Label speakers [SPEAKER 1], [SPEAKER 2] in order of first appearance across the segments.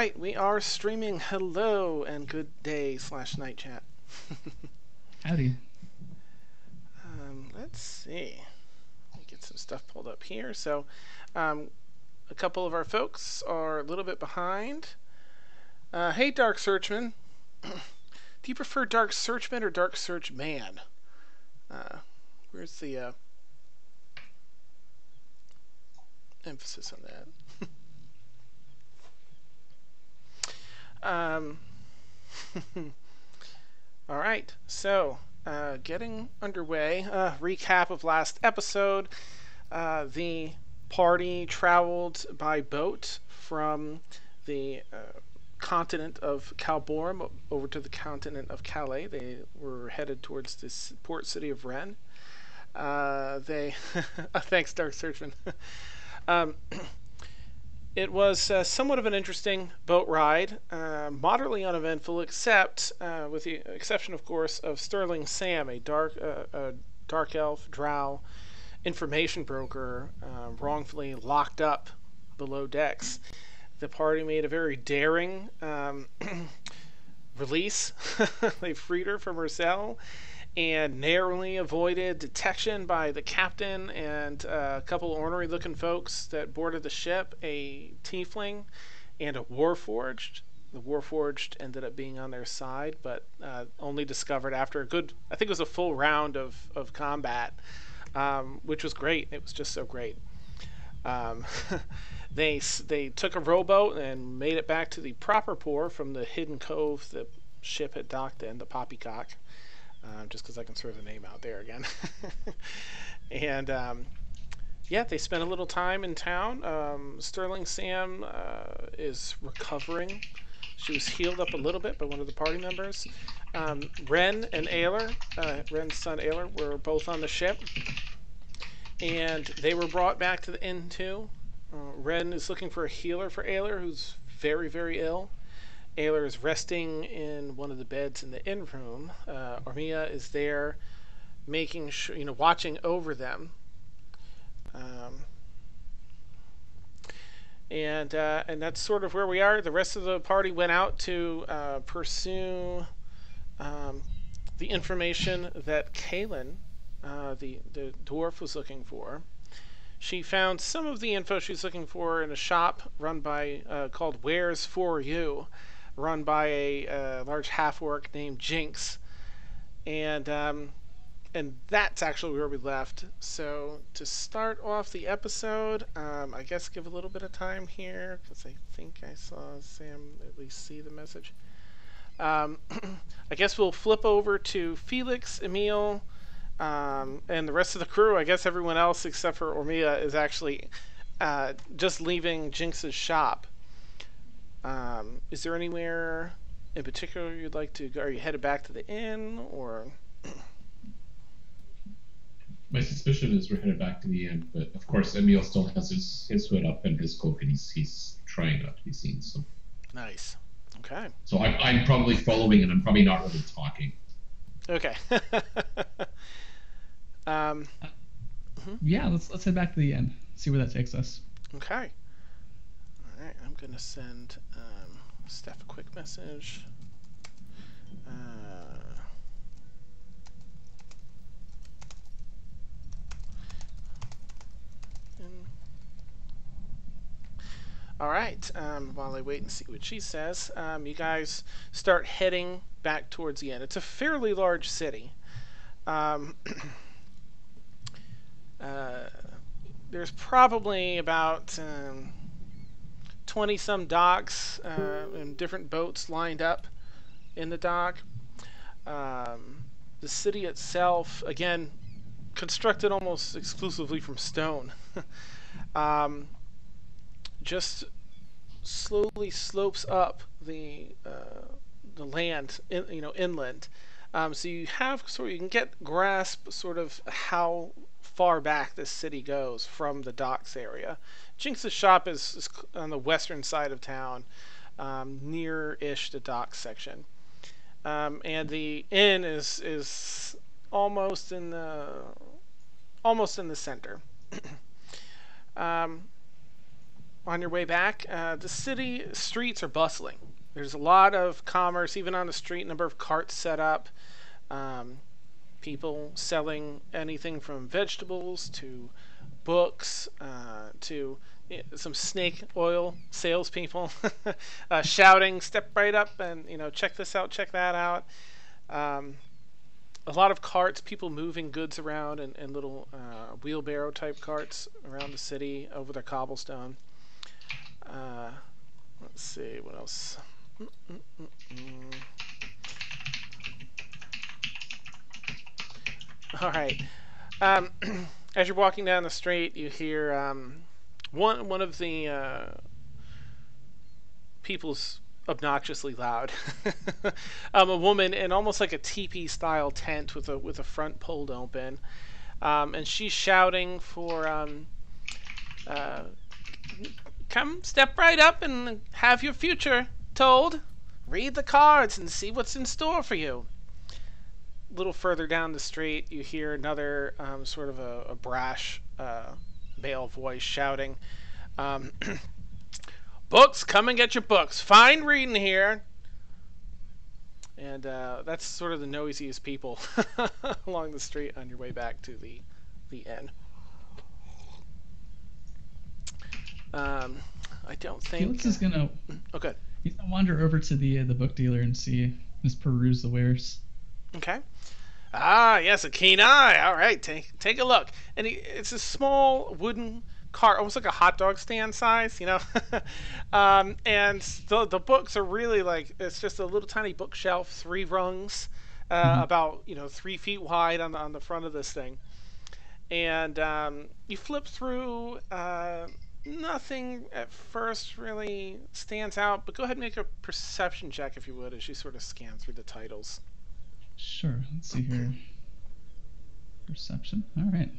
[SPEAKER 1] right, we are streaming. Hello and good day slash night chat.
[SPEAKER 2] Howdy.
[SPEAKER 1] Let's see. Let me get some stuff pulled up here. So, um, a couple of our folks are a little bit behind. Hey, Dark Searchman. Do you prefer Dark Searchman or Dark Searchman? Uh, where's the emphasis on that? All right, so getting underway. Recap of last episode. The party traveled by boat from the continent of Calborm over to the continent of Calais. They were headed towards this port city of Rennes. They thanks, Dark Searchman. um, It was somewhat of an interesting boat ride, moderately uneventful, except with the exception, of course, of Sterling Sam, a dark elf drow information broker, wrongfully locked up below decks. The party made a very daring release. They freed her from her cell and narrowly avoided detection by the captain and a couple ornery looking folks that boarded the ship, a tiefling and a warforged. The warforged ended up being on their side, but only discovered after a good, I think it was a full round of combat, which was great. It was just so great. Um, they took a rowboat and made it back to the proper port from the hidden cove the ship had docked in, the Poppycock. Just because I can throw the name out there again. And yeah, they spent a little time in town. Sterling Sam is recovering. She was healed up a little bit by one of the party members. Ren and Ayler, Ren's son Ayler, were both on the ship. And they were brought back to the inn too. Ren is looking for a healer for Ayler, who's very, very ill. Ayler is resting in one of the beds in the inn room. Ormia is there, making sure, watching over them. And that's sort of where we are. The rest of the party went out to pursue the information that Kaylin, the dwarf, was looking for. She found some of the info she was looking for in a shop run by called Where's For You, run by a large half-orc named Jinx, and that's actually where we left. So to start off the episode, I guess give a little bit of time here because I think I saw Sam at least see the message. I guess we'll flip over to Felix, Emil, and the rest of the crew. I guess everyone else except for Ormia is actually just leaving Jinx's shop. Is there anywhere in particular you'd like to go? Are you headed back to the inn, or?
[SPEAKER 3] My suspicion is we're headed back to the inn, but of course Emil still has his hood up and his cloak, and he's trying not to be seen. So
[SPEAKER 1] nice. Okay.
[SPEAKER 3] So I'm probably following, and I'm probably not really talking.
[SPEAKER 1] Okay.
[SPEAKER 2] Yeah, let's head back to the end. See where that takes us.
[SPEAKER 1] Okay. All right. I'm gonna send Steph a quick message. All right. While I wait and see what she says, you guys start heading back towards the end. It's a fairly large city. There's probably about 20 some docks and different boats lined up in the dock. The city itself, again, constructed almost exclusively from stone, just slowly slopes up the land, inland. So you have you can get grasp sort of how far back this city goes from the docks area. Jinx's shop is on the western side of town, near-ish the docks section, and the inn is almost in the center. on your way back, the city streets are bustling. There's a lot of commerce, even on the street. Number of carts set up. Um, People selling anything from vegetables to books to some snake oil salespeople shouting, "Step right up and check this out, check that out." Um, a lot of carts, people moving goods around in little wheelbarrow type carts around the city over the cobblestone. Uh, let's see what else. All right. Um, as you're walking down the street, you hear one of the people's obnoxiously loud. A woman in almost like a teepee style tent with a front pulled open, and she's shouting for uh, come step right up and have your future told. Read the cards and see what's in store for you. A little further down the street, you hear another sort of a brash male voice shouting, um, "Books, come and get your books. Fine reading here." And that's sort of the noisiest people along the street on your way back to the inn. I don't think
[SPEAKER 2] Felix is gonna.
[SPEAKER 1] Okay.
[SPEAKER 2] He's gonna wander over to the book dealer and just peruse the wares.
[SPEAKER 1] Okay. Ah, yes, a keen eye. All right, take a look. And it's a small wooden cart, almost like a hot dog stand size, and the books are really like, it's just a little tiny bookshelf, 3 rungs, about 3 feet wide on the front of this thing. And you flip through. Nothing at first really stands out, but go ahead and make a perception check if you would, as you sort of scan through the titles.
[SPEAKER 2] Sure. Let's see here. Perception. All right.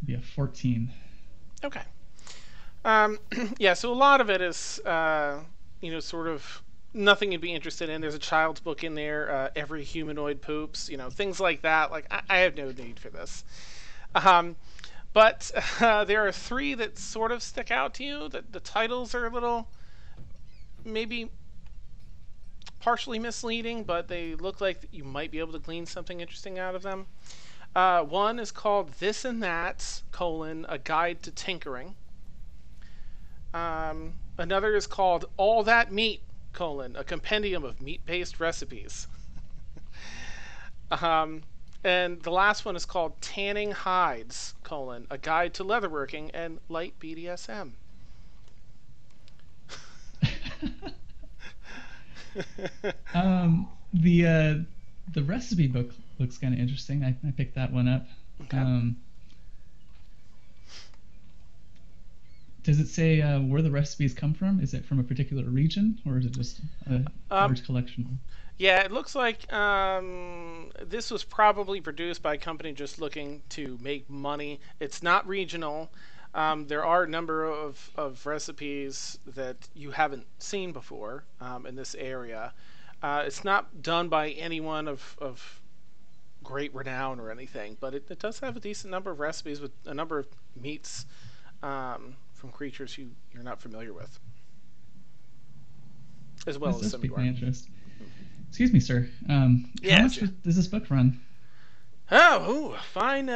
[SPEAKER 2] Be a 14.
[SPEAKER 1] Okay. Yeah. So a lot of it is, sort of nothing you'd be interested in. There's a child's book in there. Every humanoid poops. Things like that. Like I have no need for this. But there are 3 that sort of stick out to you. That the titles are a little, maybe partially misleading, but they look like you might be able to glean something interesting out of them. One is called "This and That: A Guide to Tinkering." Another is called "All That Meat: A Compendium of Meat-Based Recipes." And the last one is called "Tanning Hides: A Guide to Leatherworking and Light BDSM."
[SPEAKER 2] The recipe book looks kind of interesting. I picked that one up.
[SPEAKER 1] Okay.
[SPEAKER 2] Does it say where the recipes come from? Is it from a particular region, or is it just a large collection?
[SPEAKER 1] Yeah, it looks like this was probably produced by a company just looking to make money. It's not regional. There are a number of recipes that you haven't seen before in this area. It's not done by anyone of great renown or anything, but it does have a decent number of recipes with a number of meats from creatures you're not familiar with, as well as some you are.
[SPEAKER 2] Interest. Excuse me, sir.
[SPEAKER 1] Yeah,
[SPEAKER 2] how much does this book run?
[SPEAKER 1] Oh, fine,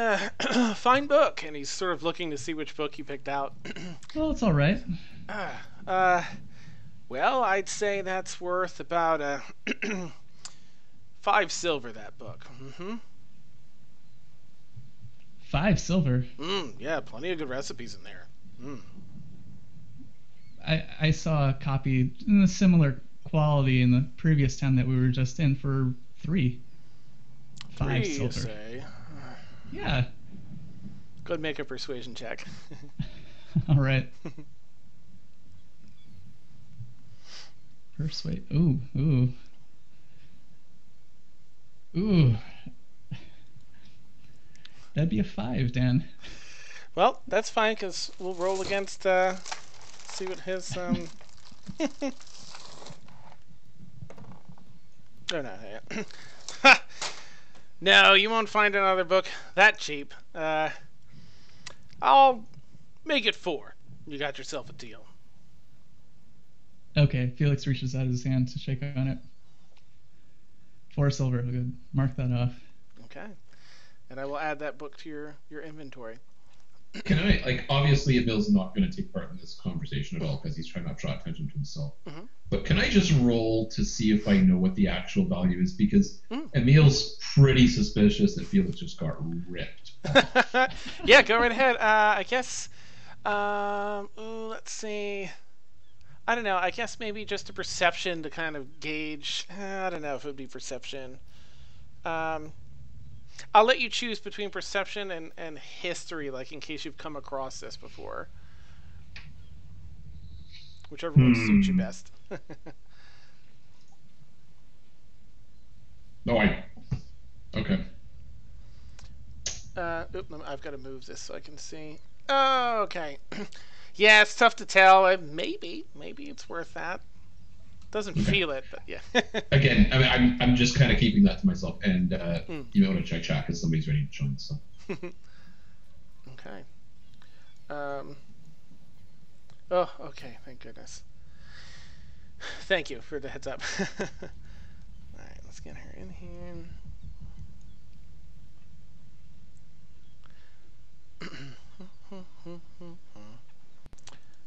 [SPEAKER 1] fine book. And he's sort of looking to see which book you picked out.
[SPEAKER 2] Well, it's all right.
[SPEAKER 1] Well, I'd say that's worth about 5 silver. That book.
[SPEAKER 2] 5 silver.
[SPEAKER 1] Yeah, plenty of good recipes in there.
[SPEAKER 2] I saw a copy in a similar quality in the previous town that we were just in for 3. 5 silver.
[SPEAKER 1] You say?
[SPEAKER 2] Yeah.
[SPEAKER 1] Go ahead and make a persuasion check.
[SPEAKER 2] All right. Persuade. Ooh. That'd be a 5, Dan.
[SPEAKER 1] Well, that's fine, because we'll roll against, see what his, Oh, no, yeah. No, you won't find another book that cheap. I'll make it 4. You got yourself a deal.
[SPEAKER 2] Okay, Felix reaches out his hand to shake on it. 4 silver. Good. Mark that off.
[SPEAKER 1] Okay. And I will add that book to your inventory.
[SPEAKER 3] Can I, like, obviously Emil's not going to take part in this conversation at all because he's trying not to draw attention to himself.
[SPEAKER 1] Mm-hmm.
[SPEAKER 3] But can I just roll to see if I know what the actual value is? Because Emil's pretty suspicious that Felix just got ripped.
[SPEAKER 1] Yeah, go right ahead. I guess, let's see. I don't know. I guess maybe just a perception to kind of gauge. I don't know if it would be perception. I'll let you choose between perception and history, like in case you've come across this before. Whichever one suits you best.
[SPEAKER 3] Okay.
[SPEAKER 1] I've got to move this so I can see. Oh, okay. Yeah, it's tough to tell. Maybe it's worth that. Doesn't feel it, but yeah.
[SPEAKER 3] Again, I'm just kind of keeping that to myself, and you want to check chat because somebody's ready to join. So.
[SPEAKER 1] Okay. Okay. Thank goodness. Thank you for the heads up. All right, let's get her in here.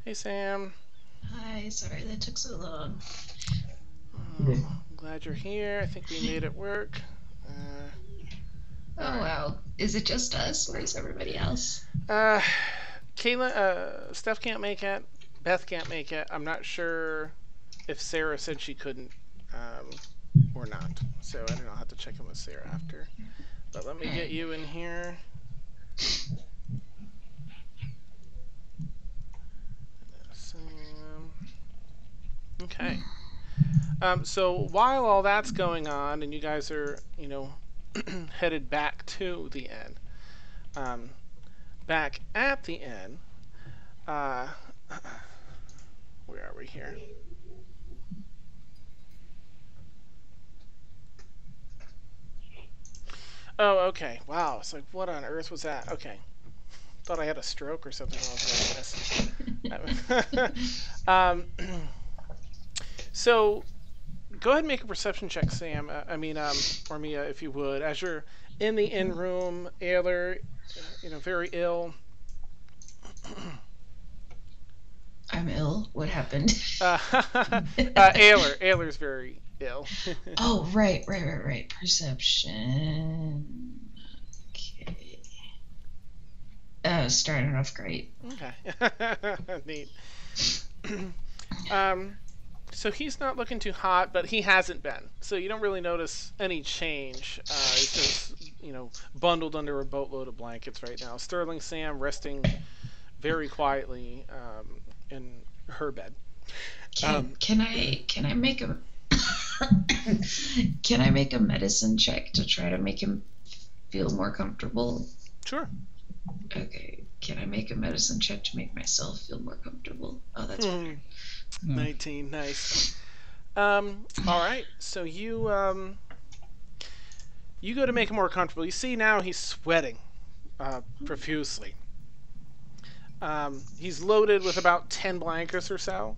[SPEAKER 1] Hey, Sam.
[SPEAKER 4] Hi, sorry that took so long.
[SPEAKER 1] I'm glad you're here. I think we made it work.
[SPEAKER 4] Wow. Is it just us, or is everybody else?
[SPEAKER 1] Kayla, Steph can't make it. Beth can't make it. I'm not sure if Sarah said she couldn't or not. So I don't know. I'll have to check in with Sarah after. But let me get you in here. Okay. So while all that's going on and you guys are, headed back to the inn, back at the inn, where are we here? Oh, okay. Wow. It's like, what on earth was that? Okay. Thought I had a stroke or something while I was doing this. So, go ahead and make a perception check, Sam. Ormia, if you would. As you're in the inn room, Ayler, very ill.
[SPEAKER 4] I'm ill. What happened?
[SPEAKER 1] Ayler's very ill.
[SPEAKER 4] Oh, right. Perception. Okay. Starting off great.
[SPEAKER 1] Okay. Neat. So he's not looking too hot, but he hasn't been. So you don't really notice any change. He's just, bundled under a boatload of blankets right now. Sterling Sam resting very quietly in her bed.
[SPEAKER 4] Can I make a can I make a medicine check to try to make him feel more comfortable?
[SPEAKER 1] Sure.
[SPEAKER 4] Okay. Can I make a medicine check to make myself feel more comfortable? Oh, that's better.
[SPEAKER 1] 19, nice. All right, so you go to make him more comfortable. You see now he's sweating profusely. He's loaded with about 10 blankets or so.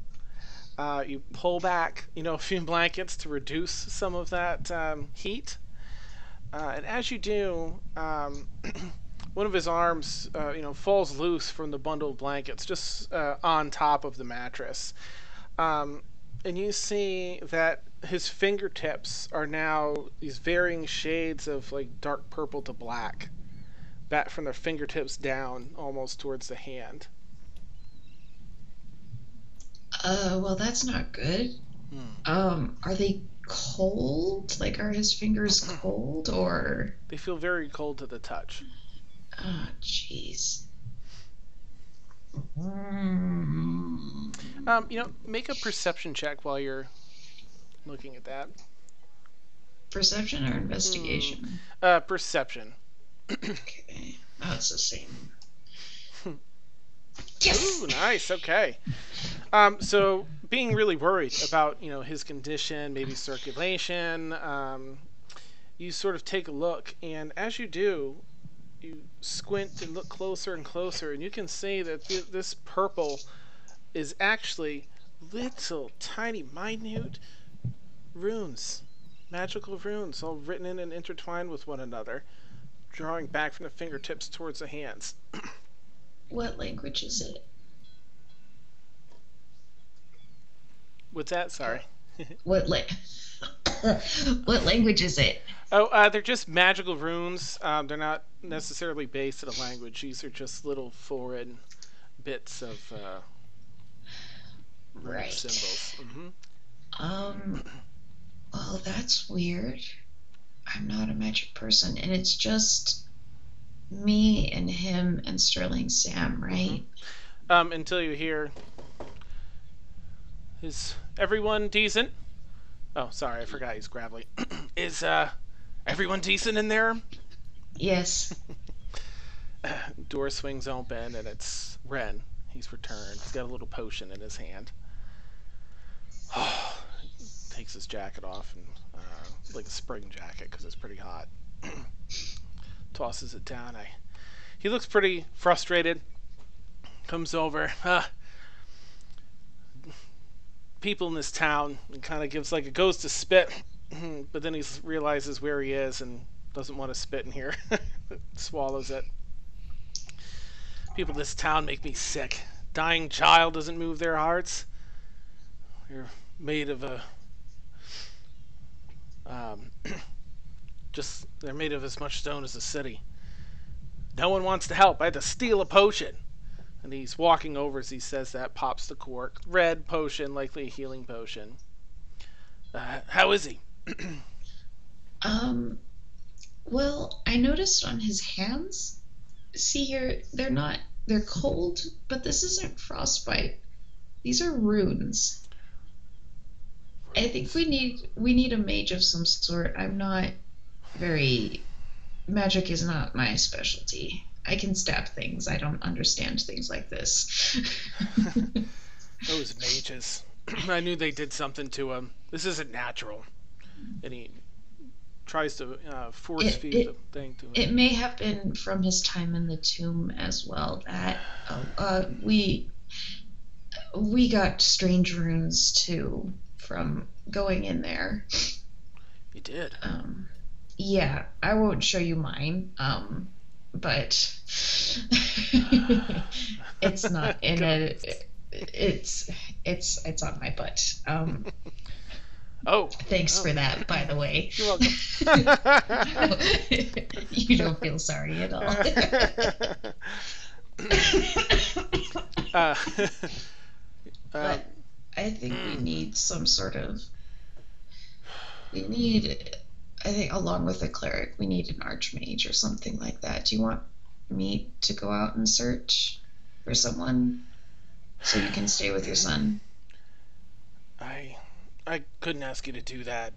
[SPEAKER 1] You pull back, a few blankets to reduce some of that heat. And as you do, one of his arms, falls loose from the bundle of blankets just on top of the mattress. And you see that his fingertips are now these varying shades of like dark purple to black, back from their fingertips down almost towards the hand.
[SPEAKER 4] Well, that's not good. Are they cold? Like, are his fingers cold, or?
[SPEAKER 1] They feel very cold to the touch.
[SPEAKER 4] Oh, jeez.
[SPEAKER 1] Make a perception check while you're looking at that.
[SPEAKER 4] Perception or investigation?
[SPEAKER 1] Perception.
[SPEAKER 4] Okay. Oh, it's the same.
[SPEAKER 1] Yes! Ooh, nice. Okay. So being really worried about, his condition, maybe circulation, you sort of take a look, and as you do, you squint and look closer and closer, and you can see that this purple is actually little tiny minute runes, magical runes, all written in and intertwined with one another, drawing back from the fingertips towards the hands.
[SPEAKER 4] What language is it?
[SPEAKER 1] What's that? Sorry.
[SPEAKER 4] What language is it?
[SPEAKER 1] Oh, they're just magical runes. They're not necessarily based in a language. These are just little foreign bits of
[SPEAKER 4] Right.
[SPEAKER 1] symbols.
[SPEAKER 4] Well, that's weird. I'm not a magic person, and it's just me and him and Sterling Sam, right?
[SPEAKER 1] Until you hear, is everyone decent? Oh, sorry, I forgot he's gravelly. Is everyone decent in there?
[SPEAKER 4] Yes.
[SPEAKER 1] Door swings open, and it's Ren. He's returned. He's got a little potion in his hand. Takes his jacket off, and like a spring jacket because it's pretty hot. Tosses it down. He looks pretty frustrated. Comes over. People in this town, and kind of gives like goes to spit, but then he realizes where he is and doesn't want to spit in here. Swallows it. People in this town make me sick. Dying child doesn't move their hearts. They're made of they're made of as much stone as the city. No one wants to help. I had to steal a potion. And he's walking over as he says that, pops the cork. Red potion, likely a healing potion. How is he?
[SPEAKER 4] Well, I noticed on his hands, see here, they're cold, but this isn't frostbite. These are runes. I think we need a mage of some sort. Magic is not my specialty. I can stab things. I don't understand things like this.
[SPEAKER 1] Those mages. I knew they did something to him. This isn't natural. And he tries to force feed the thing to him.
[SPEAKER 4] It may have been from his time in the tomb as well. That we got strange runes too from going in there.
[SPEAKER 1] You did?
[SPEAKER 4] Yeah, I won't show you mine. But it's not in a. It's on my butt. Thanks for that, by the way.
[SPEAKER 1] You're welcome.
[SPEAKER 4] You don't feel sorry at all. But I think we need some sort of. I think along with a cleric, we need an archmage or something like that. Do you want me to go out and search for someone so you can stay with your son?
[SPEAKER 1] I couldn't ask you to do that.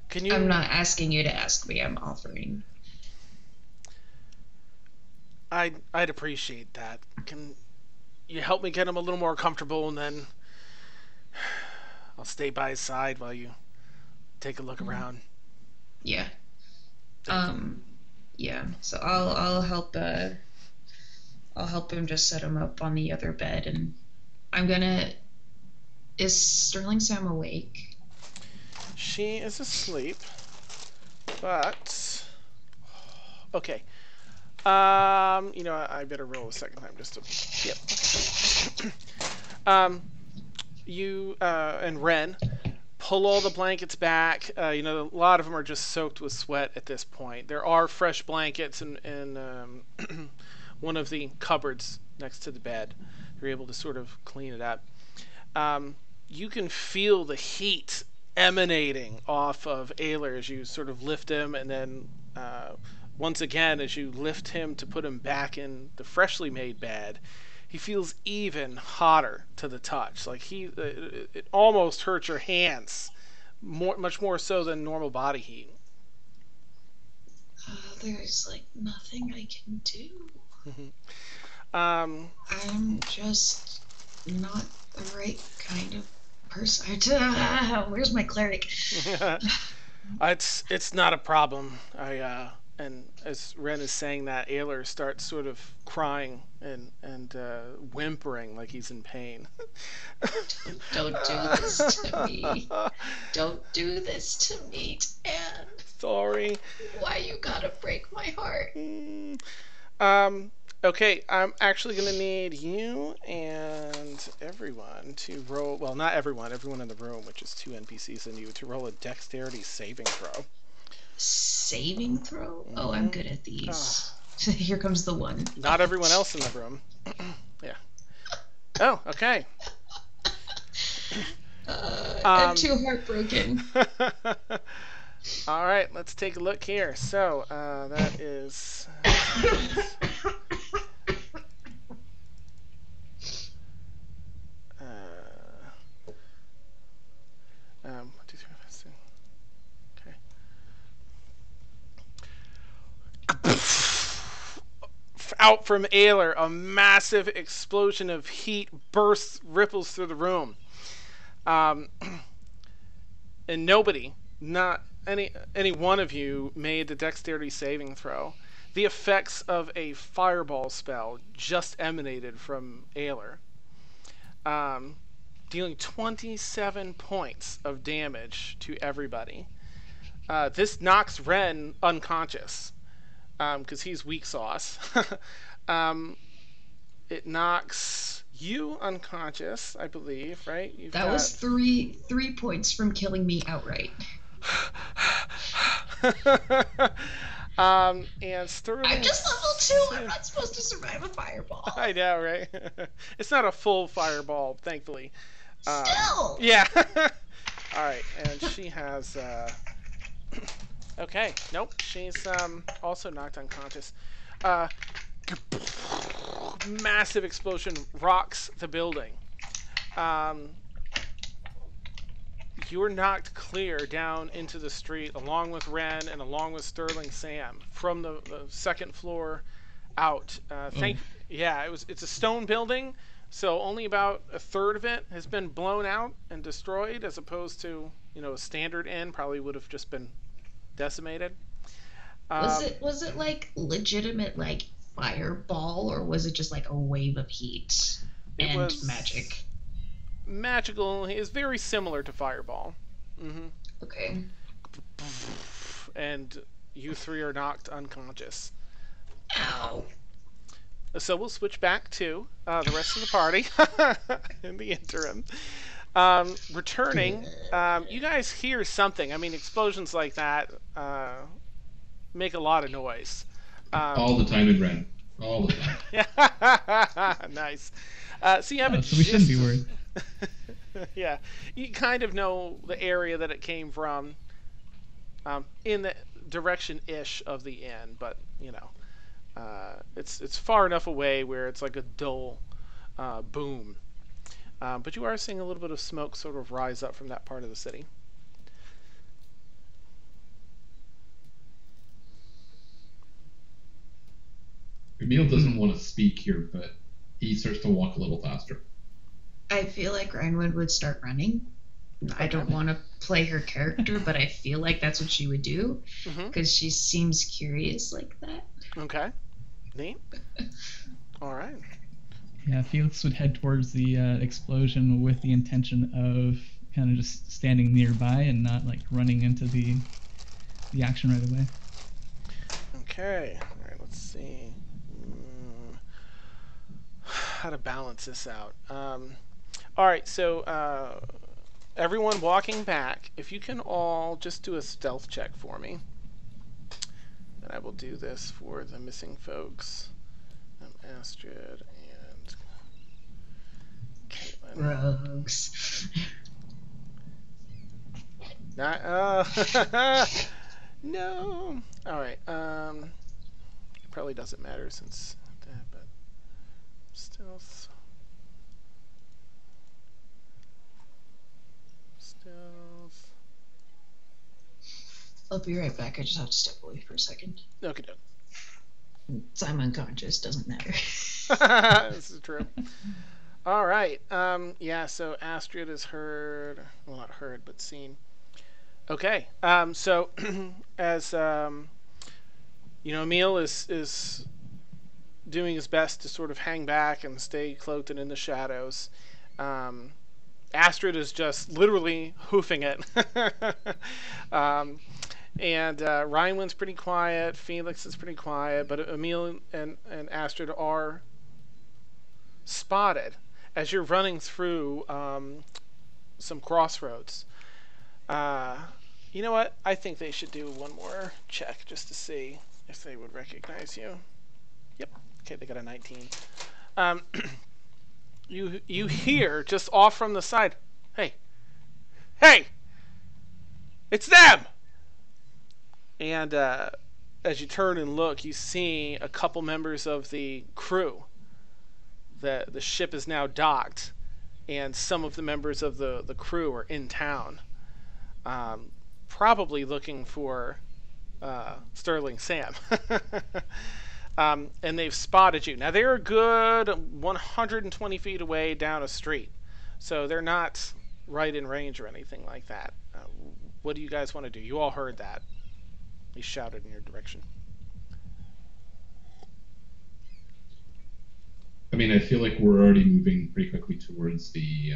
[SPEAKER 1] Can you?
[SPEAKER 4] I'm not asking you to ask me. I'm offering.
[SPEAKER 1] I'd appreciate that. Can you help me get him a little more comfortable, and then I'll stay by his side while you take a look around.
[SPEAKER 4] Yeah. Yeah. So I'll help. I'll help him just set him up on the other bed, and I'm gonna. Is Sterling Sam awake?
[SPEAKER 1] She is asleep, but okay. You know, I better roll a second time just to. Yep. You and Ren pull all the blankets back. You know, a lot of them are just soaked with sweat at this point. There are fresh blankets in one of the cupboards next to the bed. You're able to sort of clean it up. You can feel the heat emanating off of Ayler as you sort of lift him, and then once again as you lift him to put him back in the freshly made bed, he feels even hotter to the touch. Like it almost hurts your hands, much more so than normal body heat.
[SPEAKER 4] There's like nothing I can do.
[SPEAKER 1] I'm
[SPEAKER 4] just not the right kind of person. Where's my cleric?
[SPEAKER 1] It's not a problem. And as Ren is saying that, Ayler starts sort of crying and whimpering like he's in pain.
[SPEAKER 4] Don't do this to me. Don't do this to me, Dan.
[SPEAKER 1] Sorry.
[SPEAKER 4] Why you gotta break my heart?
[SPEAKER 1] Okay, I'm actually going to need you and everyone to roll. Well, not everyone. Everyone in the room, which is 2 NPCs and you, to roll a dexterity saving throw.
[SPEAKER 4] Saving throw? Oh, I'm good at these. Here comes the one.
[SPEAKER 1] Not everyone else in the room. Yeah. Oh, okay.
[SPEAKER 4] I'm too heartbroken.
[SPEAKER 1] All right, let's take a look here. So that is. 1, 2, 3, 4, 5, 6. Okay. Out from Ayler, a massive explosion of heat ripples through the room. And nobody, not any one of you, made the dexterity saving throw. The effects of a fireball spell just emanated from Ayler, dealing 27 points of damage to everybody. This knocks Ren unconscious because he's weak sauce. It knocks you unconscious, I believe, right?
[SPEAKER 4] That was three points from killing me outright.
[SPEAKER 1] And Sterling.
[SPEAKER 4] I'm just level 2. I'm not supposed to survive a fireball.
[SPEAKER 1] I know, right? It's not a full fireball, thankfully.
[SPEAKER 4] Still.
[SPEAKER 1] Yeah. All right, and she has. Okay. Nope. She's also knocked unconscious. Massive explosion rocks the building. You're knocked clear down into the street along with Ren and along with Sterling Sam from the second floor out. Yeah, it's a stone building, so only about a third of it has been blown out and destroyed, as opposed to a standard inn probably would have just been decimated.
[SPEAKER 4] Was it like legitimate like fireball, or was it just like a wave of heat and magic?
[SPEAKER 1] Magical is very similar to fireball. Mm-hmm.
[SPEAKER 4] Okay.
[SPEAKER 1] And you 3 are knocked unconscious.
[SPEAKER 4] Ow.
[SPEAKER 1] So we'll switch back to the rest of the party in the interim. Returning, you guys hear something. I mean, explosions like that make a lot of noise.
[SPEAKER 3] All the time in Ren. All the time.
[SPEAKER 1] Nice. So you have
[SPEAKER 2] so we shouldn't be worried.
[SPEAKER 1] Yeah, you kind of know the area that it came from, in the direction-ish of the inn, but it's far enough away where it's like a dull boom. But you are seeing a little bit of smoke sort of rise up from that part of the city.
[SPEAKER 3] Emil doesn't want to speak here, but he starts to walk a little faster.
[SPEAKER 4] I feel like Rhinewood would start running. I don't want to play her character, but I feel like that's what she would do because she seems curious like that.
[SPEAKER 1] Okay. Neat. All right.
[SPEAKER 2] Yeah, Felix would head towards the explosion with the intention of kind of just standing nearby and not like running into the action right away.
[SPEAKER 1] Okay. All right. Let's see how to balance this out. All right. So everyone walking back, if you can all just do a stealth check for me, and I will do this for the missing folks. Astrid and Caitlin.
[SPEAKER 4] Rogues.
[SPEAKER 1] Not, no. All right. It probably doesn't matter since that, but stealth.
[SPEAKER 4] I'll be right back. I just have to step away for a second.
[SPEAKER 1] Okay, doke.
[SPEAKER 4] So I'm unconscious. Doesn't matter.
[SPEAKER 1] This is true. All right. Yeah. So Astrid is heard. Well, not heard, but seen. Okay. So as Emil is doing his best to sort of hang back and stay cloaked and in the shadows. Um, Astrid is just literally hoofing it. um, and Rhinewind's pretty quiet. Felix is pretty quiet. But Emil and Astrid are spotted as you're running through some crossroads. Uh, you know what? I think they should do one more check just to see if they would recognize you. Yep. Okay, they got a 19. Um, you hear just off from the side, hey, hey, it's them! And as you turn and look, you see a couple members of the crew. The ship is now docked, and some of the members of the crew are in town, probably looking for Sterling Sam. And they've spotted you. Now, they're a good 120 feet away down a street, so they're not right in range or anything like that. What do you guys want to do? You all heard that. He shouted in your direction.
[SPEAKER 3] I mean, I feel like we're already moving pretty quickly towards the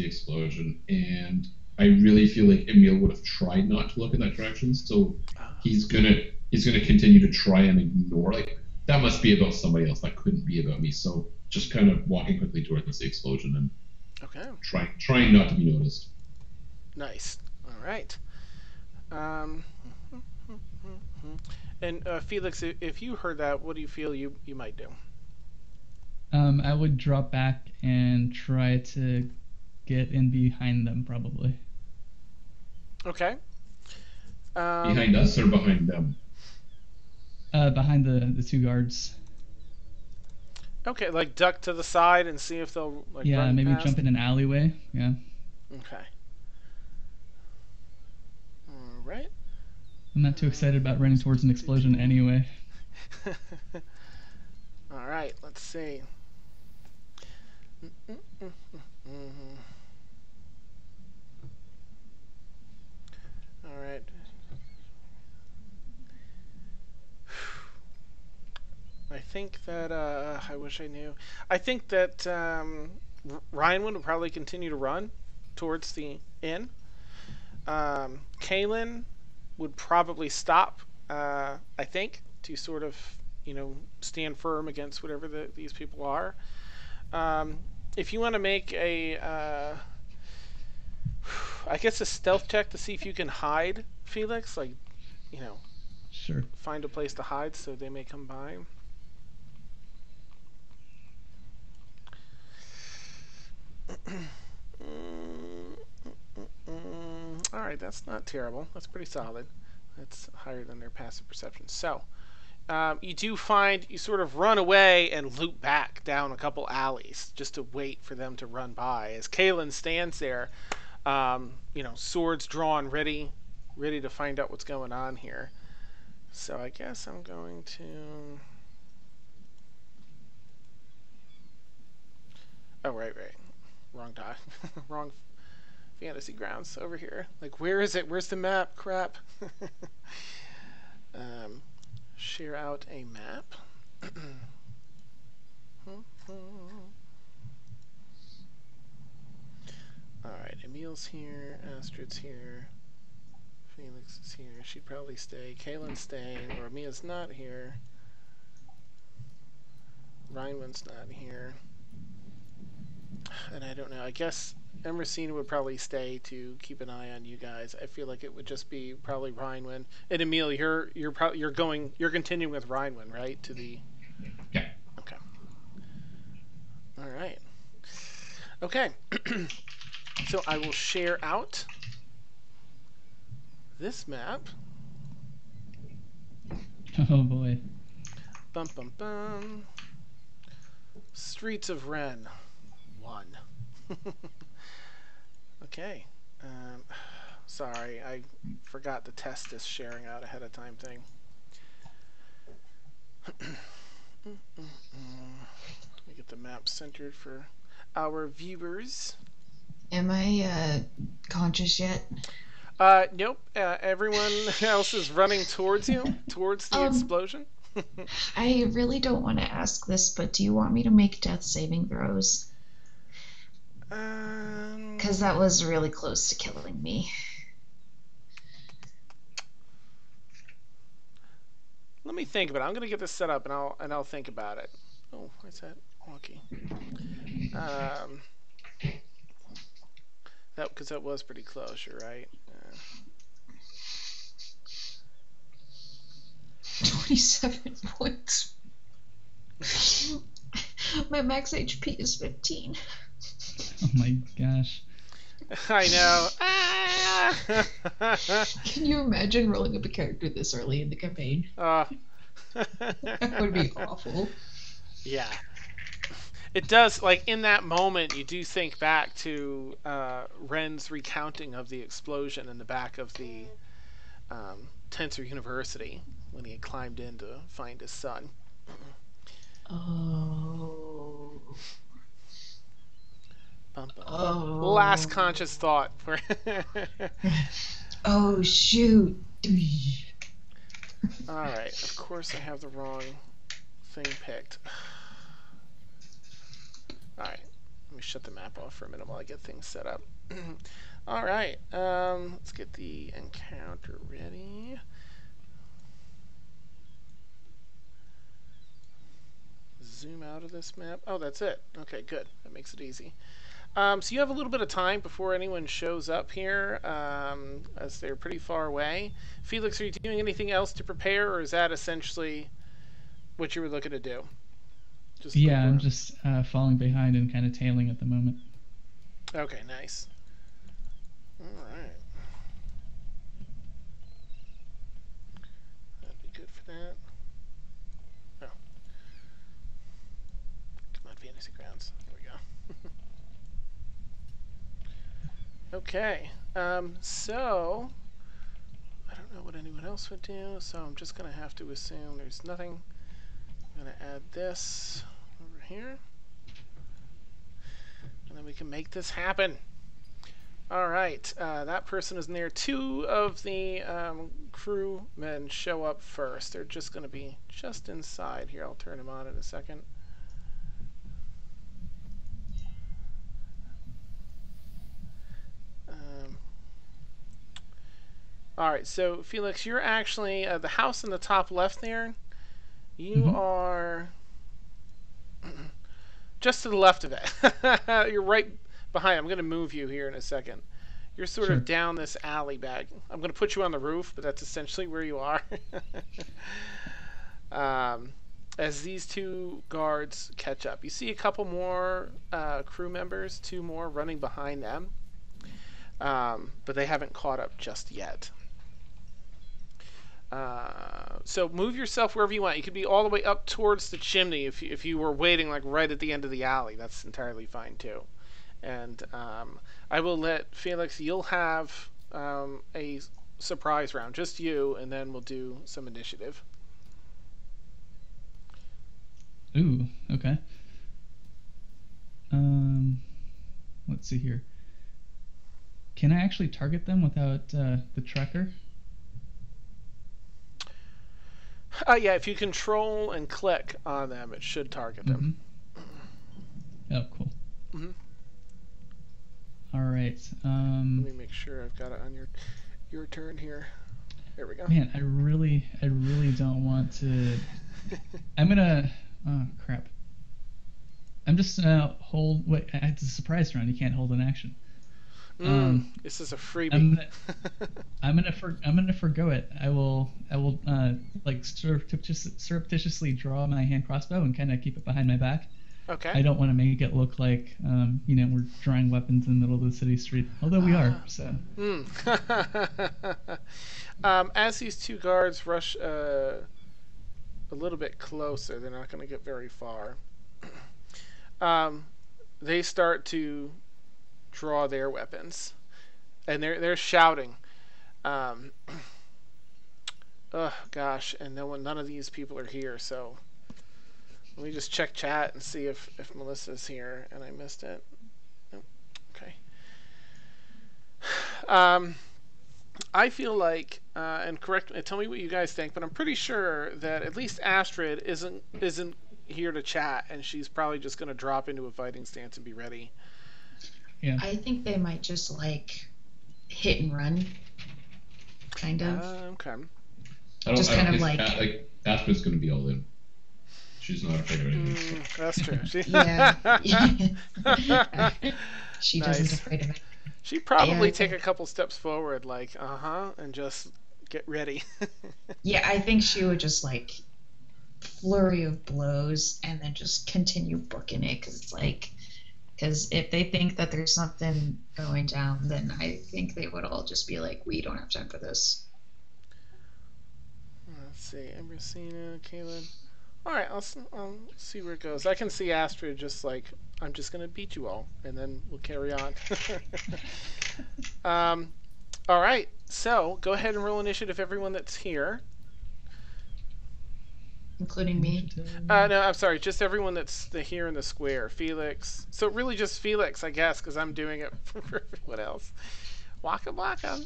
[SPEAKER 3] explosion, and I really feel like Emil would have tried not to look in that direction. So he's gonna continue to try and ignore. Like, that must be about somebody else. That couldn't be about me. So just kind of walking quickly towards the explosion and trying not to be noticed.
[SPEAKER 1] Nice. All right. And Felix, if you heard that, what do you feel you might do?
[SPEAKER 2] I would drop back and try to get in behind them, probably.
[SPEAKER 1] Okay.
[SPEAKER 3] Behind us or behind them?
[SPEAKER 2] Behind the two guards.
[SPEAKER 1] Okay, like duck to the side and see if they'll run
[SPEAKER 2] maybe
[SPEAKER 1] past.
[SPEAKER 2] Jump in an alleyway. Yeah.
[SPEAKER 1] Okay. All right.
[SPEAKER 2] I'm not too excited about running towards an explosion anyway.
[SPEAKER 1] All right, let's see. All right. I think that I wish I knew. I think that Ryan would probably continue to run towards the inn. Kaylin would probably stop. I think to sort of stand firm against whatever these people are. If you want to make I guess a stealth check to see if you can hide, Felix,
[SPEAKER 2] Sure.
[SPEAKER 1] find a place to hide so they may come by. Alright, that's not terrible. That's pretty solid. That's higher than their passive perception. So, you do find you sort of run away and loop back down a couple alleys just to wait for them to run by. As Kaylin stands there, swords drawn, ready to find out what's going on here. So I guess I'm going to... Oh, right. Wrong die. Wrong fantasy grounds over here. Like, where is it? Where's the map? Crap. Share out a map. Alright, Emil's here, Astrid's here, Felix is here. She'd probably stay. Kaylin's staying. Ormia's not here. Rhinewind's not here. And I don't know. I guess Emerson would probably stay to keep an eye on you guys. I feel like it would just be probably Rhinewind. And Emil, you're continuing with Rhinewind, right? To the...
[SPEAKER 3] Yeah.
[SPEAKER 1] Okay. All right. Okay. So I will share out this map.
[SPEAKER 2] Oh boy.
[SPEAKER 1] Bum bum bum. Streets of Ren. 1. Okay. Sorry, I forgot to test this sharing out ahead of time thing. Let me get the map centered for our viewers.
[SPEAKER 4] Am I conscious yet?
[SPEAKER 1] Nope. Everyone else is running towards you, towards the explosion.
[SPEAKER 4] I really don't want to ask this, but do you want me to make death saving throws? Because that was really close to killing me.
[SPEAKER 1] Let me think about it. I'm gonna get this set up, and I'll think about it. Oh, what's that? Wonky. That because that was pretty close. You're right.
[SPEAKER 4] 27 points. My max HP is 15.
[SPEAKER 2] Oh my gosh.
[SPEAKER 1] I know.
[SPEAKER 4] Can you imagine rolling up a character this early in the campaign? That would be awful.
[SPEAKER 1] Yeah. It does, like, in that moment, you do think back to Ren's recounting of the explosion in the back of the Tensor University when he had climbed in to find his son.
[SPEAKER 4] Oh.
[SPEAKER 1] Oh. Last conscious thought.
[SPEAKER 4] Oh, shoot.
[SPEAKER 1] Alright, of course I have the wrong thing picked. Alright, let me shut the map off for a minute while I get things set up. Alright, let's get the encounter ready. Zoom out of this map. Oh, that's it. Okay, good. That makes it easy. So you have a little bit of time before anyone shows up here, as they're pretty far away. Felix, are you doing anything else to prepare, or is that essentially what you were looking to do?
[SPEAKER 2] Yeah, I'm just falling behind and kind of tailing at the moment.
[SPEAKER 1] Okay, nice. All right. That'd be good for that. Oh. Come on, Fantasy Grounds. There we go. Okay. So I don't know what anyone else would do, so I'm just going to have to assume there's nothing. I'm going to add this over here. And then we can make this happen. Alright, that person is near. Two of the crewmen show up first. They're just going to be just inside here. I'll turn them on in a second. Alright, so Felix, you're actually the house in the top left there. You are just to the left of it. You're right behind. I'm going to move you here in a second. You're sort of down this alley back. I'm going to put you on the roof, but that's essentially where you are. As these two guards catch up. You see a couple more crew members, two more running behind them. But they haven't caught up just yet. So move yourself wherever you want. You could be all the way up towards the chimney if you were waiting like right at the end of the alley. That's entirely fine too. And I will let Felix. You'll have a surprise round, just you, and then we'll do some initiative.
[SPEAKER 2] Ooh, okay. Let's see here. Can I actually target them without the tracker?
[SPEAKER 1] Yeah, if you control and click on them, it should target them.
[SPEAKER 2] Oh, cool.
[SPEAKER 1] All right. Let me make sure I've got it on your turn here. There we go.
[SPEAKER 2] Man, I really don't want to. I'm gonna. Oh crap. I'm just gonna hold. Wait, it's a surprise round. You can't hold an action.
[SPEAKER 1] This is a freebie.
[SPEAKER 2] I'm gonna forgo it. I will like surreptitiously draw my hand crossbow and kind of keep it behind my back.
[SPEAKER 1] Okay.
[SPEAKER 2] I don't want to make it look like we're drawing weapons in the middle of the city street, although we are. So.
[SPEAKER 1] As these two guards rush a little bit closer, they're not going to get very far. They start to draw their weapons, and they're shouting. Oh gosh, and none of these people are here. So let me just check chat and see if Melissa's here, and I missed it. Oh, okay. I feel like, and correct, tell me what you guys think, but I'm pretty sure that at least Astrid isn't here to chat, and she's probably just going to drop into a fighting stance and be ready.
[SPEAKER 2] Yeah.
[SPEAKER 4] I think they might just like hit and run, kind of.
[SPEAKER 1] Okay.
[SPEAKER 4] Just kind of like
[SPEAKER 3] Astrid's going to be all in. She's not afraid of anything.
[SPEAKER 1] That's true.
[SPEAKER 4] Yeah. She
[SPEAKER 1] Nice.
[SPEAKER 4] doesn't afraid of it.
[SPEAKER 1] She'd probably
[SPEAKER 4] Yeah,
[SPEAKER 1] take a couple steps forward, like, and just get ready.
[SPEAKER 4] Yeah, I think she would just like flurry of blows and then just continue booking it because if they think that there's something going down, then I think they would all just be like, we don't have time for this.
[SPEAKER 1] Let's see, Embercina, Kaylin. All right, I'll see where it goes. I can see Astrid just like, I'm just gonna beat you all, and then we'll carry on. All right, so go ahead and roll initiative, everyone that's here.
[SPEAKER 4] Including me.
[SPEAKER 1] No, I'm sorry, just everyone that's here in the square. Felix. So really just Felix, I guess, because I'm doing it for everyone else. Waka waka.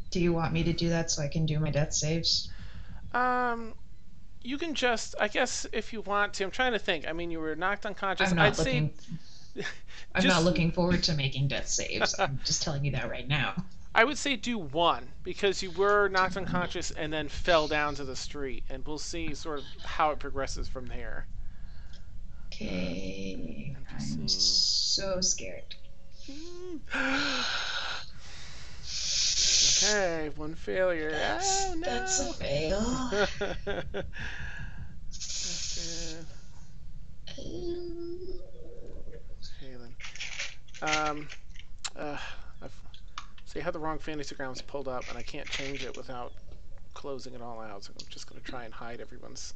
[SPEAKER 4] Do you want me to do that so I can do my death saves?
[SPEAKER 1] You can just, I guess, if you want to. I'm trying to think. I mean, you were knocked unconscious.
[SPEAKER 4] I'm not looking. I'm
[SPEAKER 1] just-
[SPEAKER 4] not looking forward to making death saves. I'm just telling you that right now.
[SPEAKER 1] I would say do one, because you were knocked unconscious and then fell down to the street, and we'll see sort of how it progresses from there.
[SPEAKER 4] Okay. I'm so scared.
[SPEAKER 1] Okay, one failure. Oh, no.
[SPEAKER 4] That's a fail.
[SPEAKER 1] That's good. Kaylin. See, I had the wrong fantasy grounds pulled up, and I can't change it without closing it all out, so I'm just going to try and hide everyone's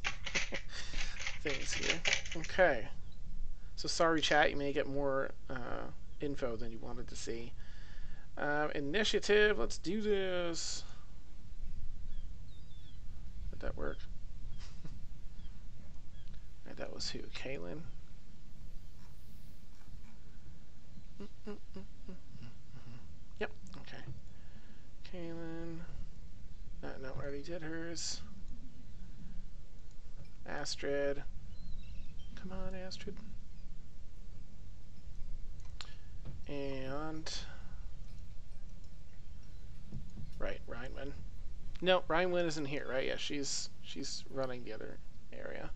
[SPEAKER 1] things here. Okay. So sorry, chat, you may get more info than you wanted to see. Initiative, let's do this. Did that work? Right, that was who? Kaylin? Yep, okay. Kaylin. No, already did hers. Astrid. Come on, Astrid. And... right, Rhinewin. No, Rhinewin isn't here, right? Yeah, she's running the other area.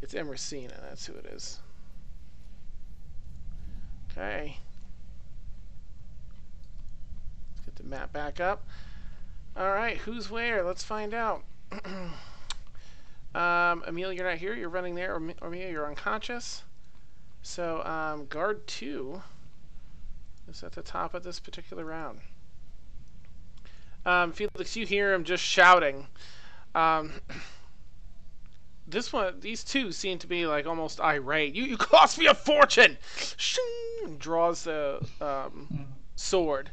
[SPEAKER 1] It's Emercina, that's who it is. Okay. Let's get the map back up. Alright, who's where? Let's find out. Emil, you're not here. You're running there. Ormia, you're unconscious. So, guard 2 is at the top of this particular round. Felix, you hear him just shouting. These two seem to be like almost irate. You cost me a fortune! Shing! Draws the sword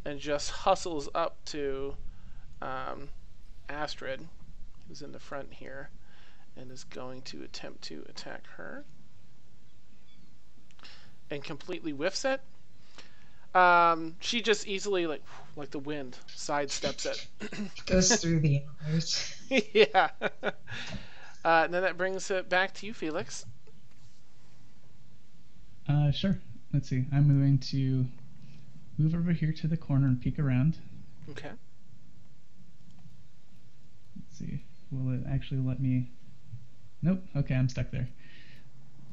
[SPEAKER 1] and just hustles up to Astrid, who's in the front here, and is going to attempt to attack her. And completely whiffs it. She just easily, like the wind, sidesteps it.
[SPEAKER 4] Goes through the others.
[SPEAKER 1] Yeah. And then that brings it back to you, Felix.
[SPEAKER 2] Sure. Let's see. I'm going to move over here to the corner and peek around.
[SPEAKER 1] Okay.
[SPEAKER 2] Let's see. Will it actually let me... Nope. Okay, I'm stuck there.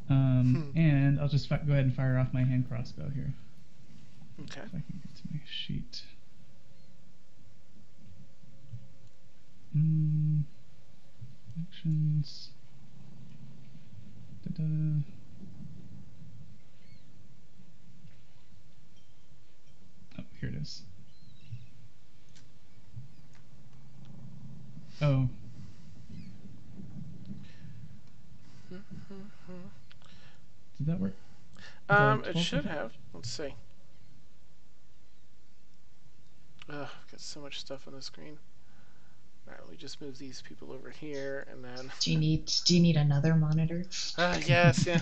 [SPEAKER 2] And I'll just go ahead and fire off my hand crossbow here.
[SPEAKER 1] Okay.
[SPEAKER 2] If I can get to my sheet. Actions. Da-da. Oh, here it is. Oh. Did that work?
[SPEAKER 1] It should have. Let's see. Ugh, got so much stuff on the screen. Alright, let me just move these people over here, and then...
[SPEAKER 4] Do you need another monitor?
[SPEAKER 1] Yes, yeah.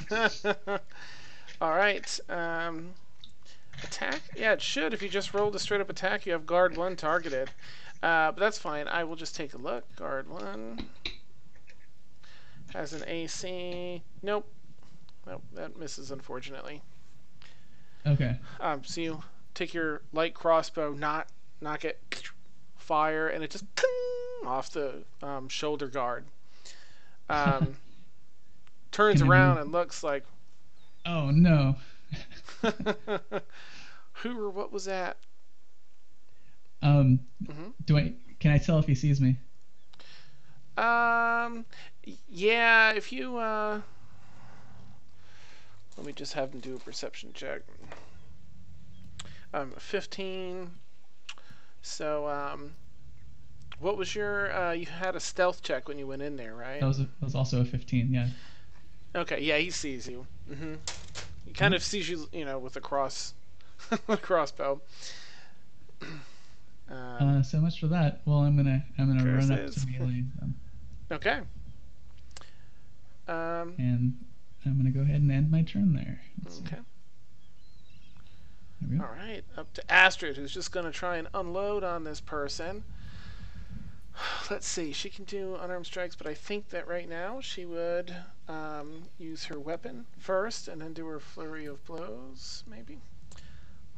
[SPEAKER 1] Alright, Attack? Yeah, it should. If you just rolled a straight up attack, you have guard 1 targeted. But that's fine. I will just take a look. Guard 1 has an AC. Nope. Nope, that misses, unfortunately.
[SPEAKER 2] Okay.
[SPEAKER 1] So you take your light crossbow, knock it, fire, and it just off the shoulder guard. Turns around and looks like,
[SPEAKER 2] oh no.
[SPEAKER 1] who or what was that?
[SPEAKER 2] Can I tell if he sees me?
[SPEAKER 1] Yeah, if you let me just have him do a perception check. 15. So what was your you had a stealth check when you went in there, right?
[SPEAKER 2] That was also a 15, yeah.
[SPEAKER 1] Okay, yeah, he sees you. He kind of sees you, with a crossbow.
[SPEAKER 2] So much for that. Well, I'm gonna run up
[SPEAKER 1] Curses.
[SPEAKER 2] to melee them.
[SPEAKER 1] Okay.
[SPEAKER 2] And I'm gonna go ahead and end my turn there. Let's see.
[SPEAKER 1] Okay.
[SPEAKER 2] There we go.
[SPEAKER 1] All right, up to Astrid, who's just going to try and unload on this person. Let's see, she can do unarmed strikes, but I think that right now she would use her weapon first and then do her flurry of blows, maybe.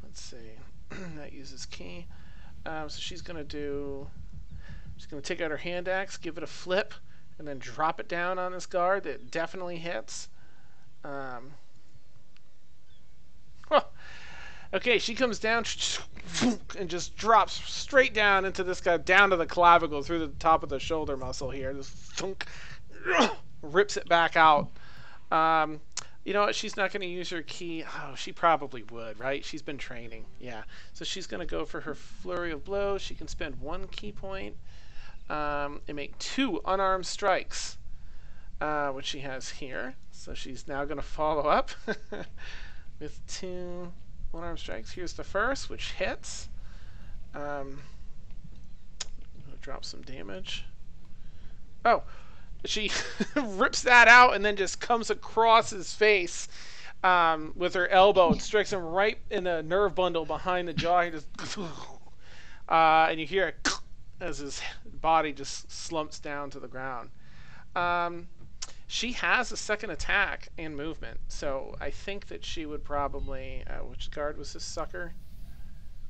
[SPEAKER 1] Let's see. That uses key. So she's going to take out her hand axe, give it a flip, and then drop it down on this guard that definitely hits. Okay, she comes down and just drops straight down into this guy, down to the clavicle, through the top of the shoulder muscle here. Just thunk, rips it back out. You know what? She's not going to use her key. Oh, she probably would, right? She's been training. Yeah. So she's going to go for her flurry of blows. She can spend 1 key point and make 2 unarmed strikes, which she has here. So she's now going to follow up with 2 unarmed strikes. Here's the first, which hits. Drop some damage. Oh, she rips that out and then just comes across his face with her elbow and strikes him right in the nerve bundle behind the jaw. He just and you hear it as his body just slumps down to the ground. She has a second attack and movement, so I think that she would probably... which guard was this sucker?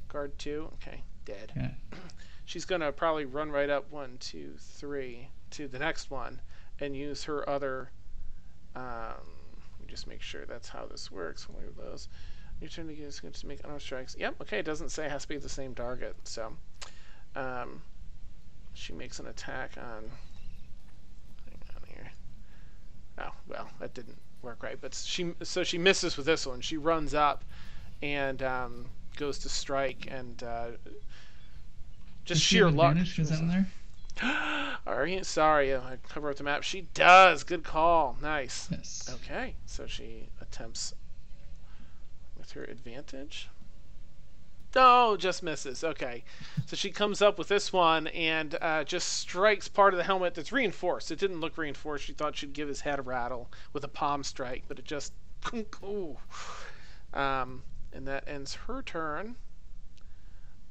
[SPEAKER 1] Guard 2? Okay, dead.
[SPEAKER 2] Yeah.
[SPEAKER 1] She's going to probably run right up 1, 2, 3 to the next one and use her other... let me just make sure that's how this works. One of those. Your turn to use to make unarmed strikes. Yep, okay, it doesn't say it has to be the same target, so... she makes an attack on... Oh, well, that didn't work right. But she misses with this one. She runs up and goes to strike, and just sheer luck.
[SPEAKER 2] Is that in there?
[SPEAKER 1] Are you sorry? I cover up the map. She does. Good call. Nice.
[SPEAKER 2] Yes.
[SPEAKER 1] Okay, so she attempts with her advantage. Oh, just misses. Okay. So she comes up with this one and just strikes part of the helmet that's reinforced. It didn't look reinforced. She thought she'd give his head a rattle with a palm strike, but it just... Ooh. And that ends her turn.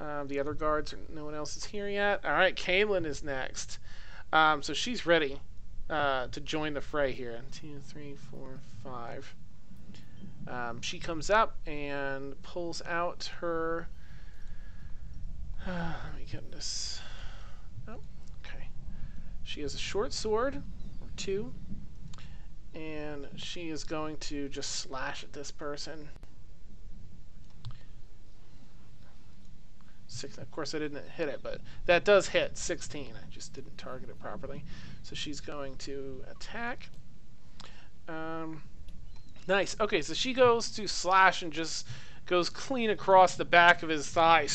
[SPEAKER 1] The other guards, no one else is here yet. All right, Kaylin is next. So she's ready to join the fray here. 2, 3, 4, 5. She comes up and pulls out her... let me get this... Oh, okay. She has a short sword, or 2, and she is going to just slash at this person. 6. Of course, I didn't hit it, but that does hit 16. I just didn't target it properly. So she's going to attack. Nice. Okay, so she goes to slash and just goes clean across the back of his thigh.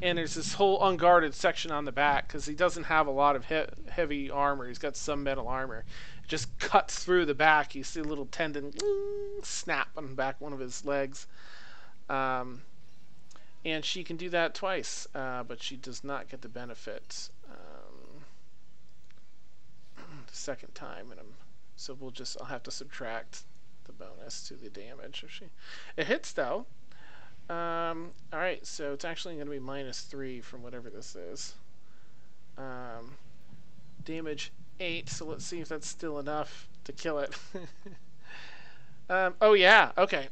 [SPEAKER 1] And there's this whole unguarded section on the back because he doesn't have a lot of heavy armor. He's got some metal armor. It just cuts through the back. You see a little tendon snap on the back one of his legs. And she can do that twice, but she does not get the benefit the second time. So I'll have to subtract the bonus to the damage. It hits though. All right, so it's actually going to be -3 from whatever this is. Damage 8, so let's see if that's still enough to kill it. Oh yeah, okay.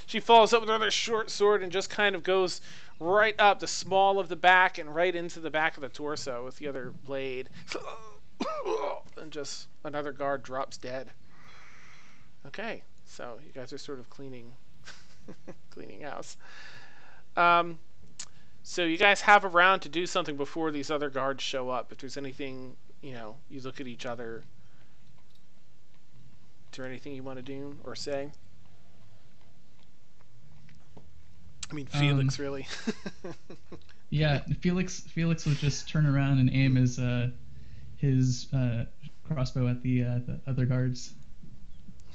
[SPEAKER 1] She follows up with another short sword and just kind of goes right up the small of the back and right into the back of the torso with the other blade. And just another guard drops dead. Okay, so you guys are sort of cleaning house. So you guys have a round to do something before these other guards show up. If there's anything, you look at each other. Is there anything you want to do or say? I mean, Felix, really.
[SPEAKER 2] Yeah, Felix would just turn around and aim his crossbow at the other guards.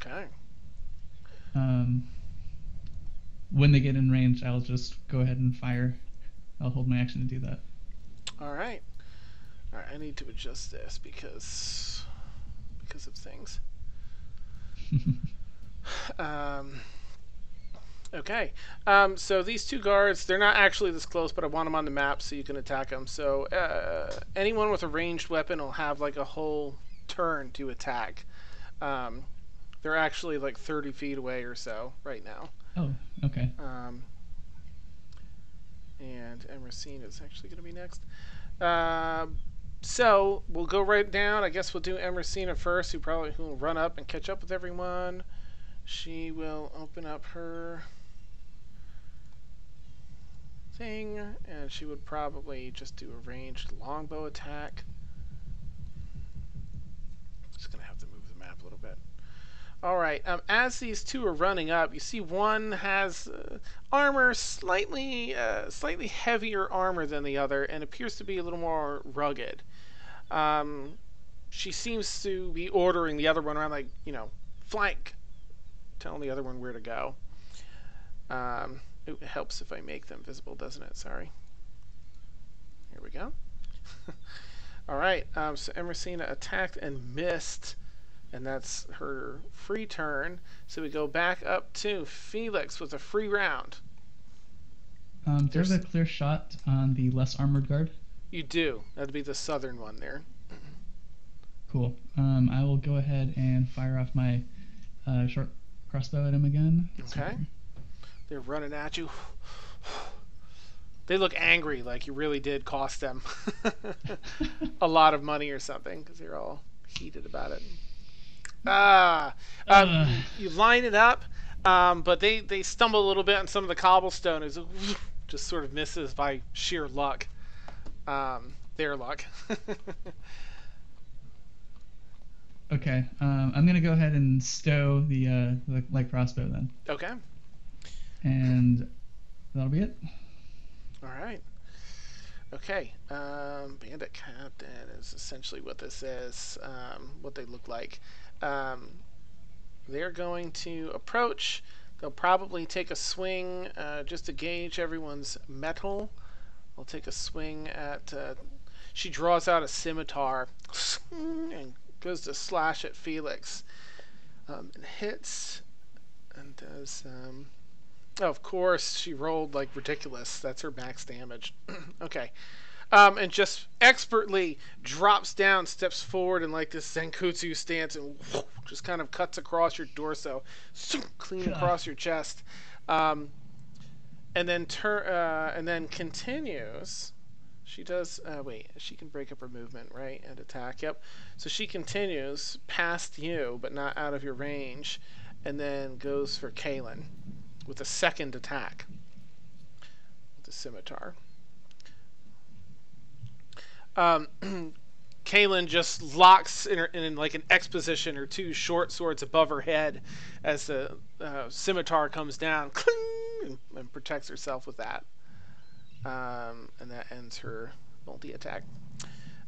[SPEAKER 1] Okay.
[SPEAKER 2] When they get in range, I'll just go ahead and fire. I'll hold my action to do that.
[SPEAKER 1] All right. I need to adjust this because of things. Okay. So these two guards, they're not actually this close, but I want them on the map so you can attack them. So anyone with a ranged weapon will have like a whole turn to attack. They're actually like 30 feet away or so right now.
[SPEAKER 2] Oh, okay.
[SPEAKER 1] And Emerson is actually going to be next. So we'll go right down. I guess we'll do Emerson first, who will run up and catch up with everyone. She will open up her thing, and she would probably just do a ranged longbow attack. Just going to have to move the map a little bit. All right. As these two are running up, you see one has armor, slightly heavier armor than the other, and appears to be a little more rugged. She seems to be ordering the other one around, like, flank, telling the other one where to go. It helps if I make them visible, doesn't it? Sorry. Here we go. All right. So Emercina attacked and missed. And that's her free turn. So we go back up to Felix with a free round.
[SPEAKER 2] There's a clear shot on the less armored guard.
[SPEAKER 1] You do. That'd be the southern one there.
[SPEAKER 2] Cool. I will go ahead and fire off my short crossbow at him again.
[SPEAKER 1] Okay. They're running at you. They look angry, like you really did cost them a lot of money or something, because they're all heated about it. You line it up, but they stumble a little bit on some of the cobblestone. It just sort of misses by sheer luck. Their luck.
[SPEAKER 2] Okay, I'm gonna go ahead and stow the light crossbow then.
[SPEAKER 1] Okay.
[SPEAKER 2] And that'll be it.
[SPEAKER 1] All right. Okay. Bandit Captain is essentially what this is. What they look like. They're going to approach. They'll probably take a swing just to gauge everyone's mettle. They'll take a swing at... she draws out a scimitar and goes to slash at Felix. And hits and does... of course, she rolled like ridiculous. That's her max damage. Okay. And just expertly drops down, steps forward in like this Zenkutsu stance, and just kind of cuts across your torso, clean across your chest, and then continues. She does. Wait, she can break up her movement, right, and attack. Yep. So she continues past you, but not out of your range, and then goes for Kaylin with a second attack with the scimitar. Kaylin just locks in like an X position her two short swords above her head as the scimitar comes down, and protects herself with that. And that ends her multi-attack.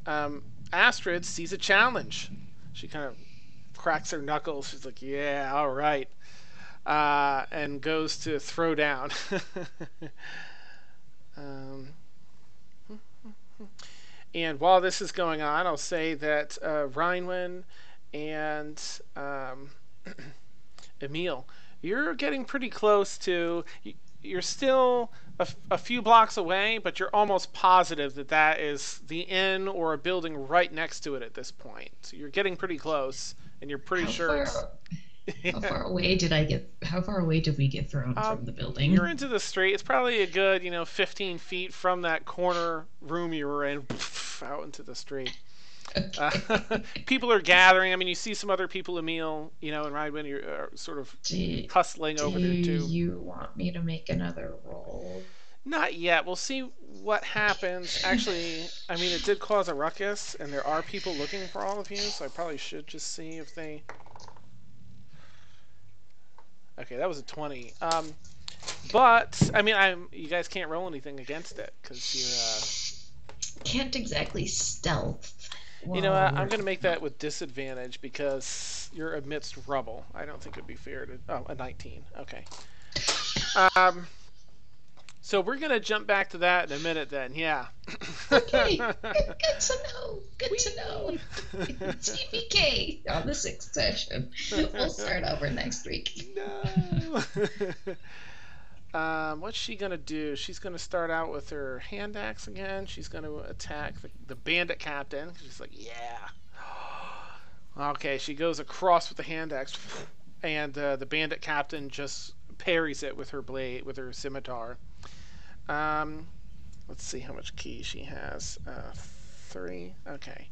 [SPEAKER 1] Astrid sees a challenge. She kind of cracks her knuckles. She's like, yeah, all right. And goes to throw down. And while this is going on, I'll say that Rhinewin and Emil, You're getting pretty close to. You're still a few blocks away, but you're almost positive that that is the inn or a building right next to it at this point. So you're getting pretty close, and you're pretty
[SPEAKER 4] How
[SPEAKER 1] sure
[SPEAKER 4] far,
[SPEAKER 1] it's.
[SPEAKER 4] how far away did I get? How far away did we get thrown from the building?
[SPEAKER 1] You're into the street. It's probably a good, 15 feet from that corner room you were in, out into the street.
[SPEAKER 4] Okay.
[SPEAKER 1] People are gathering. I mean, you see some other people, Emil, and Rydwin, you're sort of hustling over there
[SPEAKER 4] Do
[SPEAKER 1] too.
[SPEAKER 4] you want me to make another roll?
[SPEAKER 1] Not yet. We'll see what happens. Actually, I mean, it did cause a ruckus, and there are people looking for all of you, so I probably should just see if they... Okay, that was a 20. But, I mean, you guys can't roll anything against it, because you're...
[SPEAKER 4] Can't exactly stealth.
[SPEAKER 1] You know what? I'm going to make that with disadvantage, because you're amidst rubble. I don't think it would be fair to... Oh, a 19. Okay. So we're going to jump back to that in a minute then, yeah.
[SPEAKER 4] Okay, good to know. Good to know. TPK on the 6th session. We'll start over next week.
[SPEAKER 1] No. What's she going to do? She's going to start out with her hand axe again. She's going to attack the bandit captain. She's like, yeah. Okay, she goes across with the hand axe, and the bandit captain just parries it with her blade, with her scimitar. Let's see how much ki she has. 3. Okay.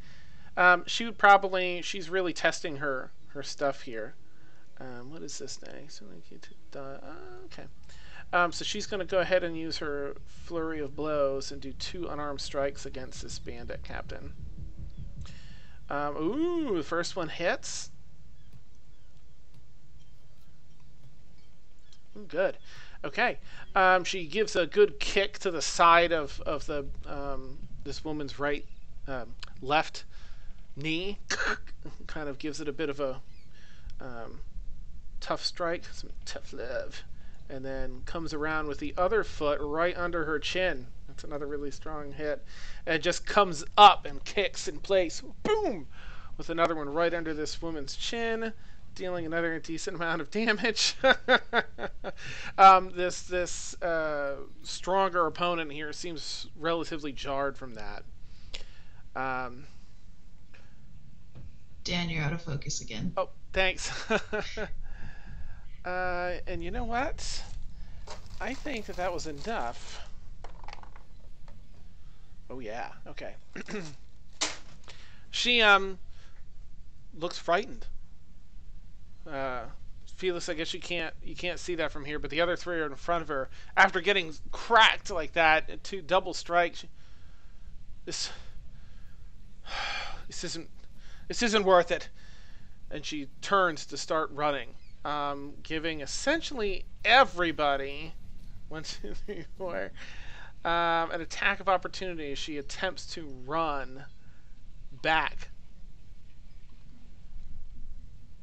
[SPEAKER 1] She would probably... She's really testing her stuff here. What is this thing? Okay. So she's going to go ahead and use her flurry of blows and do 2 unarmed strikes against this bandit captain. Ooh, the first one hits. Ooh, good. Okay. She gives a good kick to the side of the this woman's left knee. Kind of gives it a bit of a tough strike, some tough love, and then comes around with the other foot right under her chin. That's another really strong hit. And it just comes up and kicks in place. Boom! With another one right under this woman's chin, dealing another decent amount of damage. This stronger opponent here seems relatively jarred from that.
[SPEAKER 4] Dan, you're out of focus again.
[SPEAKER 1] Oh, thanks. And you know what? I think that was enough. Oh yeah, okay. She looks frightened. Felix, I guess you can't see that from here, but the other 3 are in front of her. After getting cracked like that, 2 double strikes, this isn't worth it. And she turns to start running, giving essentially everybody 1, 2, 3, 4 an attack of opportunity. She attempts to run back.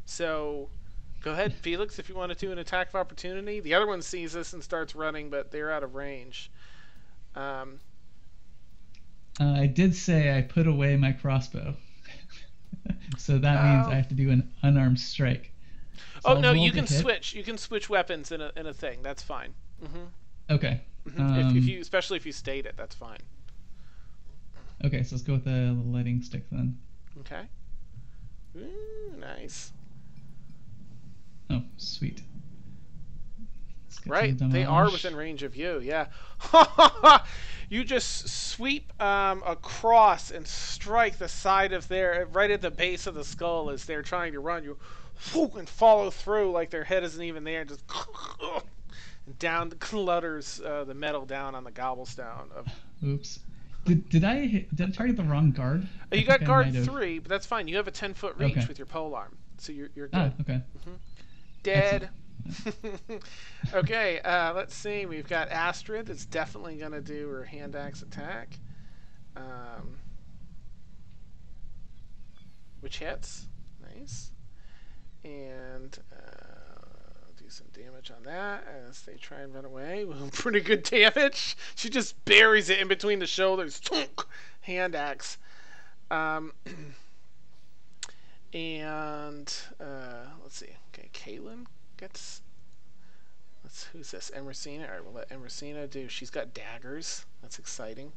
[SPEAKER 1] So, go ahead, Felix, if you want to do an attack of opportunity. The other one sees this and starts running, but they're out of range.
[SPEAKER 2] I did say I put away my crossbow. So that means I have to do an unarmed strike. So
[SPEAKER 1] no, you can switch. You can switch weapons in a thing. That's fine.
[SPEAKER 2] Okay.
[SPEAKER 1] Especially if you state it, that's fine.
[SPEAKER 2] Okay, so let's go with the lighting stick then.
[SPEAKER 1] Okay. Ooh, nice.
[SPEAKER 2] Oh, sweet.
[SPEAKER 1] Right, they are within range of you, yeah. You just sweep across and strike the side of right at the base of the skull as they're trying to run. You and follow through like their head isn't even there. Just down clutters the metal down on the gobblestone.
[SPEAKER 2] Oops. Did I target the wrong guard?
[SPEAKER 1] You got guard 3, but that's fine. You have a 10-foot reach
[SPEAKER 2] Okay.
[SPEAKER 1] with your polearm, so you're good.
[SPEAKER 2] Ah, okay.
[SPEAKER 1] Dead. Okay, let's see. We've got Astrid that's definitely going to do her hand axe attack. Which hits. Nice. And do some damage on that as they try and run away. Well, pretty good damage. She just buries it in between the shoulders. Hand axe. And let's see. Okay, Kaylin gets Who's this? Emersina? Alright, we'll let Emersina do. She's got daggers. That's exciting.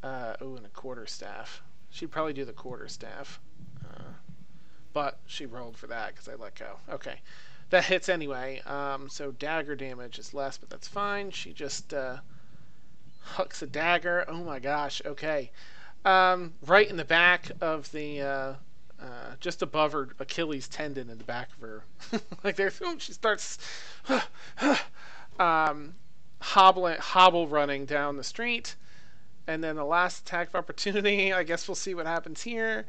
[SPEAKER 1] And a quarterstaff. She'd probably do the quarterstaff. But she rolled for that because I let go. Okay. That hits anyway. So dagger damage is less, but that's fine. She just hucks a dagger. Oh my gosh. Okay. Right in the back of the... just above her Achilles tendon in the back of her. Like there's... she starts... hobble running down the street. And then the last attack of opportunity, I guess we'll see what happens here,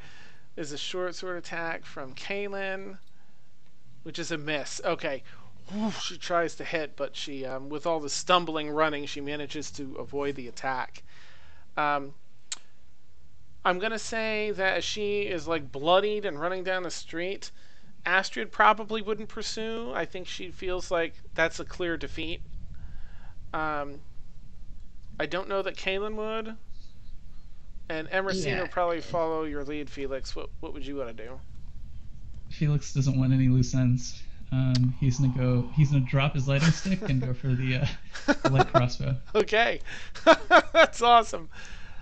[SPEAKER 1] is a short sword attack from Kaylin, which is a miss. Okay. She tries to hit, but she, with all the stumbling running, she manages to avoid the attack. I'm going to say that as she is like bloodied and running down the street, Astrid probably wouldn't pursue. I think she feels like that's a clear defeat. I don't know that Kaylin would. And Emersina will probably follow your lead, Felix. What would you want to do?
[SPEAKER 2] Felix doesn't want any loose ends. He's gonna drop his lighting stick and go for the light crossbow.
[SPEAKER 1] Okay. That's awesome.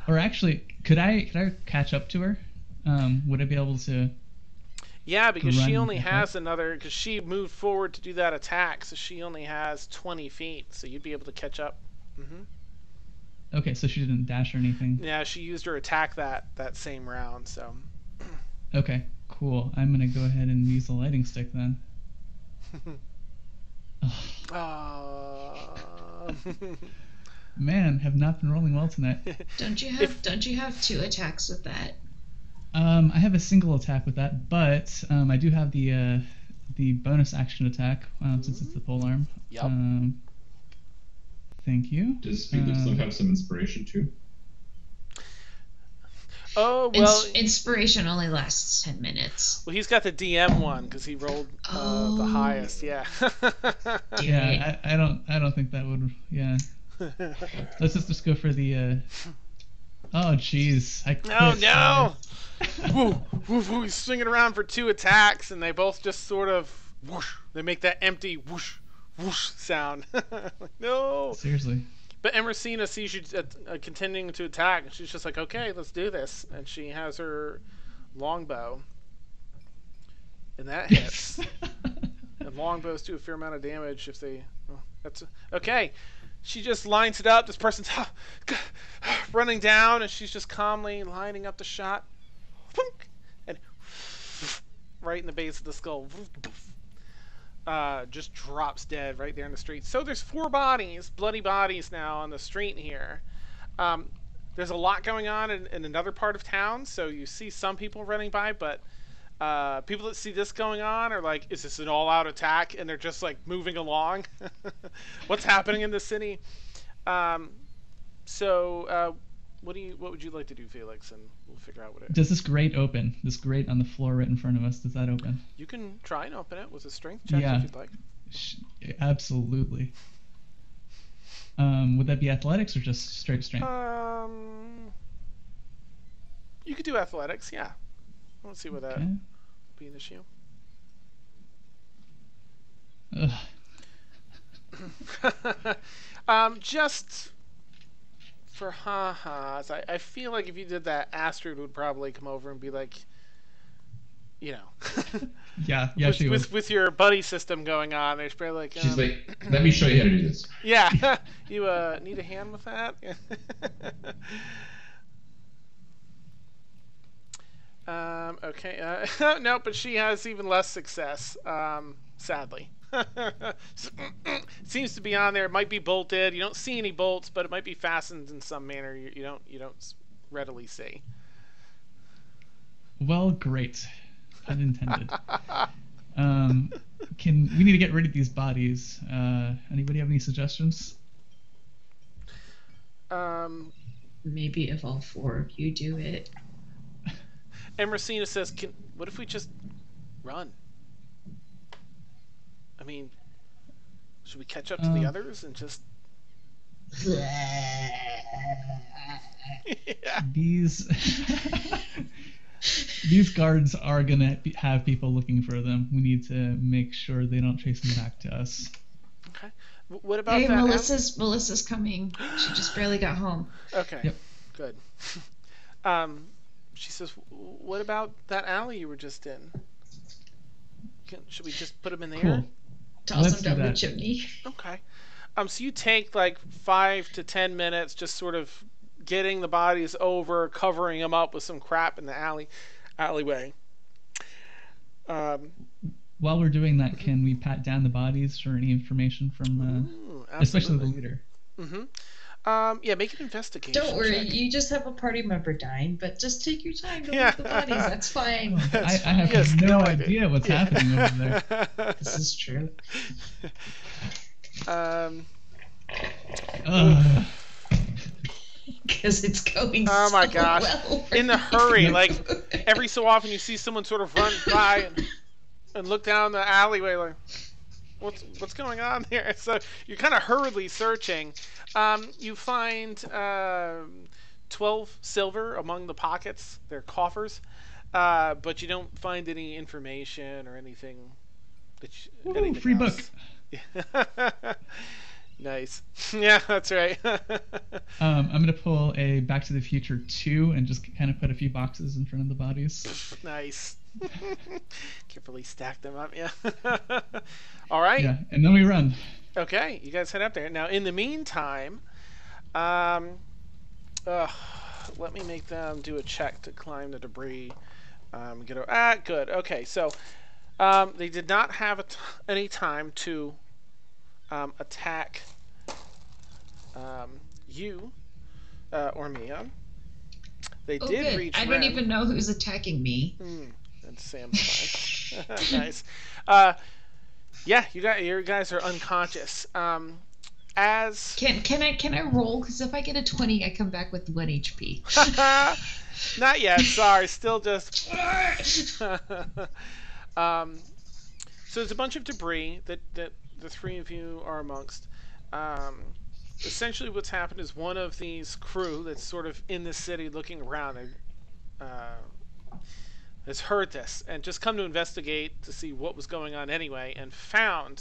[SPEAKER 2] Or actually, could I catch up to her? Would I be able to?
[SPEAKER 1] Yeah, because she only has another. Because she moved forward to do that attack, so she only has 20 feet. So you'd be able to catch up. Mm-hmm.
[SPEAKER 2] Okay, so she didn't dash or anything.
[SPEAKER 1] Yeah, she used her attack that same round. So.
[SPEAKER 2] Okay, cool. I'm gonna go ahead and use the lighting stick then. Man, have not been rolling well tonight.
[SPEAKER 4] Don't you have 2 attacks with that?
[SPEAKER 2] I have a single attack with that, but I do have the bonus action attack since it's the polearm.
[SPEAKER 1] Yep.
[SPEAKER 2] Thank you.
[SPEAKER 3] Does Felix have some inspiration too?
[SPEAKER 1] Oh, well...
[SPEAKER 4] Inspiration only lasts 10 minutes.
[SPEAKER 1] Well, he's got the DM one, because he rolled the highest, yeah.
[SPEAKER 2] Yeah, I don't think that would... Yeah. Let's just go for the... Oh, jeez.
[SPEAKER 1] Oh, no! Woo, woo, woo, he's swinging around for 2 attacks, and they both just sort of... Whoosh, they make that empty whoosh, whoosh sound. No!
[SPEAKER 2] Seriously.
[SPEAKER 1] But Emersina sees you continuing to attack, and she's just like, okay, let's do this. And she has her longbow. And that hits. And longbows do a fair amount of damage if they... Oh, okay. She just lines it up. This person's running down, and she's just calmly lining up the shot. And right in the base of the skull. Just drops dead right there in the street. So there's 4 bodies, bloody bodies now on the street here. There's a lot going on in another part of town, so you see some people running by, but people that see this going on are like, is this an all-out attack? And they're just like moving along. What's happening in the city? What would you like to do, Felix? And we'll figure out what it is.
[SPEAKER 2] Does this grate open? This grate on the floor right in front of us, does that open?
[SPEAKER 1] You can try and open it with a strength check if you'd like.
[SPEAKER 2] Absolutely. Would that be athletics or just straight strength?
[SPEAKER 1] You could do athletics, yeah. Let's see what that would be an issue. Just for ha-has, I feel like if you did that, Astrid would probably come over and be like, you know.
[SPEAKER 2] yeah, she would.
[SPEAKER 1] With your buddy system going on, there's probably like...
[SPEAKER 3] She's like, let me show you how to do this.
[SPEAKER 1] Yeah. You need a hand with that? Okay. No, but she has even less success, sadly. Seems to be on there. It might be bolted. You don't see any bolts, but it might be fastened in some manner you don't readily see.
[SPEAKER 2] Well, great. Unintended. We need to get rid of these bodies. Anybody have any suggestions?
[SPEAKER 4] Maybe if all 4 of you do it.
[SPEAKER 1] Emersina says, what if we just run? I mean, should we catch up to the others and just... Yeah.
[SPEAKER 2] These guards are gonna have people looking for them. We need to make sure they don't chase them back to us.
[SPEAKER 1] Okay. What about
[SPEAKER 4] Hey,
[SPEAKER 1] that?
[SPEAKER 4] Melissa's coming. She just barely got home.
[SPEAKER 1] Okay.
[SPEAKER 2] Yep.
[SPEAKER 1] Good. She says, "What about that alley you were just in? Should we just put him in there?"
[SPEAKER 2] Cool.
[SPEAKER 4] Toss
[SPEAKER 2] Let's
[SPEAKER 4] him
[SPEAKER 2] do
[SPEAKER 4] down the
[SPEAKER 2] that.
[SPEAKER 4] chimney.
[SPEAKER 1] Okay. So you take like 5 to 10 minutes, just sort of getting the bodies over, covering them up with some crap in the alleyway.
[SPEAKER 2] While we're doing that, can we pat down the bodies for any information from,
[SPEAKER 1] Ooh,
[SPEAKER 2] especially the
[SPEAKER 1] absolutely.
[SPEAKER 2] leader?
[SPEAKER 1] Yeah, make an investigation
[SPEAKER 4] Don't worry,
[SPEAKER 1] check.
[SPEAKER 4] you just have a party member dying, but just take your time to look at the bodies. That's fine.
[SPEAKER 2] I have no idea what's happening over there.
[SPEAKER 4] This is true. Because it's going
[SPEAKER 1] Oh my
[SPEAKER 4] so
[SPEAKER 1] gosh.
[SPEAKER 4] well.
[SPEAKER 1] In the hurry, like every so often you see someone sort of run by and look down the alleyway like, what's going on here? So you're kind of hurriedly searching. You find 12 silver among the pockets. They're coffers. But you don't find any information or anything. Anything
[SPEAKER 2] free
[SPEAKER 1] else. Book. Nice. Yeah, that's right.
[SPEAKER 2] I'm going to pull a Back to the Future 2 and just kind of put a few boxes in front of the bodies.
[SPEAKER 1] Nice. Carefully stack them up, yeah. All right.
[SPEAKER 2] Yeah, and then we run.
[SPEAKER 1] Okay, you guys head up there. Now, in the meantime, let me make them do a check to climb the debris. Good. Okay, so they did not have any time to attack you, Ormia. They did
[SPEAKER 4] good.
[SPEAKER 1] reach.
[SPEAKER 4] I don't even know who's attacking me.
[SPEAKER 1] That's Sam's fine. Nice. Yeah, you guys are unconscious. As
[SPEAKER 4] Can I roll? Because if I get a 20, I come back with 1 HP.
[SPEAKER 1] not yet. Sorry, still just. So there's a bunch of debris that the three of you are amongst. Essentially, what's happened is one of these crew that's sort of in the city looking around has heard this and just come to investigate to see what was going on anyway, and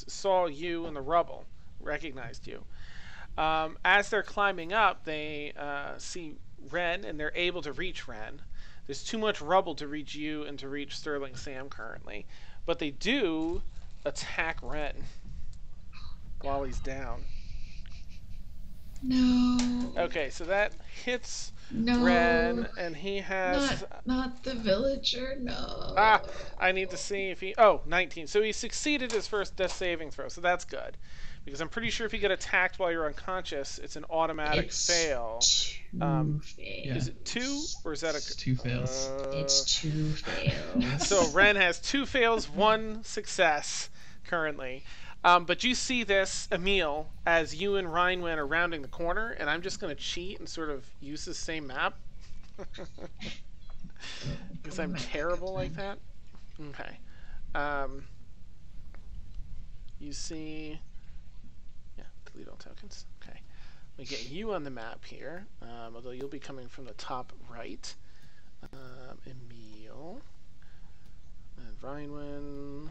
[SPEAKER 1] saw you in the rubble, recognized you. As they're climbing up, they see Ren, and they're able to reach Ren. There's too much rubble to reach you and to reach Sterling Sam currently, but they do attack Ren while he's down.
[SPEAKER 4] No.
[SPEAKER 1] Okay, so that hits
[SPEAKER 4] No.
[SPEAKER 1] Ren, and he has...
[SPEAKER 4] Not the villager, no.
[SPEAKER 1] I need to see if he... 19. So he succeeded his first death saving throw, so that's good. Because I'm pretty sure if you get attacked while you're unconscious, it's an automatic fail.
[SPEAKER 4] Fails.
[SPEAKER 1] Is it 2, or is that a...
[SPEAKER 2] 2 fails.
[SPEAKER 4] It's 2 fails.
[SPEAKER 1] So Ren has 2 fails, 1 success currently. But you see this, Emil, as you and Rhinwen are rounding the corner, and I'm just going to cheat and sort of use the same map. Because I'm terrible like that. Okay. You see... Yeah, delete all tokens. Okay. Let me get you on the map here, although you'll be coming from the top right. Emil. And Rhinwen...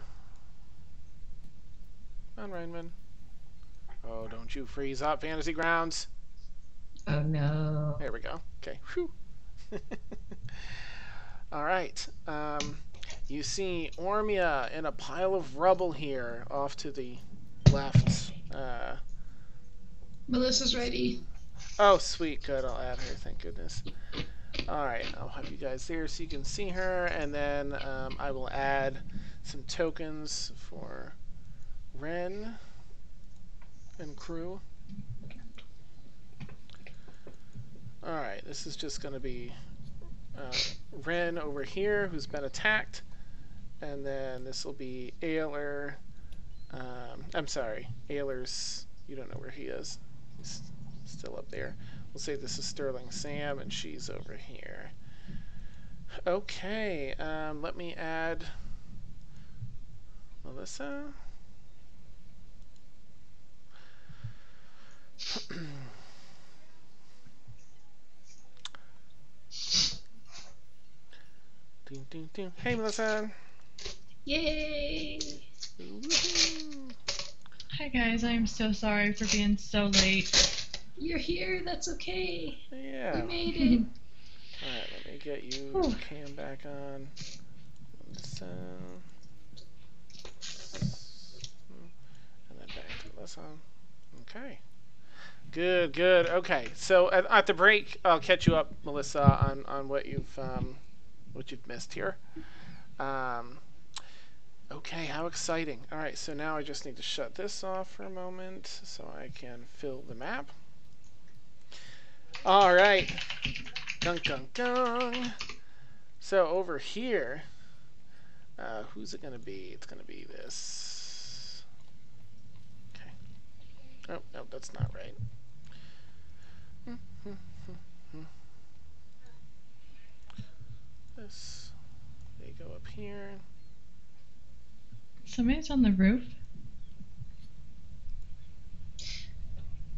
[SPEAKER 1] Come on, Rhinwen. Oh, don't you freeze up, Fantasy Grounds.
[SPEAKER 4] Oh, no.
[SPEAKER 1] There we go. Okay. Whew. All right. You see Ormia in a pile of rubble here off to the left.
[SPEAKER 4] Melissa's ready.
[SPEAKER 1] Oh, sweet. Good. I'll add her. Thank goodness. All right. I'll have you guys there so you can see her. And then I will add some tokens for Ren and crew. Alright, this is just going to be Ren over here, who's been attacked. And then this will be Ayler. I'm sorry, Ayler's... You don't know where he is. He's still up there. We'll say this is Sterling Sam, and she's over here. Okay, let me add Melissa. Ding, ding, ding. Hey, Melissa.
[SPEAKER 4] Yay!
[SPEAKER 1] Woo-hoo.
[SPEAKER 5] Hi guys, I am so sorry for being so late.
[SPEAKER 4] You're here. That's okay.
[SPEAKER 1] Yeah.
[SPEAKER 4] We made it.
[SPEAKER 1] Alright, let me get you cam back on. So, and then back to Melissa. Okay. Good. Okay, so at the break, I'll catch you up, Melissa, on what you've missed here. Okay, how exciting! All right, so now I just need to shut this off for a moment so I can fill the map. All right, gung. So over here, who's it gonna be? It's gonna be this. Okay. Oh no, that's not right. This. They go up here.
[SPEAKER 5] Somebody's on the roof.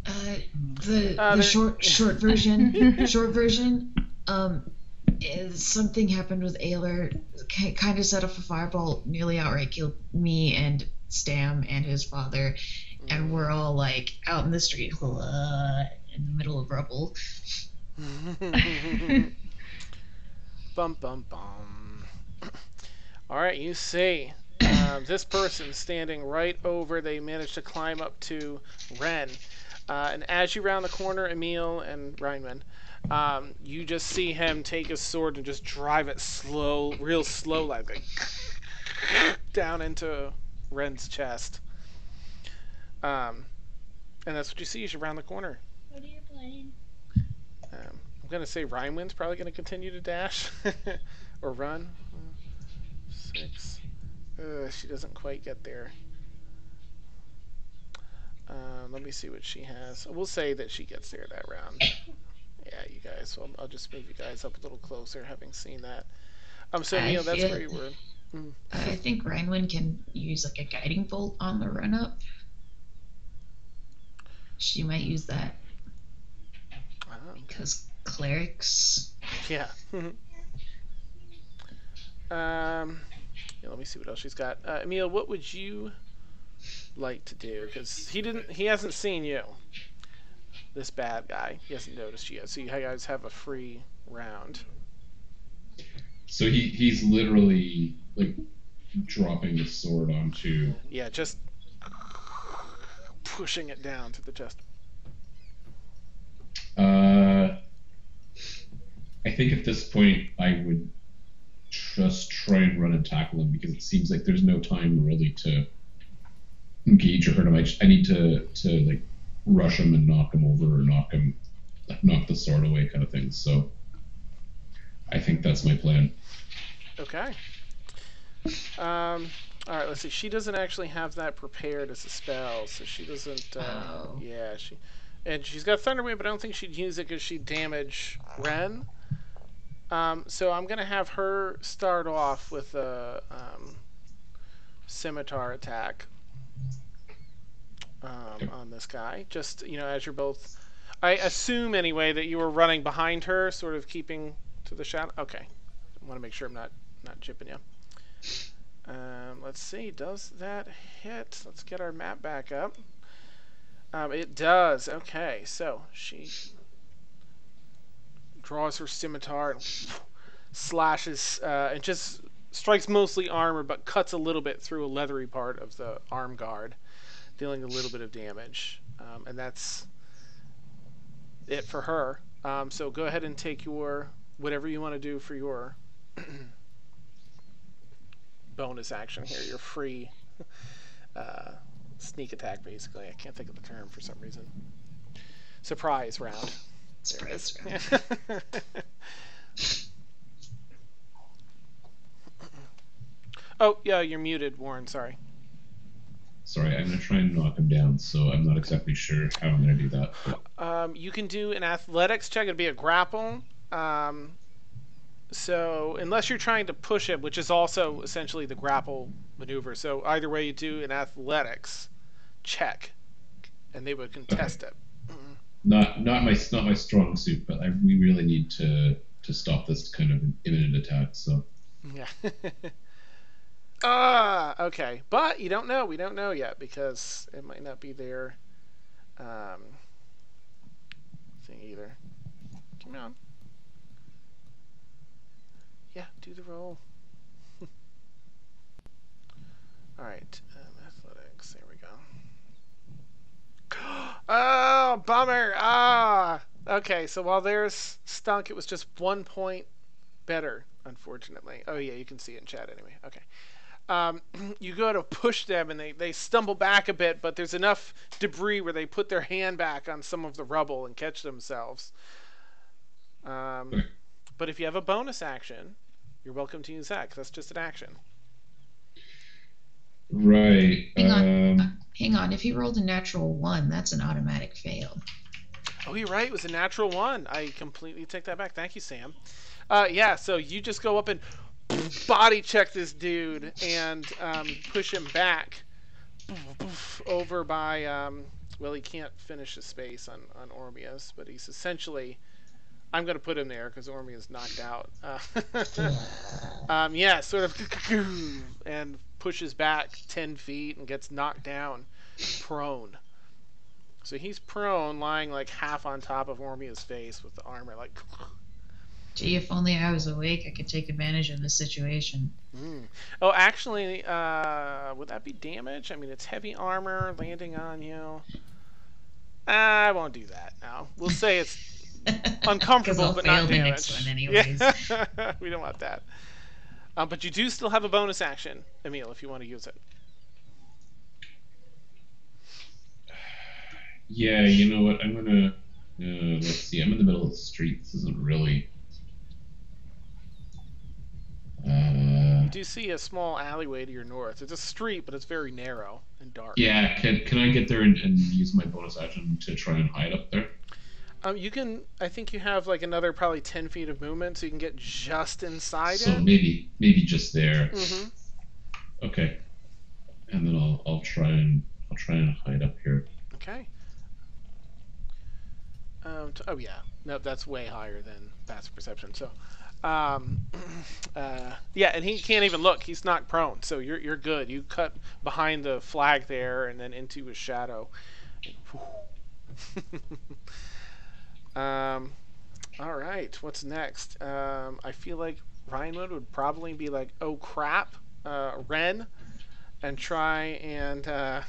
[SPEAKER 4] The short version. Is something happened with Ayler. Kind of set off a fireball, nearly outright killed me and Stam and his father, and we're all like out in the street, in the middle of rubble.
[SPEAKER 1] Bum. All right, you see. This person standing right over, they managed to climb up to Ren. And as you round the corner, Emil and Reinman, you just see him take his sword and just drive it real slow, like down into Ren's chest. And that's what you see as you round the corner.
[SPEAKER 5] What are you playing?
[SPEAKER 1] I'm going to say Reinman's probably going to continue to dash or run. 6. She doesn't quite get there. Let me see what she has. We'll say that she gets there that round. Yeah, you guys. So I'll just move you guys up a little closer, having seen that. So Neil, that's where you were.
[SPEAKER 4] I think Reinwin can use like a guiding bolt on the run up. She might use that because clerics.
[SPEAKER 1] Yeah. Yeah, let me see what else she's got. Emil, what would you like to do? Because he hasn't seen you. This bad guy. He hasn't noticed you yet. So you guys have a free round.
[SPEAKER 3] So he's literally like dropping the sword onto.
[SPEAKER 1] Yeah, just pushing it down to the chest.
[SPEAKER 3] I think at this point I would just try and run and tackle him because it seems like there's no time really to engage or hurt him. I need to like rush him and knock him over or knock the sword away kind of thing. So I think that's my plan.
[SPEAKER 1] Okay. All right, let's see. She doesn't actually have that prepared as a spell, so she doesn't. Yeah, she's got Thunderwave, but I don't think she'd use it because she'd damage Ren. So I'm gonna have her start off with a scimitar attack on this guy. Just as you're both, I assume anyway that you were running behind her, sort of keeping to the shadow. Okay, I want to make sure I'm not chipping you. Let's see, does that hit? Let's get our map back up. It does. Okay, so she draws her scimitar and slashes and just strikes mostly armor, but cuts a little bit through a leathery part of the arm guard, dealing a little bit of damage. And that's it for her. So go ahead and take your whatever you want to do for your bonus action here. Your free sneak attack, basically. I can't think of the term for some reason. Surprise round.
[SPEAKER 4] Surprise round.
[SPEAKER 1] Oh, yeah, you're muted, Warren. Sorry.
[SPEAKER 3] Sorry, I'm going to try and knock him down, so I'm not exactly sure how I'm going to do that.
[SPEAKER 1] You can do an athletics check. It'd be a grapple. So unless you're trying to push it, which is also essentially the grapple maneuver. So either way, you do an athletics check, and they would contest it.
[SPEAKER 3] Not my strong suit, but we really need to stop this kind of imminent attack. So
[SPEAKER 1] yeah. Okay. But you don't know. We don't know yet because it might not be their thing either. Come on. Yeah, do the roll. Alright. Athletics. There we go. Oh, bummer. Okay, so while theirs stunk, it was just 1 point better, unfortunately. Oh, yeah, you can see it in chat anyway. Okay. You go to push them, and they stumble back a bit, but there's enough debris where they put their hand back on some of the rubble and catch themselves. But if you have a bonus action, you're welcome to use that, because that's just an action.
[SPEAKER 3] Right.
[SPEAKER 4] Hang on. If he rolled a natural 1, that's an automatic fail.
[SPEAKER 1] Oh, you're right. It was a natural 1. I completely take that back. Thank you, Sam. Yeah, so you just go up and body check this dude and push him back over by, well, he can't finish his space on Ormia's, but he's essentially, I'm going to put him there because Ormia's knocked out. Yeah, sort of, and pushes back 10 feet and gets knocked down prone. So he's prone, lying like half on top of Ormia's face with the armor like...
[SPEAKER 4] Gee, if only I was awake, I could take advantage of the situation.
[SPEAKER 1] Oh, actually, would that be damage? I mean, it's heavy armor landing on you. I won't do that now. We'll say it's uncomfortable, but not
[SPEAKER 4] the
[SPEAKER 1] damage.
[SPEAKER 4] next one anyways.
[SPEAKER 1] Yeah. We don't want that. But you do still have a bonus action, Emil, if you want to use it.
[SPEAKER 3] Yeah, you know what? I'm gonna. Let's see. I'm in the middle of the street. This isn't really.
[SPEAKER 1] You do see a small alleyway to your north. It's a street, but it's very narrow and dark.
[SPEAKER 3] Yeah. Can I get there and use my bonus action to try and hide up there?
[SPEAKER 1] You can. I think you have like another probably 10 feet of movement, so you can get just inside
[SPEAKER 3] So
[SPEAKER 1] it.
[SPEAKER 3] maybe just there.
[SPEAKER 1] Mm-hmm.
[SPEAKER 3] Okay. And then I'll try and hide up here.
[SPEAKER 1] Okay. Oh yeah, no, that's way higher than passive perception. So, yeah, and he can't even look. He's not prone, so you're good. You cut behind the flag there, and then into his shadow. All right, what's next? I feel like Rhinewood would probably be like, oh crap, Ren, and try and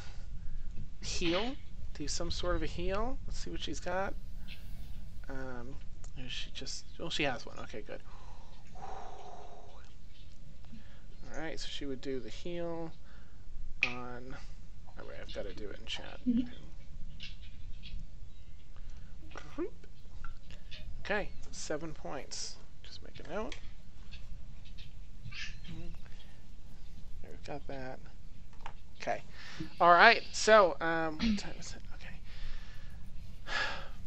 [SPEAKER 1] heal. Do some sort of a heal. Let's see what she's got. She just, well, she has one. Okay, good. Alright, so she would do the heal on... Alright, I've got to do it in chat. Okay, 7 points. Just make a note. There, we've got that. Okay. Alright, so, what time is it? Okay.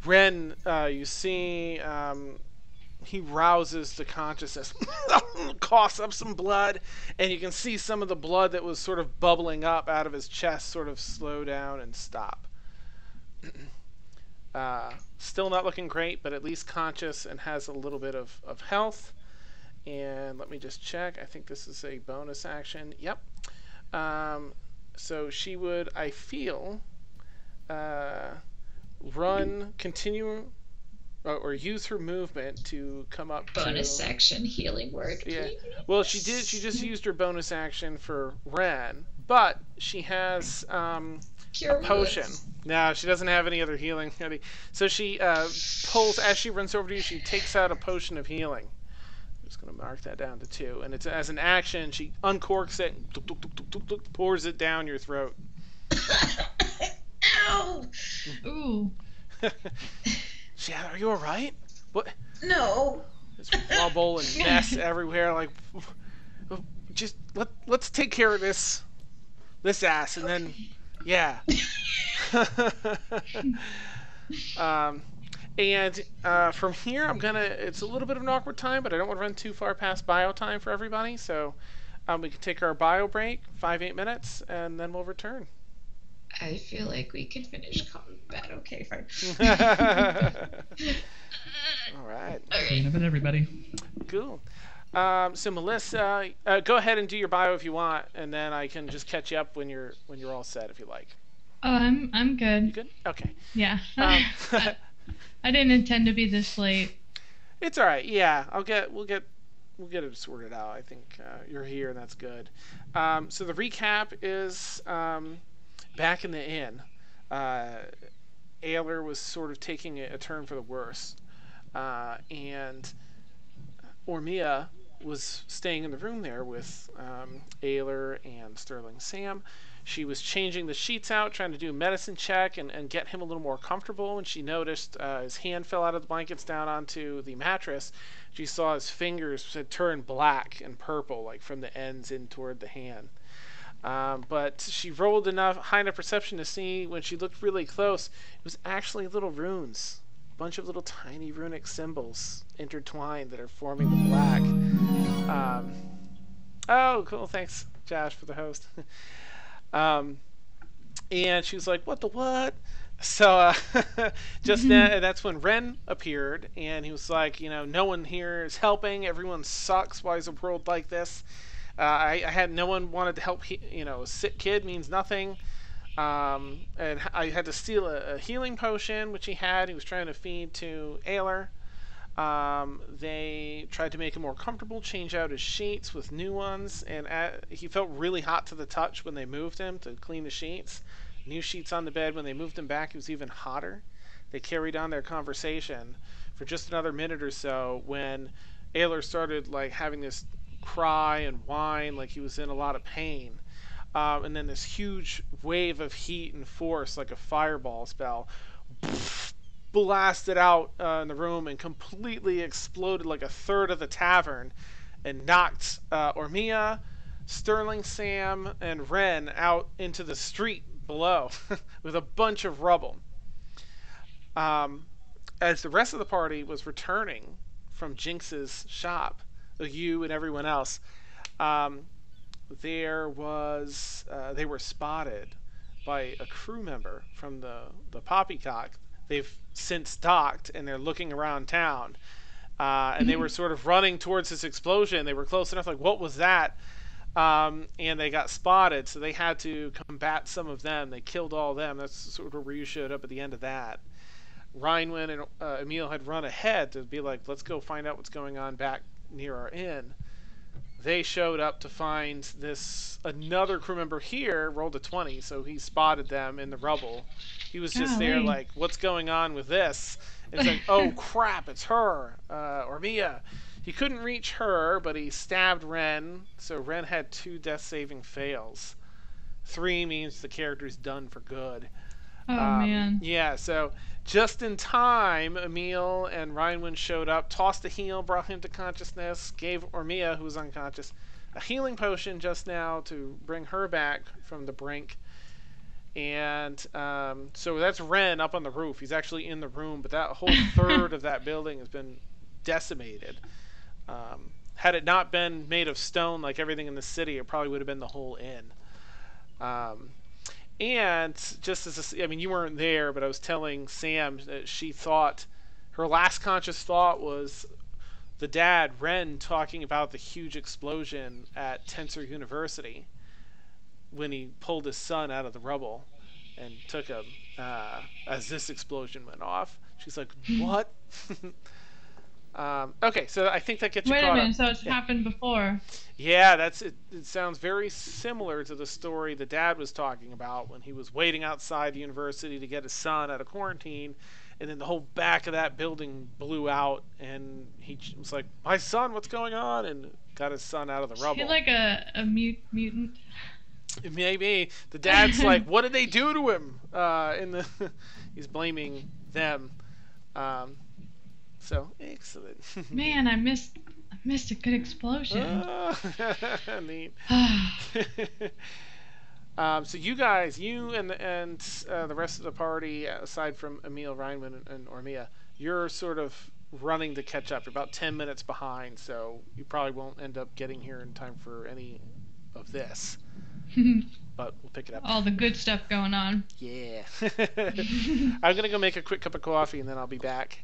[SPEAKER 1] Ren, you see, he rouses to consciousness, coughs up some blood, and you can see some of the blood that was sort of bubbling up out of his chest sort of slow down and stop. Still not looking great, but at least conscious and has a little bit of health. And let me just check. I think this is a bonus action. Yep. So she would, I feel, continue, or use her movement to come up
[SPEAKER 4] bonus action healing word.
[SPEAKER 1] Yeah. Well, she did. She just used her bonus action for Ren, but she has
[SPEAKER 4] Cure
[SPEAKER 1] a potion.
[SPEAKER 4] wounds.
[SPEAKER 1] No, she doesn't have any other healing. So she pulls, as she runs over to you, she takes out a potion of healing. I'm just going to mark that down to 2. And it's as an action, she uncorks it, and pours it down your throat.
[SPEAKER 4] Ow!
[SPEAKER 5] Ooh.
[SPEAKER 1] Are you alright? What?
[SPEAKER 4] No.
[SPEAKER 1] There's rubble and mess everywhere. Like, just let's take care of this ass, and then, yeah. And from here, it's a little bit of an awkward time, but I don't want to run too far past bio time for everybody. So we can take our bio break, 5-8 minutes, and then we'll return.
[SPEAKER 4] I feel like we can finish combat. Okay, fine.
[SPEAKER 1] All right.
[SPEAKER 2] Clean up it, everybody.
[SPEAKER 1] Cool. So Melissa, go ahead and do your bio if you want, and then I can just catch you up when you're all set if you like.
[SPEAKER 5] Oh, I'm
[SPEAKER 1] You
[SPEAKER 5] good.
[SPEAKER 1] good? Okay.
[SPEAKER 5] Yeah.
[SPEAKER 1] Um,
[SPEAKER 5] I didn't intend to be this late.
[SPEAKER 1] it's all right. Yeah, we'll get it sorted out. I think you're here, and that's good. So the recap is back in the inn. Ayler was sort of taking a turn for the worse, and Ormia was staying in the room there with Ayler and Sterling Sam. She was changing the sheets out, trying to do a medicine check and get him a little more comfortable. And she noticed his hand fell out of the blankets down onto the mattress. She saw his fingers had turned black and purple, like from the ends in toward the hand. But she rolled high enough perception to see when she looked really close, it was actually little runes. A bunch of little tiny runic symbols intertwined that are forming the black. Oh, cool. Thanks, Josh, for the host. And she was like, what the what? So just then, that's when Ren appeared, and he was like, no one here is helping. Everyone sucks. Why is a world like this? I had no one wanted to help. A sick kid means nothing. And I had to steal a healing potion, which he had. He was trying to feed to Ayler. They tried to make him more comfortable, change out his sheets with new ones, and he felt really hot to the touch when they moved him to clean the sheets. New sheets on the bed. When they moved him back, he was even hotter. They carried on their conversation for just another minute or so when Ayler started like having this cry and whine like he was in a lot of pain. And then this huge wave of heat and force, like a fireball spell, blasted out in the room and completely exploded like a third of the tavern and knocked Ormia, Sterling Sam, and Ren out into the street below with a bunch of rubble. As the rest of the party was returning from Jinx's shop, you and everyone else, they were spotted by a crew member from the Poppycock. They've since docked and they're looking around town, and they were sort of running towards this explosion. They were close enough, like, what was that? And they got spotted, so they had to combat some of them. They killed all of them. That's sort of where you showed up at the end of that. Rhinewin and Emil had run ahead to be like, let's go find out what's going on back near our inn. They showed up to find another crew member here rolled a 20, so he spotted them in the rubble. He was just there like, what's going on with this? And it's like, oh crap, it's her, Ormia. He couldn't reach her, but he stabbed Ren, so Ren had 2 death-saving fails. 3 means the character's done for good.
[SPEAKER 5] Oh, man.
[SPEAKER 1] Yeah, so just in time, Emil and Rhinewin showed up, tossed a heal, brought him to consciousness, gave Ormia, who was unconscious, a healing potion just now to bring her back from the brink. And so that's Ren up on the roof. He's actually in the room, but that whole third of that building has been decimated. Had it not been made of stone like everything in the city, it probably would have been the whole inn. And just as you weren't there, but I was telling Sam that she thought her last conscious thought was the dad, Ren, talking about the huge explosion at Tensor University when he pulled his son out of the rubble and took him as this explosion went off. She's like, what? Okay, so I think that gets you
[SPEAKER 5] Wait
[SPEAKER 1] caught
[SPEAKER 5] a minute,
[SPEAKER 1] up.
[SPEAKER 5] so it's happened before.
[SPEAKER 1] Yeah, that's it. It sounds very similar to the story the dad was talking about when he was waiting outside the university to get his son out of quarantine, and then the whole back of that building blew out, and he was like, "My son, what's going on?" and got his son out of the rubble.
[SPEAKER 5] Is he like a mutant?
[SPEAKER 1] Maybe the dad's like, "What did they do to him?" He's blaming them. So excellent.
[SPEAKER 5] Man, I missed a good explosion.
[SPEAKER 1] Neat. So you guys, you and the rest of the party, aside from Emil, Rhinewin, and Ormia, you're sort of running to catch up. You're about 10 minutes behind, so you probably won't end up getting here in time for any of this. But we'll pick it up.
[SPEAKER 5] All the good stuff going on.
[SPEAKER 1] Yeah. I'm gonna go make a quick cup of coffee and then I'll be back.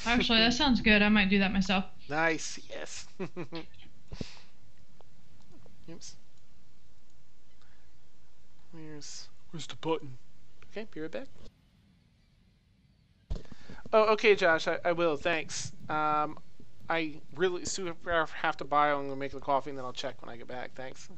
[SPEAKER 5] Actually, that sounds good. I might do that myself.
[SPEAKER 1] Nice. Yes. Oops. Where's the button? Okay, be right back. Oh, okay, Josh. I will. Thanks. I really super have to buy. I'm gonna make the coffee and then I'll check when I get back. Thanks.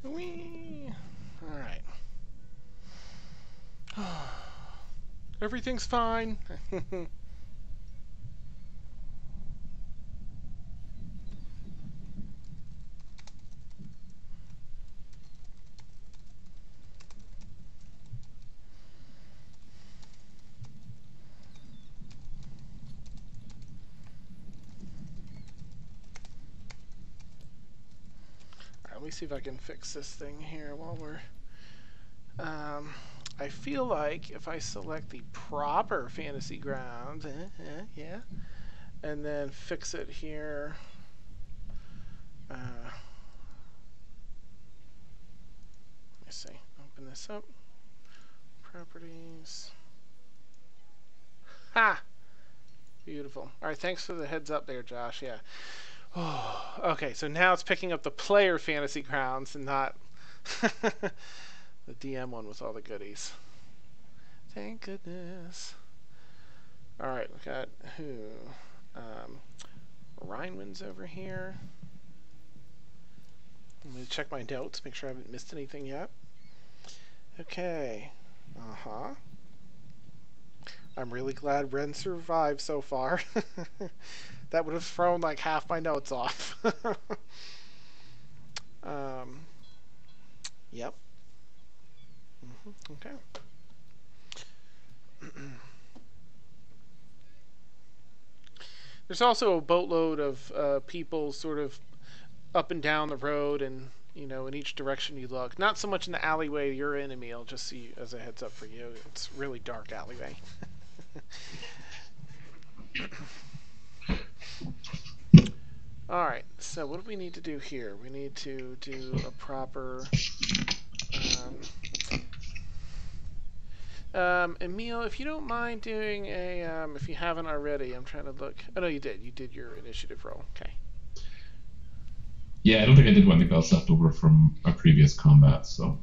[SPEAKER 1] Whee! All right. Everything's fine. Let me see if I can fix this thing here while we're... I feel like if I select the proper fantasy ground, yeah, and then fix it here, let me see, open this up, properties. Ha! Beautiful. Alright, thanks for the heads up there, Josh. Yeah. Oh, okay, so now it's picking up the player fantasy crowns and not the DM one with all the goodies. Thank goodness. Alright, we got who? Rhinewind's over here. I'm going to check my notes, make sure I haven't missed anything yet. Okay. Uh-huh. I'm really glad Ren survived so far. That would have thrown like half my notes off. Yep. Okay. There's also a boatload of people sort of up and down the road and, you know, in each direction you look. Not so much in the alleyway you're in, Emil, just so you, as a heads up for you. It's a really dark alleyway. Alright, so what do we need to do here? We need to do a proper... Emil, if you don't mind doing a, if you haven't already, I'm trying to look. Oh, no, you did. You did your initiative roll. Okay.
[SPEAKER 3] Yeah, I don't think I did one. I think I was left over from a previous combat, so.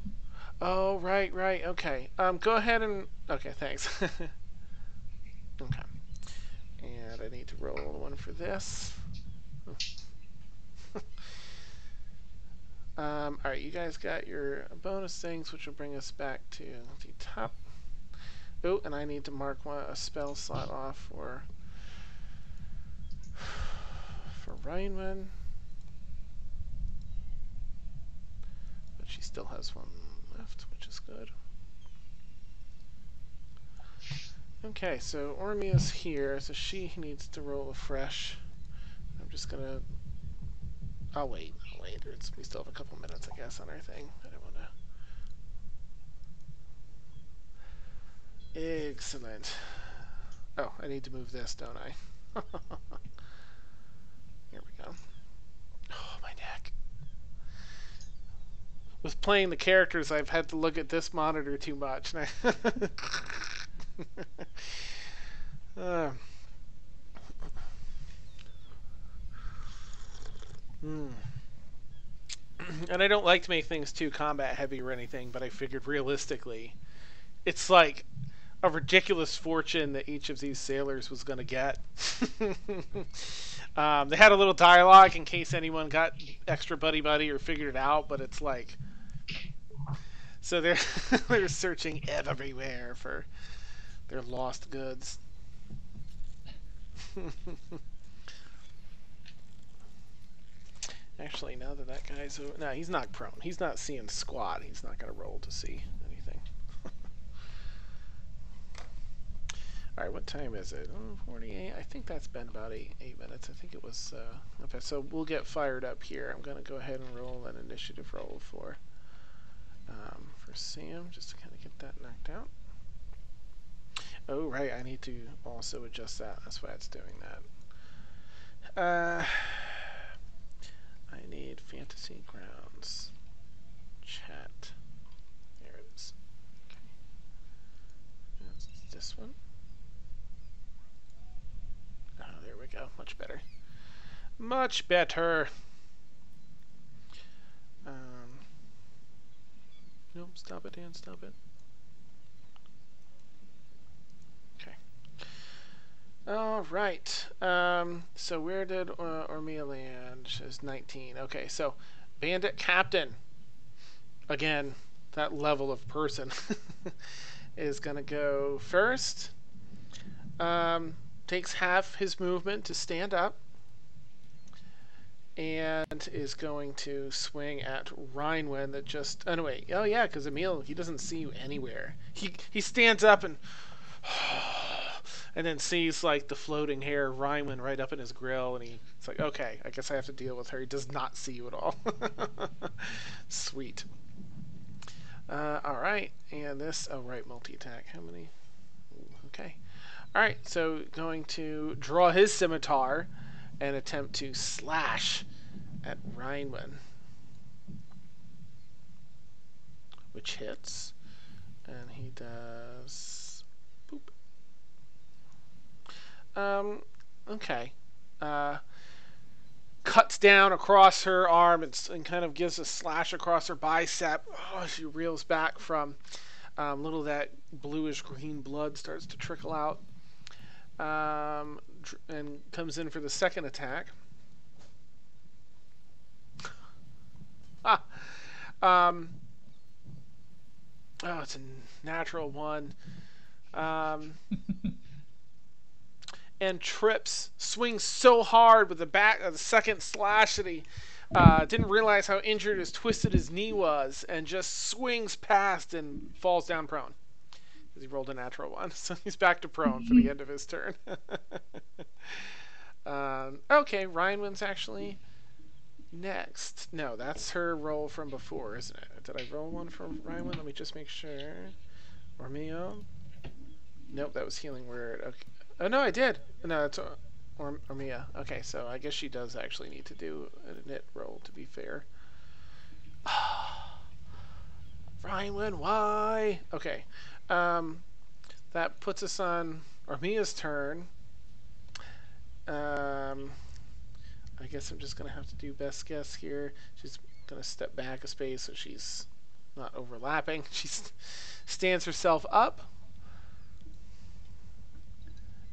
[SPEAKER 1] Oh, right, right. Okay. Go ahead and... Okay, thanks. Okay. And I need to roll one for this. Alright, you guys got your bonus things, which will bring us back to the top. Oh, and I need to mark a spell slot off for Rhineman. But she still has one left, which is good. Okay, so Ormia's here, so she needs to roll afresh. I'm just gonna... I'll wait. We still have a couple minutes, I guess, on our thing. I don't want to... Excellent. Oh, I need to move this, don't I? Here we go. Oh, my neck. With playing the characters, I've had to look at this monitor too much. And I don't like to make things too combat heavy or anything, but I figured realistically, it's like a ridiculous fortune that each of these sailors was going to get. They had a little dialogue in case anyone got extra buddy or figured it out, but it's like... So they're searching everywhere for their lost goods. Actually, now that guy's over... No, he's not prone. He's not seeing squat. He's not going to roll to see anything. Alright, what time is it? 48. I think that's been about 8 minutes. I think it was... okay, so we'll get fired up here. I'm going to go ahead and roll an initiative roll for Sam, just to kind of get that knocked out. Oh, right, I need to also adjust that. That's why it's doing that. I need Fantasy Grounds chat. There it is. Okay. That's this one. Oh, there we go. Much better. Much better. Nope, stop it, Dan, stop it. Okay. Alright. So where did Ormia land? She's 19. Okay, so Bandit Captain. Again, that level of person is going to go first. Takes half his movement to stand up. And is going to swing at Rhinewind that just... Oh, no, wait. Oh, yeah, because Emil, he doesn't see you anywhere. He stands up and... and then sees, like, the floating hair of Rhinewind right up in his grill, and it's like, okay, I guess I have to deal with her. He does not see you at all. Sweet. Alright, and this... Oh, right, multi-attack. How many? Okay. Alright, so going to draw his scimitar and attempt to slash at Rhinewind, which hits. And he does... Boop. Okay. Cuts down across her arm and kind of gives a slash across her bicep. Oh, she reels back from little of that bluish green blood starts to trickle out. And comes in for the second attack. Oh, it's a natural one. And trips, swings so hard with the back of the second slash that he didn't realize how injured as twisted his knee was, and just swings past and falls down prone. Because he rolled a natural one, so he's back to prone for the end of his turn. Okay, Rhinewind's actually next. No, that's her roll from before, isn't it? Did I roll one for Rhinewind? Let me just make sure. Ormia? Nope, that was Healing Word. Okay. Oh, no, I did. No, it's Ormia. Okay, so I guess she does actually need to do a knit roll, to be fair. Rhinewind, why? Okay. That puts us on Ormia's turn. I guess I'm just going to have to do best guess here. She's going to step back a space so she's not overlapping. She stands herself up.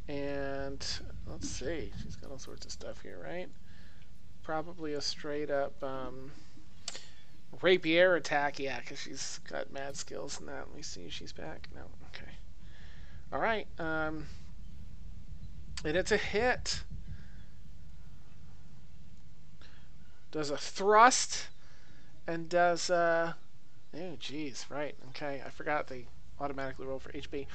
[SPEAKER 1] And let's see. She's got all sorts of stuff here, right? Probably a straight up rapier attack. Yeah, because she's got mad skills in that. Let me see if she's back. No. Okay. All right. And it's a hit. Does a thrust and does oh geez, right. Okay. I forgot they automatically roll for HP.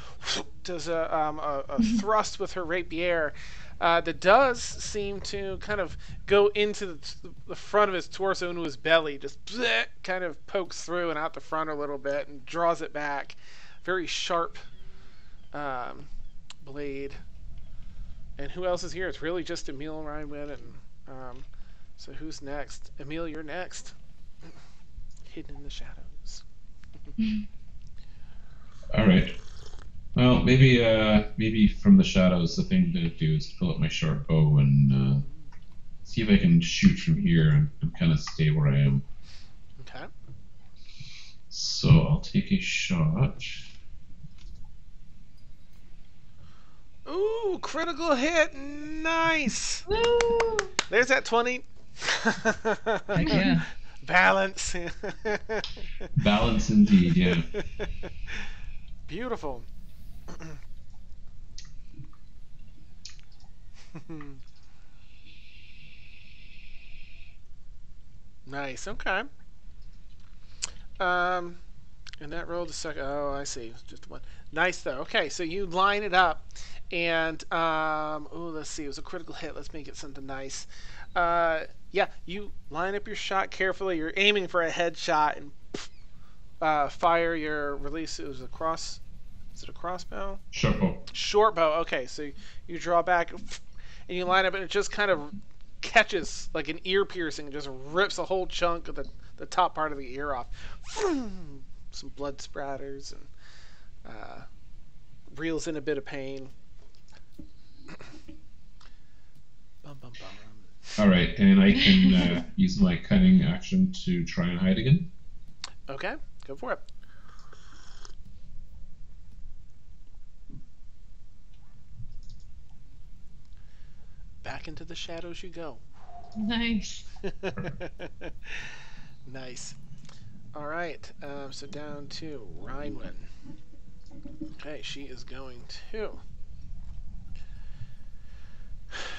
[SPEAKER 1] Does a thrust with her rapier that does seem to kind of go into the front of his torso, into his belly, just bleh, kind of pokes through and out the front a little bit and draws it back. Very sharp blade. And who else is here? It's really just Emil and Rhinewind. And so who's next? Emil, you're next. Hidden in the shadows.
[SPEAKER 3] All right. Well, maybe from the shadows, the thing to do is pull up my short bow and see if I can shoot from here and kind of stay where I am.
[SPEAKER 1] Okay.
[SPEAKER 3] So I'll take a shot.
[SPEAKER 1] Ooh, critical hit. Nice.
[SPEAKER 5] Woo!
[SPEAKER 1] There's that 20.
[SPEAKER 2] Heck yeah.
[SPEAKER 1] Balance.
[SPEAKER 3] Balance indeed, yeah.
[SPEAKER 1] Beautiful. Nice. Okay. And that rolled a second. Oh, I see. Just one. Nice though. Okay, so you line it up, and let's see. It was a critical hit. Let's make it something nice. Yeah, you line up your shot carefully. You're aiming for a headshot and fire your release. It was a cross. Is it a crossbow?
[SPEAKER 3] Short bow.
[SPEAKER 1] Short bow. Okay, so you draw back and you line up, and it just kind of catches like an ear piercing and just rips a whole chunk of the top part of the ear off. Some blood spratters and reels in a bit of pain. Bum, bum, bum.
[SPEAKER 3] All right, and I can use my cunning action to try and hide again.
[SPEAKER 1] Okay, go for it. Back into the shadows you go.
[SPEAKER 5] Nice.
[SPEAKER 1] Nice. All right, so down to Rhinewind. Okay, she is going to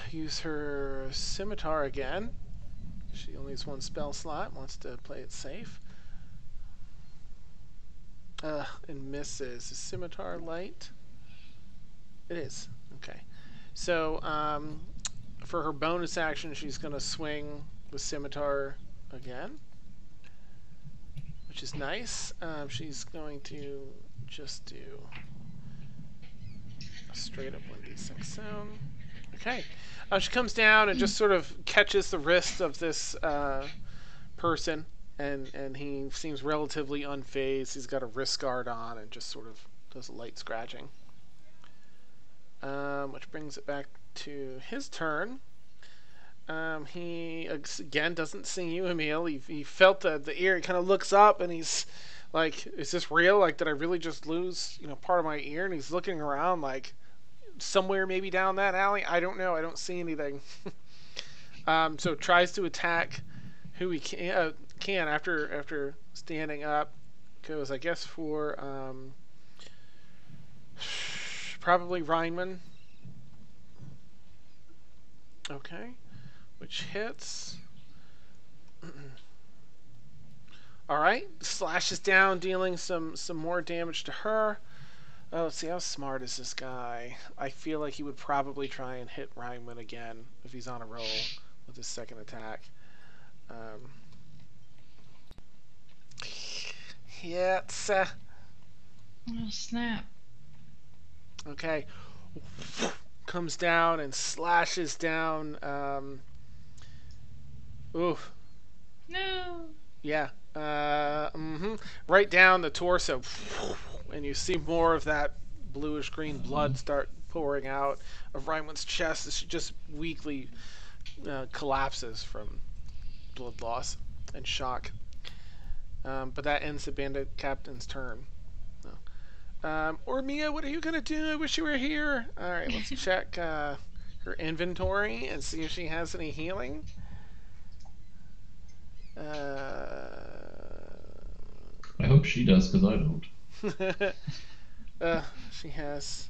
[SPEAKER 1] use her scimitar again. She only has one spell slot, wants to play it safe. And misses. Is scimitar light? It is. Okay. So, for her bonus action, she's going to swing the scimitar again, which is nice. She's going to just do a straight up 1d6 sound. Okay. She comes down and just sort of catches the wrist of this person and he seems relatively unfazed. He's got a wrist guard on and just sort of does a light scratching. Which brings it back to his turn. He again doesn't see you, Emil. He felt the ear. He kind of looks up and he's like, "Is this real? Like, did I really just lose part of my ear?" And he's looking around like somewhere maybe down that alley. I don't know. I don't see anything. So tries to attack who he can after standing up. Goes, I guess, for probably Reinman. Okay. Which hits. Alright. Slashes down, dealing some more damage to her. Oh, let's see, how smart is this guy? I feel like he would probably try and hit Reinman again if he's on a roll with his second attack. Hits.
[SPEAKER 5] Oh, snap.
[SPEAKER 1] Okay. Comes down and slashes down. Oof.
[SPEAKER 5] No.
[SPEAKER 1] Yeah. Right down the torso. And you see more of that bluish green blood start pouring out of Reinman's chest as she just weakly collapses from blood loss and shock. But that ends the bandit captain's turn. Ormia, what are you gonna do? I wish you were here. Alright, let's check her inventory and see if she has any healing.
[SPEAKER 3] I hope she does, because I don't.
[SPEAKER 1] She has...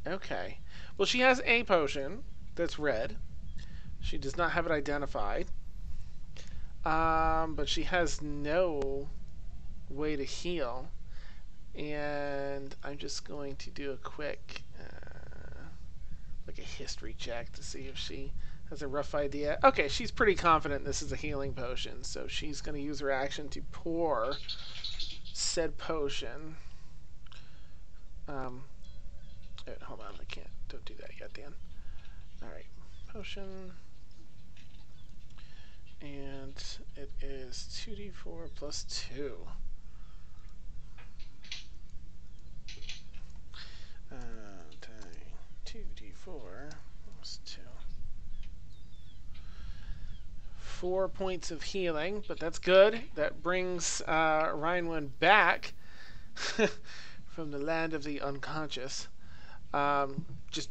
[SPEAKER 1] Okay. Well, she has a potion that's red. She does not have it identified. But she has no way to heal. And I'm just going to do a quick like a history check to see if she has a rough idea. Okay, she's pretty confident this is a healing potion, so she's going to use her action to pour said potion. Hold on, don't do that yet, Dan. Alright, potion. And it is 2d4 plus 2. 2d4 plus 2. 4 points of healing, but that's good. That brings Reinwin back from the land of the unconscious. Just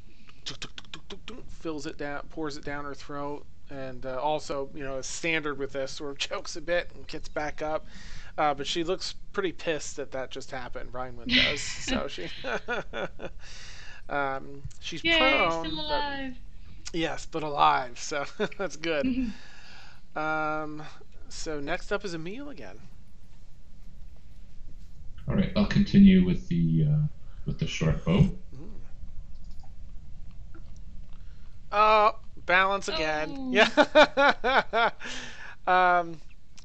[SPEAKER 1] fills it down, pours it down her throat, and also, as standard with this, sort of chokes a bit and gets back up. But she looks pretty pissed that just happened. Reinwin does. So she's
[SPEAKER 5] Yay,
[SPEAKER 1] prone.
[SPEAKER 5] still alive.
[SPEAKER 1] Yes, but alive. So that's good. So next up is Emil again.
[SPEAKER 3] All right, I'll continue with the short bow.
[SPEAKER 1] Balance again.
[SPEAKER 5] Oh.
[SPEAKER 1] Yeah.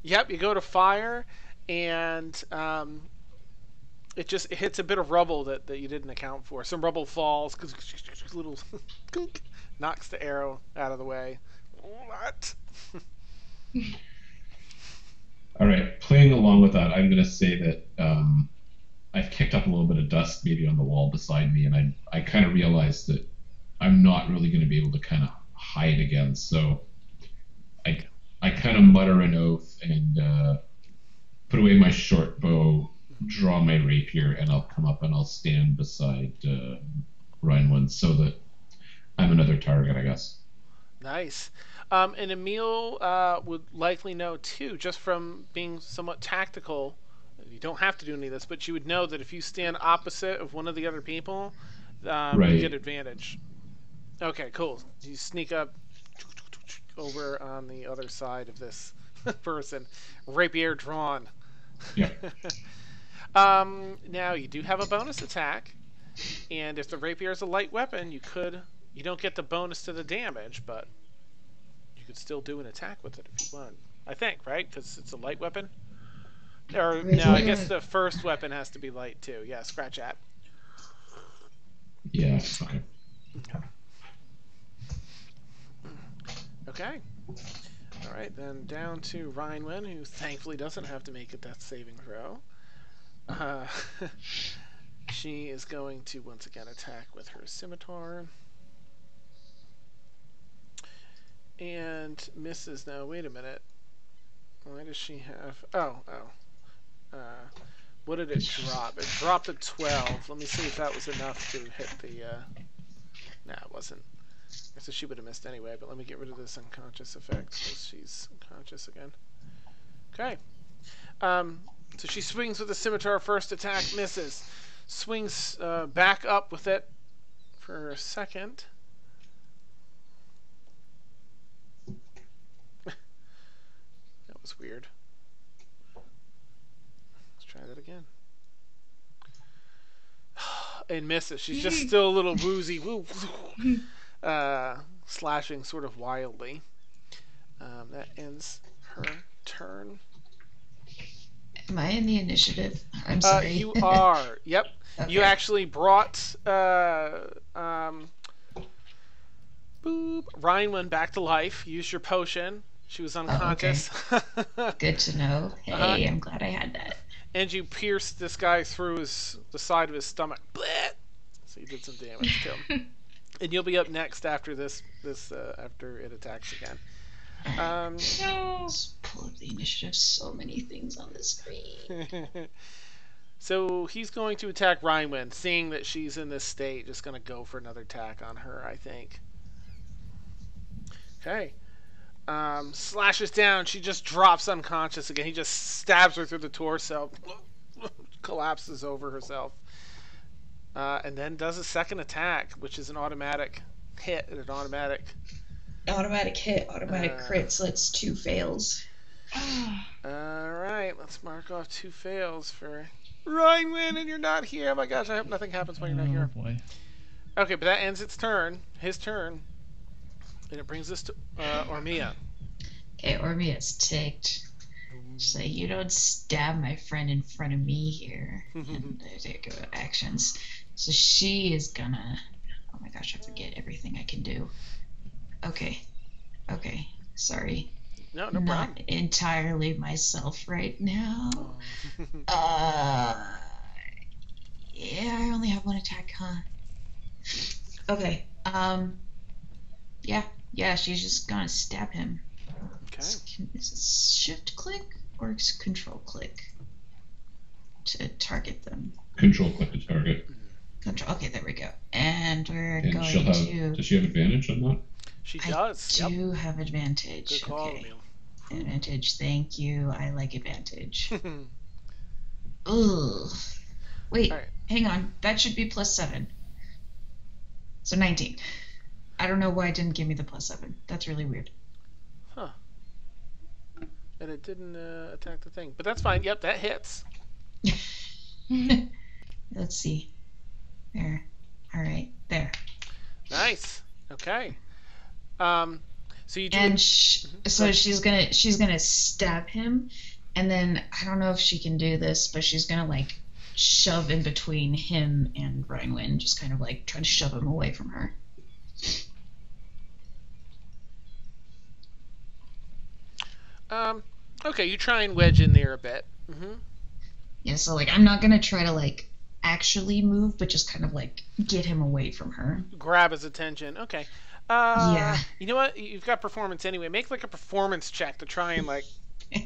[SPEAKER 1] Yep, you go to fire, and it hits a bit of rubble that you didn't account for. Some rubble falls, little knocks the arrow out of the way. What?
[SPEAKER 3] All right, playing along with that, I'm going to say that I've kicked up a little bit of dust maybe on the wall beside me, and I kind of realized that I'm not really going to be able to kind of hide again. So I kind of mutter an oath and put away my short bow, draw my rapier, and I'll come up and I'll stand beside Reinwin so that I'm another target, I guess.
[SPEAKER 1] Nice. And Emil would likely know too, just from being somewhat tactical. You don't have to do any of this, but you would know that if you stand opposite of one of the other people, you get advantage. Okay, cool. You sneak up over on the other side of this person, rapier drawn.
[SPEAKER 3] Yeah.
[SPEAKER 1] Now you do have a bonus attack, and if the rapier is a light weapon, you don't get the bonus to the damage, but you could still do an attack with it if you want. I think, right? Because it's a light weapon. Or no, I guess the first weapon has to be light too. Yeah, scratch at.
[SPEAKER 3] Yeah. Okay.
[SPEAKER 1] Okay. All right, then down to Rhinewin, who thankfully doesn't have to make a death saving throw. She is going to once again attack with her scimitar. And misses. Now, wait a minute. Why does she have... what did it drop? It dropped a 12. Let me see if that was enough to hit the... Nah, it wasn't. So she would have missed anyway, but let me get rid of this unconscious effect so she's unconscious again. Okay. So she swings with the scimitar. First attack misses. Swings back up with it for a second. That was weird. Let's try that again. And misses. She's just still a little woozy. Slashing sort of wildly. That ends her turn.
[SPEAKER 4] Am I in the initiative? I'm sorry.
[SPEAKER 1] You are. Yep.
[SPEAKER 4] Okay.
[SPEAKER 1] You actually brought Rhinewin back to life. Used your potion. She was unconscious.
[SPEAKER 4] Oh, okay. Good to know. Hey, I'm glad I had that.
[SPEAKER 1] And you pierced this guy through the side of his stomach. Blech! So you did some damage to him. And you'll be up next after this after it attacks again.
[SPEAKER 5] No.
[SPEAKER 4] Let's pull up the initiative. So many things on the screen.
[SPEAKER 1] So he's going to attack Rhinewin, seeing that she's in this state. Just going to go for another attack on her, I think. Okay. Slashes down. She just drops unconscious again. He just stabs her through the torso. Collapses over herself. And then does a second attack, which is an automatic hit and an automatic
[SPEAKER 4] Automatic crit, so that's 2 fails.
[SPEAKER 1] Alright, let's mark off 2 fails for Rhinewin, and you're not here. Oh my gosh, I hope nothing happens while you're not here.
[SPEAKER 2] Oh boy.
[SPEAKER 1] Okay, but that ends its turn. His turn. And it brings us to Ormia.
[SPEAKER 4] Okay, Ormia's ticked. She's like, you don't stab my friend in front of me here. And there go actions. So she is gonna... Oh my gosh, I forget everything I can do. Okay, sorry.
[SPEAKER 1] No
[SPEAKER 4] Not
[SPEAKER 1] problem.
[SPEAKER 4] entirely myself right now. Yeah, I only have 1 attack, huh? Okay, yeah, she's just gonna stab him.
[SPEAKER 1] Okay.
[SPEAKER 4] Is it shift click or control click to target them?
[SPEAKER 3] Control click to target.
[SPEAKER 4] Control. Okay, there we go. And we're
[SPEAKER 3] And
[SPEAKER 4] going
[SPEAKER 3] she'll have.
[SPEAKER 4] to.
[SPEAKER 3] Does she have advantage on that?
[SPEAKER 1] She does.
[SPEAKER 4] I do have advantage.
[SPEAKER 1] Good call,
[SPEAKER 4] okay.
[SPEAKER 1] Emil.
[SPEAKER 4] Advantage. Thank you. I like advantage. Ugh. Wait.
[SPEAKER 1] All right.
[SPEAKER 4] Hang on. That should be +7. So 19. I don't know why it didn't give me the +7. That's really weird.
[SPEAKER 1] Huh. And it didn't attack the thing. But that's fine. Yep, that hits.
[SPEAKER 4] Let's see. There. All right. There.
[SPEAKER 1] Nice. Okay. So you do.
[SPEAKER 4] And so she's gonna stab him, and then I don't know if she can do this, but she's gonna like shove in between him and Rhinewin, just kind of like try to shove him away from her.
[SPEAKER 1] Okay, you try and wedge in there a bit.
[SPEAKER 4] Yeah. So like I'm not gonna try to like actually move, but just kind of like get him away from her.
[SPEAKER 1] Grab his attention. Okay.
[SPEAKER 4] Yeah.
[SPEAKER 1] You know what? You've got performance anyway. Make like a performance check to try and like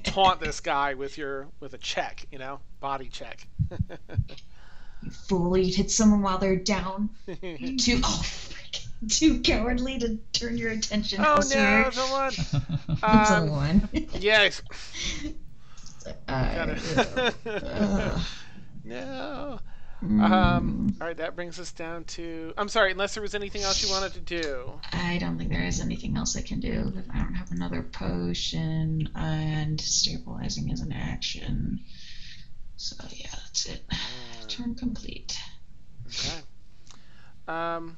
[SPEAKER 1] taunt this guy with a check. Body check.
[SPEAKER 4] You fool! You hit someone while they're down. Too cowardly to turn your attention
[SPEAKER 1] Oh
[SPEAKER 4] elsewhere.
[SPEAKER 1] no, someone.
[SPEAKER 4] It's a 1.
[SPEAKER 1] Yes.
[SPEAKER 4] Ugh.
[SPEAKER 1] No. All right, that brings us down to... I'm sorry, unless there was anything else you wanted to do.
[SPEAKER 4] I don't think there is anything else I can do. I don't have another potion, and stabilizing is an action. So yeah, that's it. Turn complete.
[SPEAKER 1] Okay. All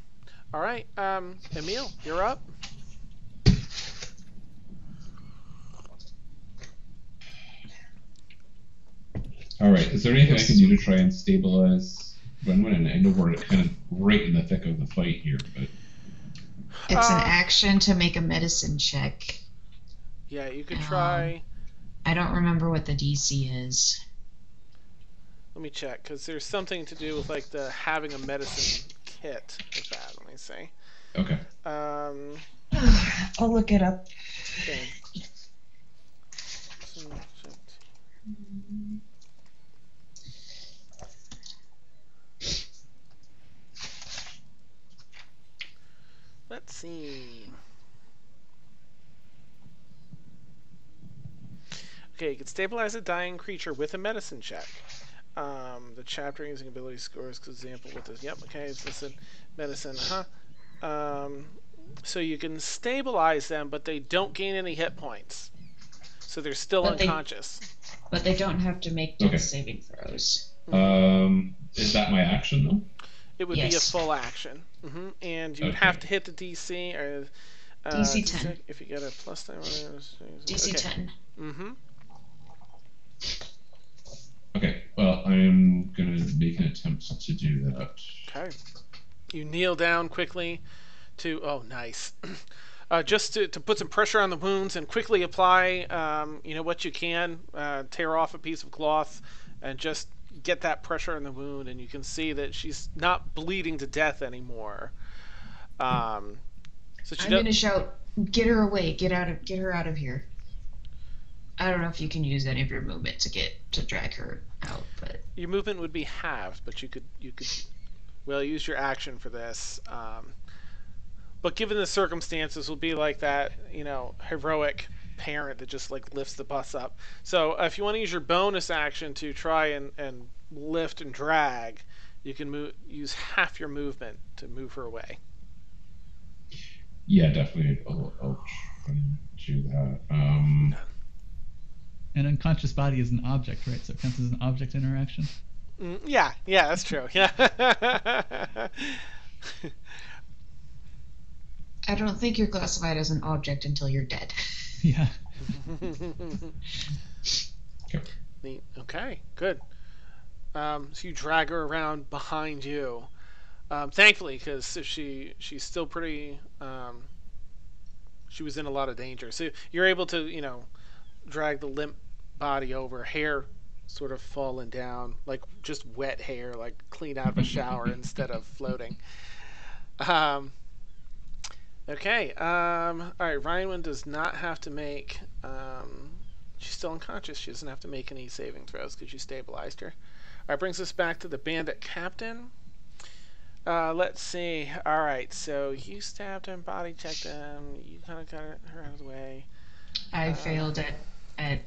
[SPEAKER 1] right, Emil, you're up.
[SPEAKER 3] All right. Is there anything I can do to try and stabilize Renwin? I know we're kind of right in the thick of the fight here, but
[SPEAKER 4] It's an action to make a medicine check.
[SPEAKER 1] Yeah, you could try.
[SPEAKER 4] I don't remember what the DC is.
[SPEAKER 1] Let me check, because there's something to do with like the having a medicine kit with that. Let me see.
[SPEAKER 3] Okay.
[SPEAKER 4] I'll look it up.
[SPEAKER 1] Okay. Let's see. Okay, you can stabilize a dying creature with a medicine check. The chapter using ability scores, for example, with this. Yep, okay, it's listed. Medicine, so you can stabilize them, but they don't gain any hit points. So they're still unconscious.
[SPEAKER 4] But they don't have to make death saving throws.
[SPEAKER 3] Is that my action, though?
[SPEAKER 1] It would be a full action. And you would have to hit the DC. Or,
[SPEAKER 4] DC 10.
[SPEAKER 1] If you get a plus 10.
[SPEAKER 4] DC 10.
[SPEAKER 3] Okay, well, I'm going to make an attempt to do that.
[SPEAKER 1] Okay. You kneel down quickly to... Oh, nice. Just to put some pressure on the wounds and quickly apply, what you can. Tear off a piece of cloth and just get that pressure on the wound, and you can see that she's not bleeding to death anymore. So
[SPEAKER 4] I'm going to shout, "Get her away! Get her out of here!" I don't know if you can use any of your movement to drag her out, but
[SPEAKER 1] your movement would be halved, but you could use your action for this. But given the circumstances, will be like that, heroic parent that just like lifts the bus up. So if you want to use your bonus action to try and lift and drag, you can use half your movement to move her away.
[SPEAKER 3] Yeah, definitely. I'll try and do that.
[SPEAKER 2] An unconscious body is an object, right? So it counts as an object interaction.
[SPEAKER 1] Yeah, that's true. Yeah.
[SPEAKER 4] I don't think you're classified as an object until you're dead.
[SPEAKER 2] Yeah.
[SPEAKER 1] Neat. Okay, good. So you drag her around behind you. Thankfully, because if she's still pretty... she was in a lot of danger. So you're able to, drag the limp body over, hair sort of falling down, like just wet hair, like clean out of a shower instead of floating. Okay. All right. Ryanwin does not have to make. She's still unconscious. She doesn't have to make any saving throws because you stabilized her. All right. Brings us back to the bandit captain. Let's see. All right. So you stabbed him, body checked him. You kind of got her out of the way.
[SPEAKER 4] I failed at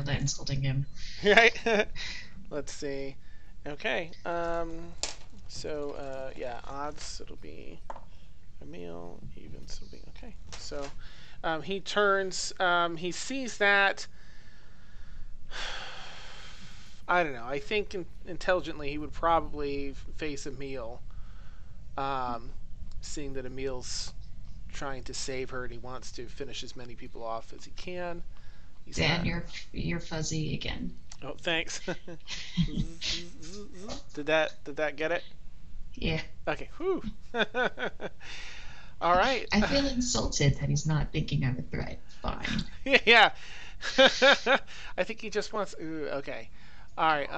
[SPEAKER 4] insulting him.
[SPEAKER 1] Right. Let's see. Okay. So odds it'll be a meal, evens will be okay. So he turns, he sees that. I don't know. I think intelligently he would probably face Emil, seeing that Emil's trying to save her and he wants to finish as many people off as he can.
[SPEAKER 4] Dan, you're fuzzy again.
[SPEAKER 1] Oh, thanks. Did that get it?
[SPEAKER 4] Yeah.
[SPEAKER 1] Okay. Whew. All right.
[SPEAKER 4] I feel insulted that he's not thinking I'm a threat. Fine.
[SPEAKER 1] Yeah. I think he just wants. Ooh, okay. All right.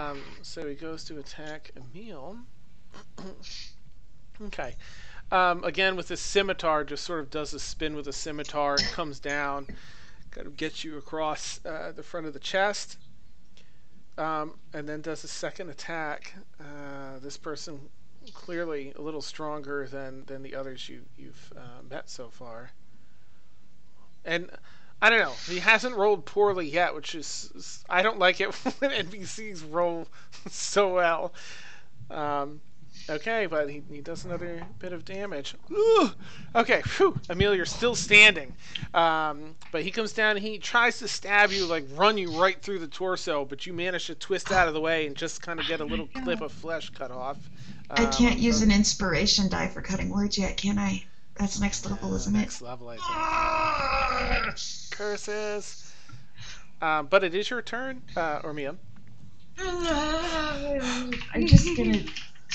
[SPEAKER 1] So he goes to attack Emil. Okay. Again with the scimitar, just sort of does a spin with a scimitar and comes down, kind of gets you across the front of the chest, and then does a second attack. This person clearly a little stronger than the others you've met so far. And I don't know. He hasn't rolled poorly yet, which is I don't like it when NPCs roll so well. Okay, but he does another bit of damage. Ooh! Okay, whew. Emil, you're still standing. But he comes down and he tries to stab you, like run you right through the torso, but you manage to twist out of the way and just kind of get a little clip of flesh cut off.
[SPEAKER 4] I can't use an inspiration die for cutting words yet, can I? That's next level, isn't it?
[SPEAKER 1] Next level, I think. Curses. But it is your turn, Ormia.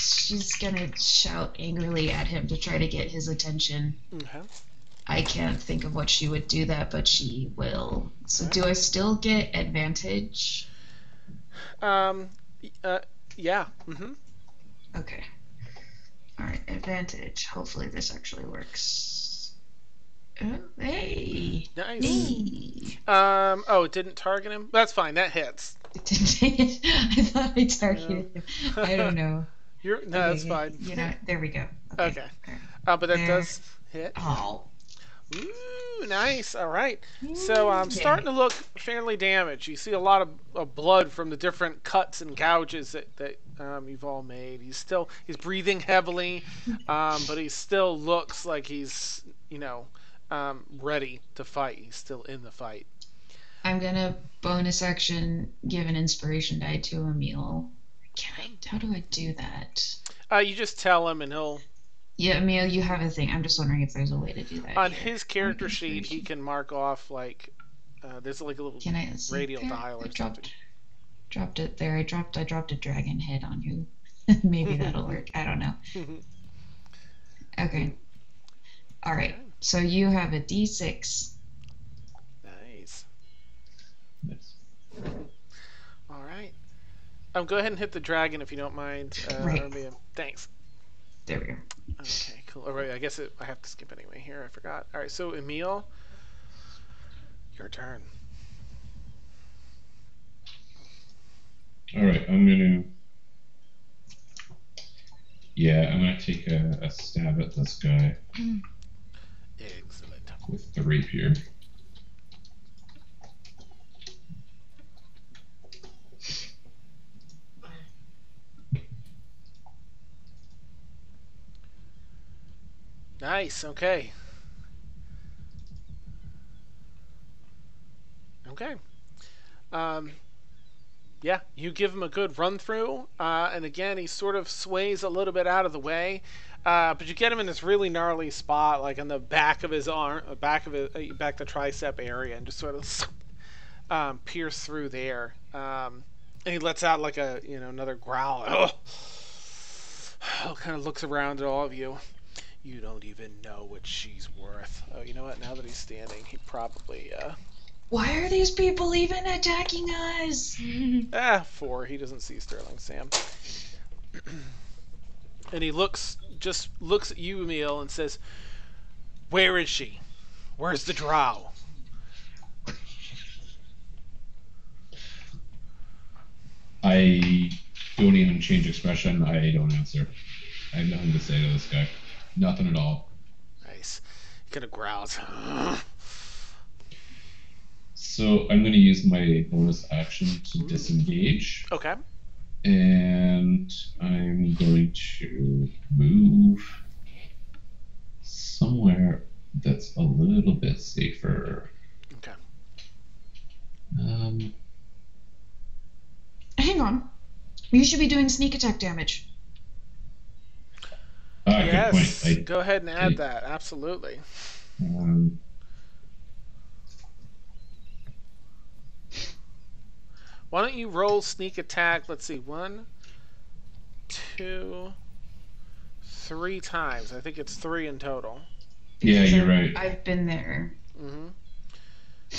[SPEAKER 4] She's gonna shout angrily at him to try to get his attention.
[SPEAKER 1] Okay.
[SPEAKER 4] I can't think of what she would do that, but she will. So do I still get advantage?
[SPEAKER 1] Yeah. Mm-hmm.
[SPEAKER 4] Okay. All right, advantage. Hopefully this actually works. Oh, hey.
[SPEAKER 1] Nice.
[SPEAKER 4] Hey.
[SPEAKER 1] Oh, it didn't target him? That's fine. That hits.
[SPEAKER 4] I thought I targeted him. I don't know.
[SPEAKER 1] No, that's fine.
[SPEAKER 4] You know, there we go.
[SPEAKER 1] Okay. But that does hit.
[SPEAKER 4] Oh.
[SPEAKER 1] Ooh, nice. All right. So I'm starting to look fairly damaged. You see a lot of blood from the different cuts and gouges that you've all made. He's breathing heavily, but he still looks like he's ready to fight. He's still in the fight.
[SPEAKER 4] I'm gonna bonus action give an inspiration die to Emil. How do I do that?
[SPEAKER 1] You just tell him and he'll.
[SPEAKER 4] Yeah, Emil, you have a thing. I'm just wondering if there's a way to do that.
[SPEAKER 1] On his character sheet, he can mark off there's like a little radial dial or something.
[SPEAKER 4] Dropped it there. I dropped a dragon head on you. Maybe that'll work. I don't know. Okay. All right. So you have a D6.
[SPEAKER 1] Nice. All right. Go ahead and hit the dragon if you don't mind.
[SPEAKER 4] Right.
[SPEAKER 1] Ormia. Thanks.
[SPEAKER 4] There we go.
[SPEAKER 1] Okay, cool. All right, I guess I have to skip anyway here. I forgot. All right, so Emil, your turn.
[SPEAKER 3] All right, I'm gonna take a stab at this guy.
[SPEAKER 1] Excellent.
[SPEAKER 3] With the rapier.
[SPEAKER 1] Nice. Okay. Yeah, you give him a good run through, and again he sort of sways a little bit out of the way, but you get him in this really gnarly spot, like on the back of his arm, back the tricep area, and just sort of pierce through there, and he lets out like another growl. Kind of looks around at all of you. You don't even know what she's worth. Oh, you know what? Now that he's standing, he probably
[SPEAKER 4] Why are these people even attacking us?
[SPEAKER 1] 4. He doesn't see Sterling Sam. And he looks at you, Emil, and says, "Where is she? Where's the drow?"
[SPEAKER 3] I don't even change expression. I don't answer. I have nothing to say to this guy. Nothing at all.
[SPEAKER 1] Nice. He kind of growls.
[SPEAKER 3] So I'm going to use my bonus action to disengage.
[SPEAKER 1] Okay.
[SPEAKER 3] And I'm going to move somewhere that's a little bit safer.
[SPEAKER 1] Okay.
[SPEAKER 4] Hang on. You should be doing sneak attack damage.
[SPEAKER 1] Yes.
[SPEAKER 3] Good point.
[SPEAKER 1] Go ahead and add that. Absolutely. Why don't you roll sneak attack? Let's see. 1, 2, 3 times. I think it's 3 in total.
[SPEAKER 3] Yeah, you're right.
[SPEAKER 4] I've been there.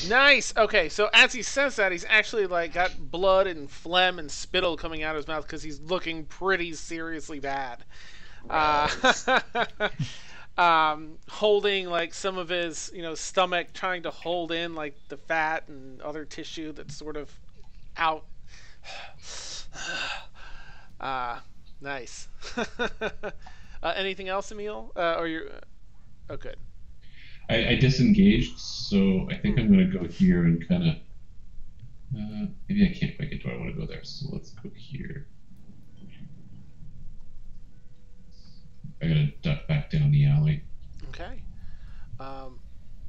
[SPEAKER 1] Nice. Okay, so as he says that, he's actually got blood and phlegm and spittle coming out of his mouth because he's looking pretty seriously bad. Holding some of his stomach, trying to hold in the fat and other tissue that's sort of out. Nice. Anything else, Emil? Or you're good.
[SPEAKER 3] I disengaged, so I think I'm going to go here and kind of maybe I can't quite get to where I want to go there, so let's go here. I gotta duck back down the alley.
[SPEAKER 1] Okay.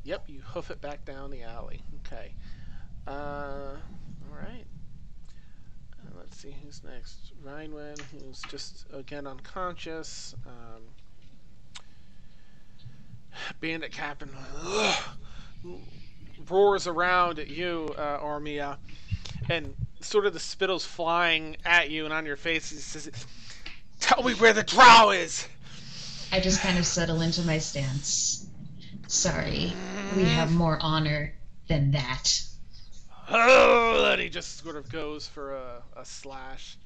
[SPEAKER 1] Yep, you hoof it back down the alley. Okay. All right. Let's see who's next. Rhinwen, who's just again unconscious. Bandit Captain roars around at you, Ormia, and sort of the spittle's flying at you and on your face. He says, "Tell me where the drow is."
[SPEAKER 4] I just kind of settle into my stance. Sorry, we have more honor than that.
[SPEAKER 1] Oh, and he just sort of goes for a slash.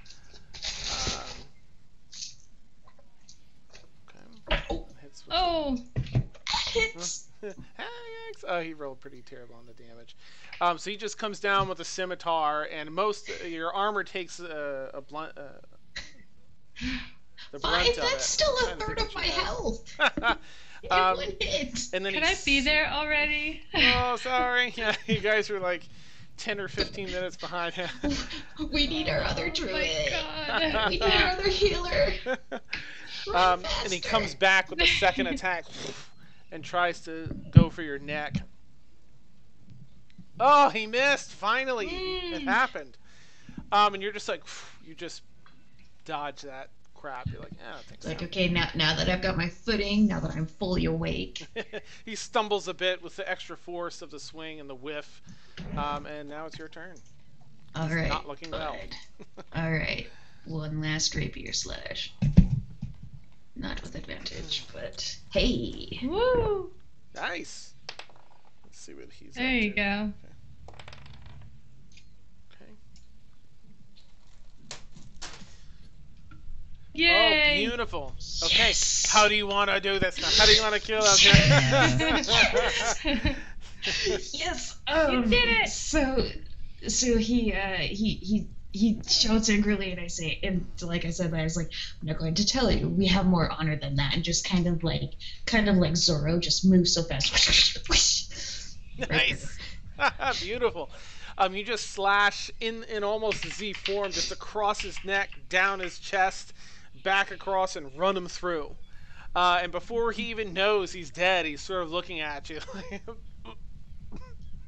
[SPEAKER 1] Okay. Hits with
[SPEAKER 5] Oh,
[SPEAKER 4] Hits.
[SPEAKER 1] Oh, he rolled pretty terrible on the damage. So he just comes down with a scimitar, and your armor takes a blunt. The brunt
[SPEAKER 4] Fine,
[SPEAKER 1] of
[SPEAKER 4] that's
[SPEAKER 1] it.
[SPEAKER 4] still
[SPEAKER 1] I'm
[SPEAKER 4] a
[SPEAKER 1] trying to
[SPEAKER 4] third
[SPEAKER 1] think
[SPEAKER 4] of
[SPEAKER 1] what
[SPEAKER 4] my
[SPEAKER 1] you have.
[SPEAKER 4] health. One hit.
[SPEAKER 1] And then
[SPEAKER 5] can I be there already?
[SPEAKER 1] Oh, sorry. Yeah, you guys are like 10 or 15 minutes behind him.
[SPEAKER 4] We need our other
[SPEAKER 5] Oh
[SPEAKER 4] druid.
[SPEAKER 5] my god.
[SPEAKER 4] We need our other healer. Run
[SPEAKER 1] And he
[SPEAKER 4] faster.
[SPEAKER 1] comes back with a second attack and tries to go for your neck. Oh, he missed! Finally, it happened. And you're just like, you just dodge that crap. You're like, I don't think
[SPEAKER 4] It's like,
[SPEAKER 1] so.
[SPEAKER 4] okay, now that I've got my footing, now that I'm fully awake.
[SPEAKER 1] He stumbles a bit with the extra force of the swing and the whiff, and now it's your turn.
[SPEAKER 4] All right.
[SPEAKER 1] Not looking well.
[SPEAKER 4] All right. One last rapier slash. Not with advantage, but hey.
[SPEAKER 5] Woo!
[SPEAKER 1] Nice. Let's see what he's
[SPEAKER 5] There
[SPEAKER 1] up
[SPEAKER 5] you
[SPEAKER 1] to.
[SPEAKER 5] go.
[SPEAKER 1] Okay.
[SPEAKER 5] Yay!
[SPEAKER 1] Oh, beautiful. Okay,
[SPEAKER 4] Yes.
[SPEAKER 1] how do you want to do this now? How do you want to kill us?
[SPEAKER 4] Yes.
[SPEAKER 5] You did it!
[SPEAKER 4] So he shouts angrily, and I say, and like I said, I was like, I'm not going to tell you. We have more honor than that, and just kind of like Zorro, just move so fast.
[SPEAKER 1] Nice. Beautiful. You just slash in almost Z form, just across his neck, down his chest, back across, and run him through. And before he even knows he's dead, he's sort of looking at you.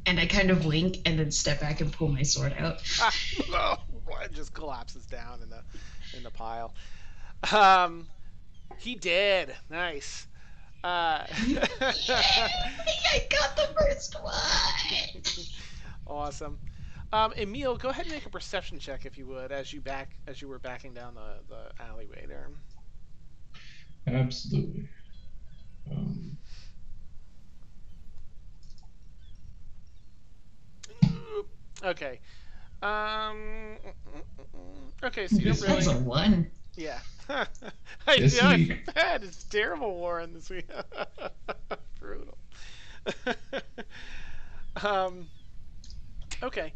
[SPEAKER 4] And I kind of wink, and then step back and pull my sword out.
[SPEAKER 1] It just collapses down in the pile. He did. Nice.
[SPEAKER 4] I got the first one.
[SPEAKER 1] Awesome. Emil, go ahead and make a perception check if you would, as you were backing down the alleyway there.
[SPEAKER 3] Absolutely.
[SPEAKER 1] Okay. Okay, so you don't
[SPEAKER 4] That's a
[SPEAKER 1] really.
[SPEAKER 4] one.
[SPEAKER 1] Yeah.
[SPEAKER 3] This
[SPEAKER 1] I
[SPEAKER 3] week.
[SPEAKER 1] feel bad. It's terrible, Warren, this week. Brutal. Okay.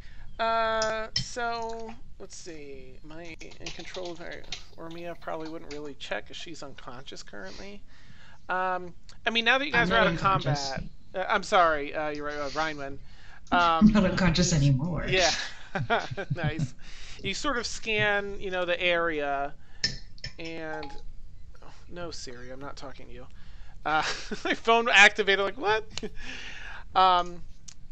[SPEAKER 1] So let's see. Am I in control of her? Ormia probably wouldn't really check because she's unconscious currently. I mean, now that you guys
[SPEAKER 4] I'm
[SPEAKER 1] are out
[SPEAKER 4] not
[SPEAKER 1] of
[SPEAKER 4] unconscious.
[SPEAKER 1] combat, I'm sorry. You're right, Rhinewin.
[SPEAKER 4] I'm not unconscious anymore.
[SPEAKER 1] Yeah. Nice. You sort of scan, the area, and no, Siri, I'm not talking to you. My phone activated. Like what?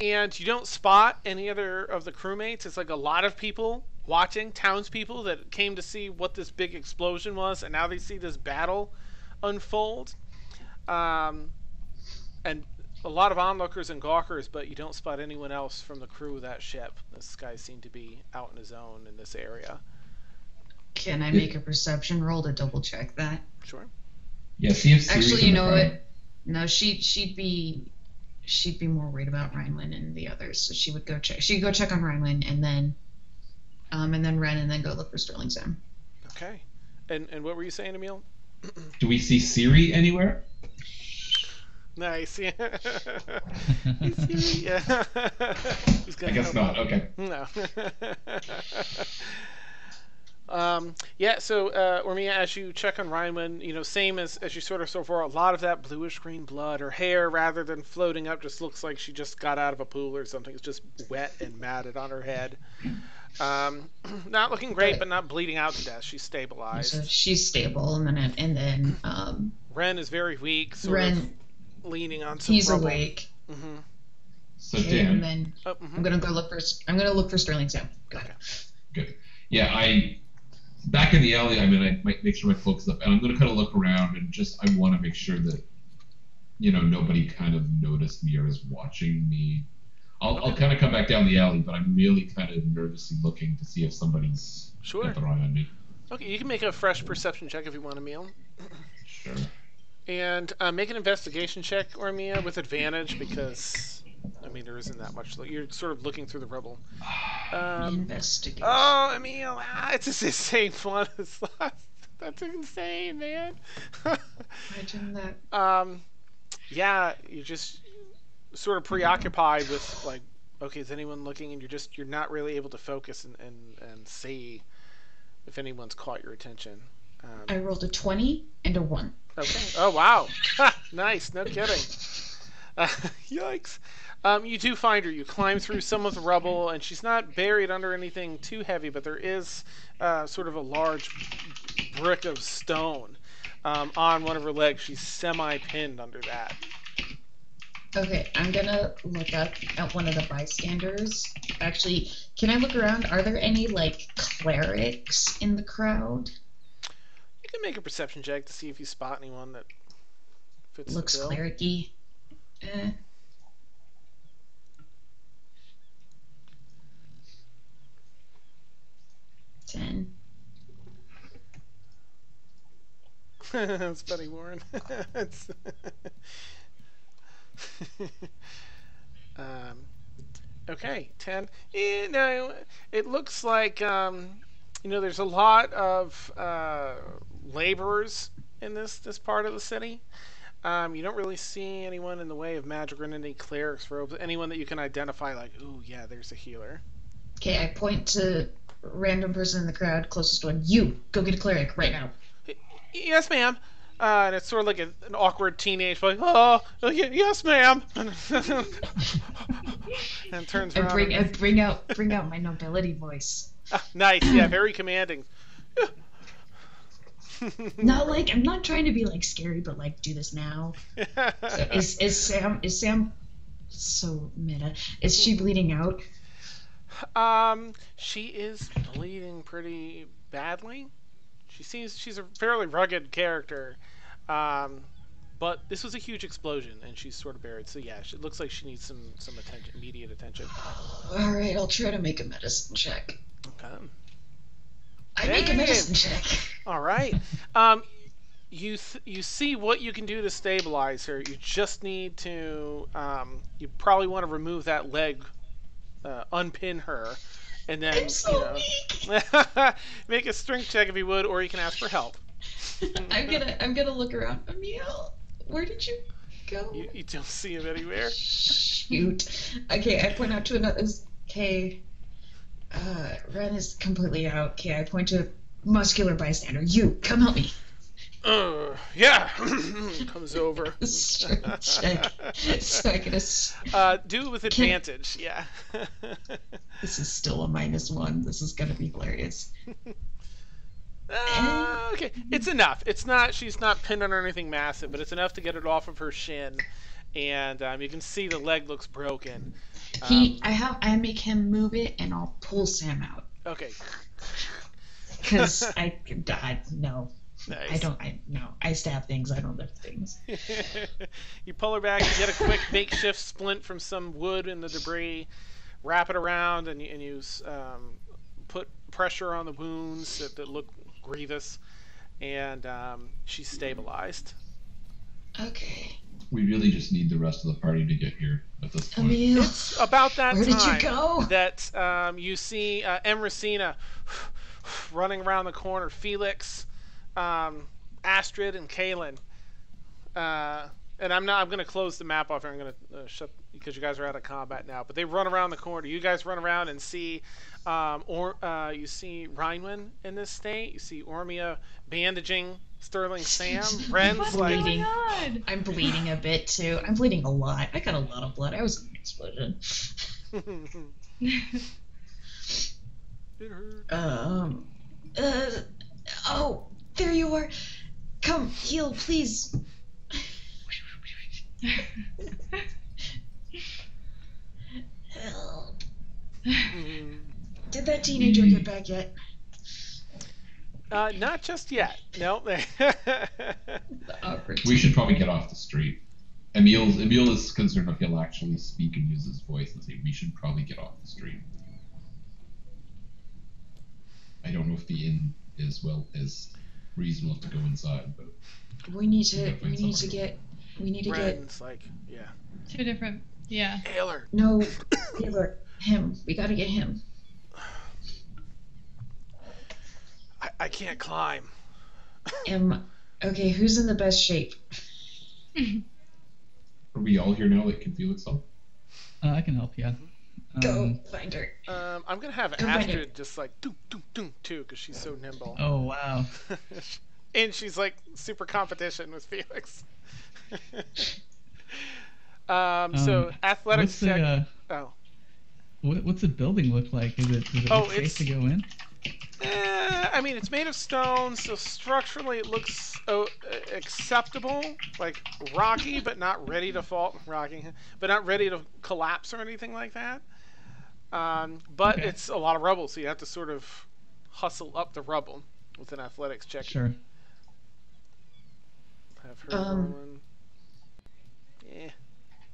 [SPEAKER 1] And you don't spot any other of the crewmates. It's like a lot of people watching, townspeople that came to see what this big explosion was, and now they see this battle unfold. And a lot of onlookers and gawkers, but you don't spot anyone else from the crew of that ship. This guy seemed to be out on his own in this area.
[SPEAKER 4] Can I make a perception roll to double check that?
[SPEAKER 1] Sure.
[SPEAKER 3] Yeah, see if Siri's
[SPEAKER 4] Actually,
[SPEAKER 3] in
[SPEAKER 4] you
[SPEAKER 3] the
[SPEAKER 4] know
[SPEAKER 3] crowd.
[SPEAKER 4] what? No, she'd be more worried about Rhinewin and the others, so she would go check. She'd go check on Rhinewin, and then Ren, and then go look for Sterling Sam.
[SPEAKER 1] Okay. And what were you saying, Emil?
[SPEAKER 3] Do we see Siri anywhere?
[SPEAKER 1] Nice. Yeah. Yeah. Who's
[SPEAKER 3] I
[SPEAKER 1] gonna
[SPEAKER 3] guess
[SPEAKER 1] help
[SPEAKER 3] not. Okay.
[SPEAKER 1] No. Yeah, so Ormia, as you check on Rhinewin, same as you sort of saw before, a lot of that bluish green blood. Her hair, rather than floating up, just looks like she just got out of a pool or something. It's just wet and matted on her head. Not looking great, but not bleeding out to death. She's stabilized.
[SPEAKER 4] So she's stable, and then
[SPEAKER 1] Ren is very weak, sort
[SPEAKER 4] Ren,
[SPEAKER 1] of leaning on some
[SPEAKER 4] he's
[SPEAKER 1] rubble.
[SPEAKER 4] awake.
[SPEAKER 1] Mm-hmm.
[SPEAKER 3] So
[SPEAKER 4] And
[SPEAKER 3] Dan.
[SPEAKER 4] then
[SPEAKER 1] Oh, mm-hmm.
[SPEAKER 4] I'm gonna look for Sterling Sam. Go ahead.
[SPEAKER 3] Good. Yeah, back in the alley. I might make sure my cloak's up, and I'm gonna kind of look around and I want to make sure that nobody kind of noticed me or is watching me. I'll kind of come back down the alley, but I'm really kind of nervously looking to see if somebody's
[SPEAKER 1] Sure.
[SPEAKER 3] got their eye on me.
[SPEAKER 1] Okay, you can make a fresh perception check if you want, Emil.
[SPEAKER 3] Sure.
[SPEAKER 1] And make an investigation check, Ormia, with advantage because, I mean, there isn't that much. You're sort of looking through the rubble.
[SPEAKER 4] Investigation.
[SPEAKER 1] Oh, Emil, it's just the same one as last. That's insane, man.
[SPEAKER 4] Imagine that.
[SPEAKER 1] Yeah, you're just sort of preoccupied with like, okay, is anyone looking? And you're not really able to focus and see if anyone's caught your attention.
[SPEAKER 4] I rolled a 20 and a 1.
[SPEAKER 1] Okay. Oh wow. Nice. No kidding. Yikes. You do find her. You climb through some of the rubble, and she's not buried under anything too heavy, but there is sort of a large brick of stone on one of her legs. She's semi-pinned under that.
[SPEAKER 4] Okay, I'm gonna look up at one of the bystanders. Actually, can I look around? Are there any, like, clerics in the crowd?
[SPEAKER 1] You can make a perception check to see if you spot anyone that fits
[SPEAKER 4] Looks
[SPEAKER 1] the bill.
[SPEAKER 4] cleric-y. 10.
[SPEAKER 1] That's funny, Warren. Okay, 10. You know, it looks like there's a lot of laborers in this part of the city. You don't really see anyone in the way of magic or any clerics robes. Anyone that you can identify, like, ooh, yeah, there's a healer.
[SPEAKER 4] Okay, I point to random person in the crowd closest one. You, go get a cleric right now.
[SPEAKER 1] Yes, ma'am. And it's sort of like an awkward teenage, like, oh, yes, ma'am. And turns around.
[SPEAKER 4] I bring out my nobility voice.
[SPEAKER 1] Nice, yeah, very commanding.
[SPEAKER 4] Not like, I'm not trying to be like scary, but like, do this now. So is Sam so meta? Is she bleeding out?
[SPEAKER 1] She is bleeding pretty badly. She's a fairly rugged character, but this was a huge explosion, and she's sort of buried. So yeah, it looks like she needs some attention, immediate attention.
[SPEAKER 4] All right, I'll try to make a medicine check.
[SPEAKER 1] Okay.
[SPEAKER 4] Make a medicine check.
[SPEAKER 1] All right. You see what you can do to stabilize her. You just need to. You probably want to remove that leg, unpin her. And then,
[SPEAKER 4] I'm so weak.
[SPEAKER 1] Make a strength check if you would, or you can ask for help.
[SPEAKER 4] I'm gonna look around. Emil, where did you go?
[SPEAKER 1] You don't see him anywhere.
[SPEAKER 4] Shoot. Okay, I point out to another. Okay, Ren is completely out. Okay, I point to a muscular bystander. You, come help me.
[SPEAKER 1] Yeah. Comes over.
[SPEAKER 4] Strength check. So I can
[SPEAKER 1] do it with advantage. Yeah.
[SPEAKER 4] This is still a -1. This is gonna be hilarious.
[SPEAKER 1] Okay, it's enough. It's not. She's not pinned under anything massive, but it's enough to get it off of her shin, and you can see the leg looks broken.
[SPEAKER 4] I make him move it, and I'll pull Sam out.
[SPEAKER 1] Okay.
[SPEAKER 4] Because no.
[SPEAKER 1] Nice.
[SPEAKER 4] I stab things, I don't lift things.
[SPEAKER 1] You pull her back, you get a quick makeshift splint from some wood in the debris, wrap it around, and you put pressure on the wounds that look grievous, and she's stabilized.
[SPEAKER 4] Okay.
[SPEAKER 3] We really just need the rest of the party to get here at this point.
[SPEAKER 4] Emil,
[SPEAKER 1] it's about that
[SPEAKER 4] where
[SPEAKER 1] time
[SPEAKER 4] did you go?
[SPEAKER 1] That you see Emracina running around the corner, Felix, Astrid, and Kaylin. And I'm going to close the map off here. I'm going to shut because you guys are out of combat now. But they run around the corner. You guys run around and see, you see Rhinewin in this state. You see Ormia bandaging Sterling Sam. Ren's like,
[SPEAKER 4] I'm bleeding a bit too. I'm bleeding a lot. I got a lot of blood. I was in an explosion.
[SPEAKER 1] It hurt.
[SPEAKER 4] Oh, there you are. Come, heal, please. Help. Did that teenager get back yet?
[SPEAKER 1] Not just yet. No.
[SPEAKER 3] We should probably get off the street. Emil is concerned if he'll actually speak and use his voice and say, we should probably get off the street. I don't know if the inn is reasonable to go inside, but
[SPEAKER 4] We need to
[SPEAKER 3] Definitely
[SPEAKER 4] get.
[SPEAKER 1] Ren's like, yeah.
[SPEAKER 5] 2 different. Yeah.
[SPEAKER 1] Ayler.
[SPEAKER 4] No, Ayler, him. We gotta get him.
[SPEAKER 1] I can't climb.
[SPEAKER 4] Okay, who's in the best shape?
[SPEAKER 3] are we all here now? Like, can Felix help?
[SPEAKER 2] I can help, yeah.
[SPEAKER 4] Go find her.
[SPEAKER 1] I'm gonna have
[SPEAKER 4] Go find
[SPEAKER 1] Astrid just like doom doom doom too, because she's so nimble.
[SPEAKER 2] Oh, wow.
[SPEAKER 1] And she's like super competition with Felix. So athletics
[SPEAKER 2] What's the,
[SPEAKER 1] check. Oh.
[SPEAKER 2] what's the building look like? Does it look safe to go in?
[SPEAKER 1] I mean, it's made of stone, so structurally it looks acceptable, like rocky, but not ready to fall. Rocky, but not ready to collapse or anything like that. But
[SPEAKER 2] Okay.
[SPEAKER 1] it's a lot of rubble, so you have to sort of hustle up the rubble with an athletics check.
[SPEAKER 2] Sure.
[SPEAKER 1] Have her rolling. Yeah.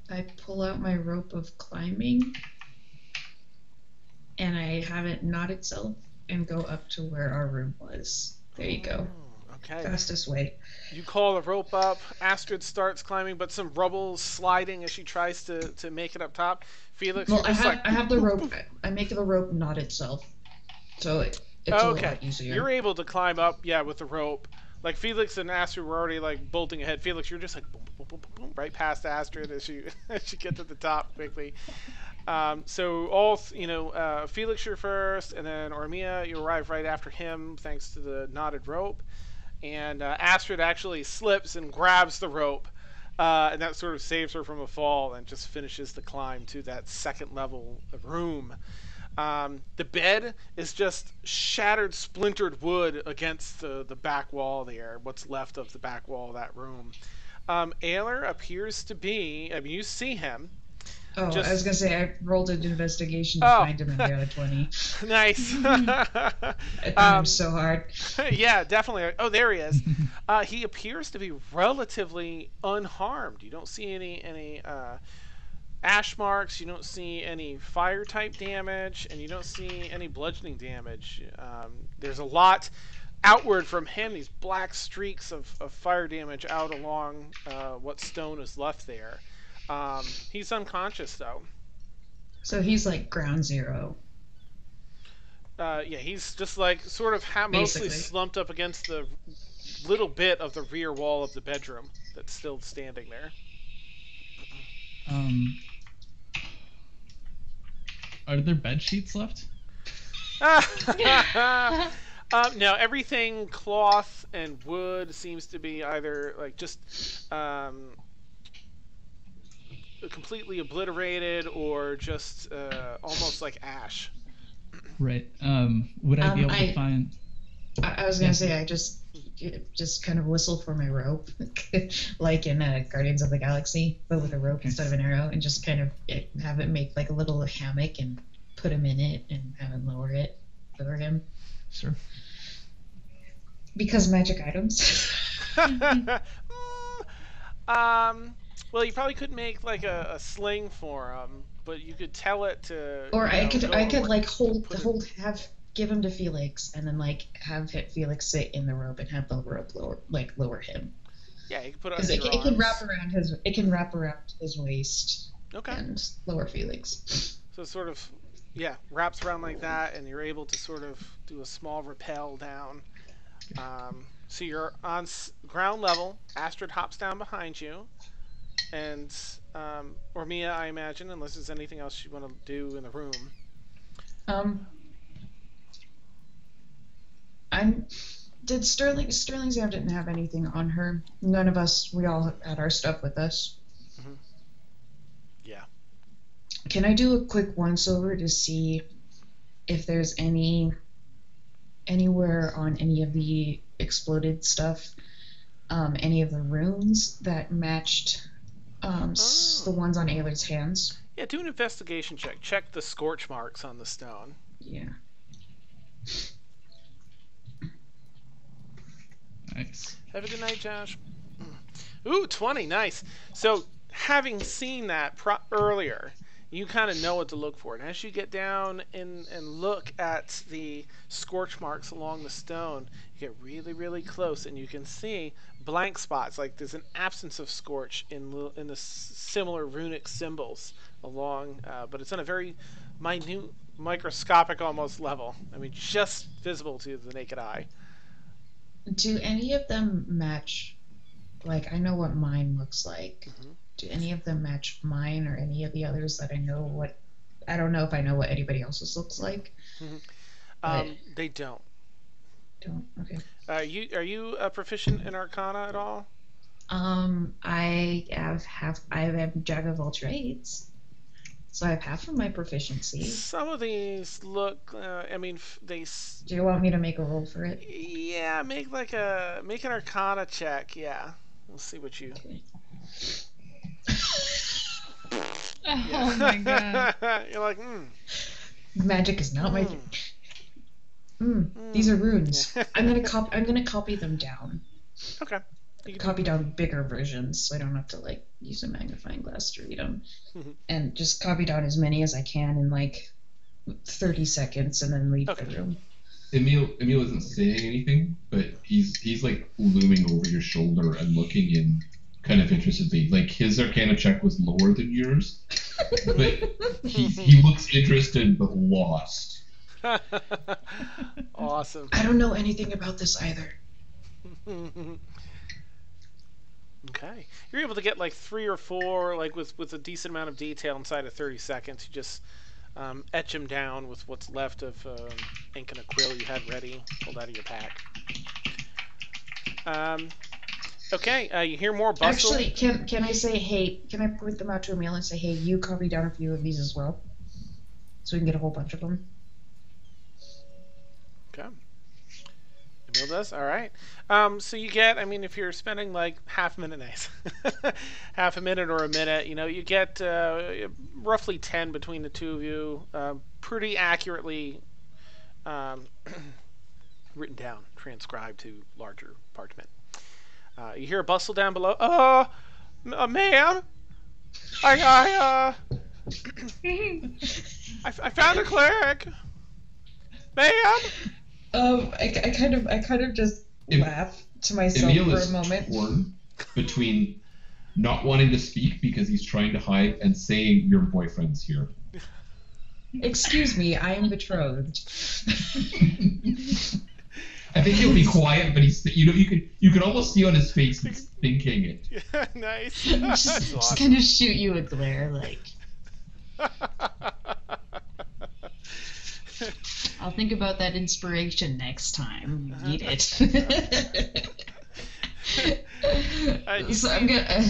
[SPEAKER 4] I pull out my rope of climbing, and I have it knot itself and go up to where our room was. There you go.
[SPEAKER 1] Oh, okay.
[SPEAKER 4] Fastest way.
[SPEAKER 1] You call the rope up. Astrid starts climbing, but some rubble's sliding as she tries to make it up top. Felix,
[SPEAKER 4] Well,
[SPEAKER 1] you're
[SPEAKER 4] I
[SPEAKER 1] just
[SPEAKER 4] have
[SPEAKER 1] like,
[SPEAKER 4] I have the rope. I make the rope knot itself, so it's a lot easier.
[SPEAKER 1] You're able to climb up, yeah, with the rope. Like Felix and Astrid were already like bolting ahead. Felix, you're just like boom, boom, boom, boom, boom, right past Astrid as you get to the top quickly. So all Felix, you're first, and then Ormia, you arrive right after him thanks to the knotted rope. And Astrid actually slips and grabs the rope, and that sort of saves her from a fall and just finishes the climb to that second level room. The bed is just shattered, splintered wood against the back wall there, what's left of the back wall of that room. Ayler appears to be, I mean, you see him.
[SPEAKER 4] Oh, I was gonna say I rolled an investigation to find him and got a 20.
[SPEAKER 1] Nice.
[SPEAKER 4] I found him so hard.
[SPEAKER 1] Yeah, definitely. Oh, there he is. He appears to be relatively unharmed. You don't see any ash marks. You don't see any fire type damage, and you don't see any bludgeoning damage. There's a lot outward from him. These black streaks of fire damage out along what stone is left there. He's unconscious though.
[SPEAKER 4] So he's like ground zero.
[SPEAKER 1] Yeah, he's just like sort of mostly slumped up against the little bit of the rear wall of the bedroom that's still standing there.
[SPEAKER 2] Are there bed sheets left?
[SPEAKER 1] No, everything cloth and wood seems to be either like just completely obliterated or just almost like ash.
[SPEAKER 2] Right. Would I be able to find?
[SPEAKER 4] I was gonna say I just kind of whistle for my rope, like in Guardians of the Galaxy, but with a rope instead of an arrow, and just kind of have it make like a little hammock and put him in it and have him lower him.
[SPEAKER 2] Sure.
[SPEAKER 4] Because magic items.
[SPEAKER 1] Well, you probably could make like a sling for him, but you could tell it to.
[SPEAKER 4] Or I could like give him to Felix and then like have Felix sit in the rope and have the rope lower him.
[SPEAKER 1] Yeah, you can put it
[SPEAKER 4] because it can wrap around his waist.
[SPEAKER 1] Okay.
[SPEAKER 4] And lower Felix.
[SPEAKER 1] So it sort of wraps around like that, and you're able to sort of do a small rappel down. So you're on ground level. Astrid hops down behind you. And Ormia, I imagine, unless there's anything else you want to do in the room.
[SPEAKER 4] Did Sterling's Zam didn't have anything on her? None of us. We all had our stuff with us.
[SPEAKER 1] Mm-hmm. Yeah.
[SPEAKER 4] Can I do a quick once over to see if there's anywhere on any of the exploded stuff, any of the runes that matched the ones on Ayler's hands?
[SPEAKER 1] Yeah, do an investigation check. Check the scorch marks on the stone.
[SPEAKER 4] Yeah.
[SPEAKER 2] Nice.
[SPEAKER 1] Have a good night, Josh. Ooh, 20, nice. So, having seen that earlier, you kind of know what to look for. And as you get down and look at the scorch marks along the stone, you get really, really close, and you can see blank spots. Like there's an absence of scorch in the similar runic symbols along, but it's on a very minute, microscopic almost level. I mean, just visible to the naked eye.
[SPEAKER 4] Do any of them match? Like, I know what mine looks like.
[SPEAKER 1] Mm-hmm.
[SPEAKER 4] Do any of them match mine or any of the others that I know what? I don't know if I know what anybody else's looks like.
[SPEAKER 1] Mm-hmm. They don't.
[SPEAKER 4] Don't. Okay.
[SPEAKER 1] Are you proficient in Arcana at all?
[SPEAKER 4] I have Jack of all trades, so I have half of my proficiency.
[SPEAKER 1] Some of these look. I mean, they.
[SPEAKER 4] Do you want me to make a roll for it?
[SPEAKER 1] Yeah, make an Arcana check. Yeah, we'll see what you.
[SPEAKER 4] Okay.
[SPEAKER 5] Oh my god.
[SPEAKER 1] You're like,
[SPEAKER 4] Magic is not my. These are runes.
[SPEAKER 1] Yeah.
[SPEAKER 4] I'm gonna copy them down.
[SPEAKER 1] Okay.
[SPEAKER 4] Copy down bigger versions, so I don't have to like use a magnifying glass to read them, and just copy down as many as I can in like 30 seconds, and then leave the room.
[SPEAKER 3] Emil isn't saying anything, but he's like looming over your shoulder and looking in kind of interestedly. Like his Arcana check was lower than yours, but he looks interested but lost.
[SPEAKER 1] Awesome.
[SPEAKER 4] I don't know anything about this either.
[SPEAKER 1] Okay, you're able to get like 3 or 4, like with a decent amount of detail inside of 30 seconds. You just etch them down with what's left of ink and a quill you had ready, pulled out of your pack. Okay, you hear more bustle.
[SPEAKER 4] Actually, can I say, hey, can I point them out to Emil and say, hey, you copy down a few of these as well, so we can get a whole bunch of them.
[SPEAKER 1] Okay. Emil does? All right. So you get, I mean, if you're spending like half a minute, half a minute or a minute, you get roughly 10 between the two of you, pretty accurately written down, transcribed to larger parchment. You hear a bustle down below. Ma'am, I found a cleric. Ma'am.
[SPEAKER 4] I kind of just laugh to myself
[SPEAKER 3] Emil
[SPEAKER 4] for
[SPEAKER 3] is
[SPEAKER 4] a moment.
[SPEAKER 3] torn between not wanting to speak because he's trying to hide and saying your boyfriend's here.
[SPEAKER 4] Excuse me, I am betrothed.
[SPEAKER 3] I think he'll be quiet, but you can almost see on his face he's thinking it.
[SPEAKER 1] Yeah, nice.
[SPEAKER 4] just awesome. Kind of shoot you a glare like. I'll think about that inspiration next time. Need it. So I'm gonna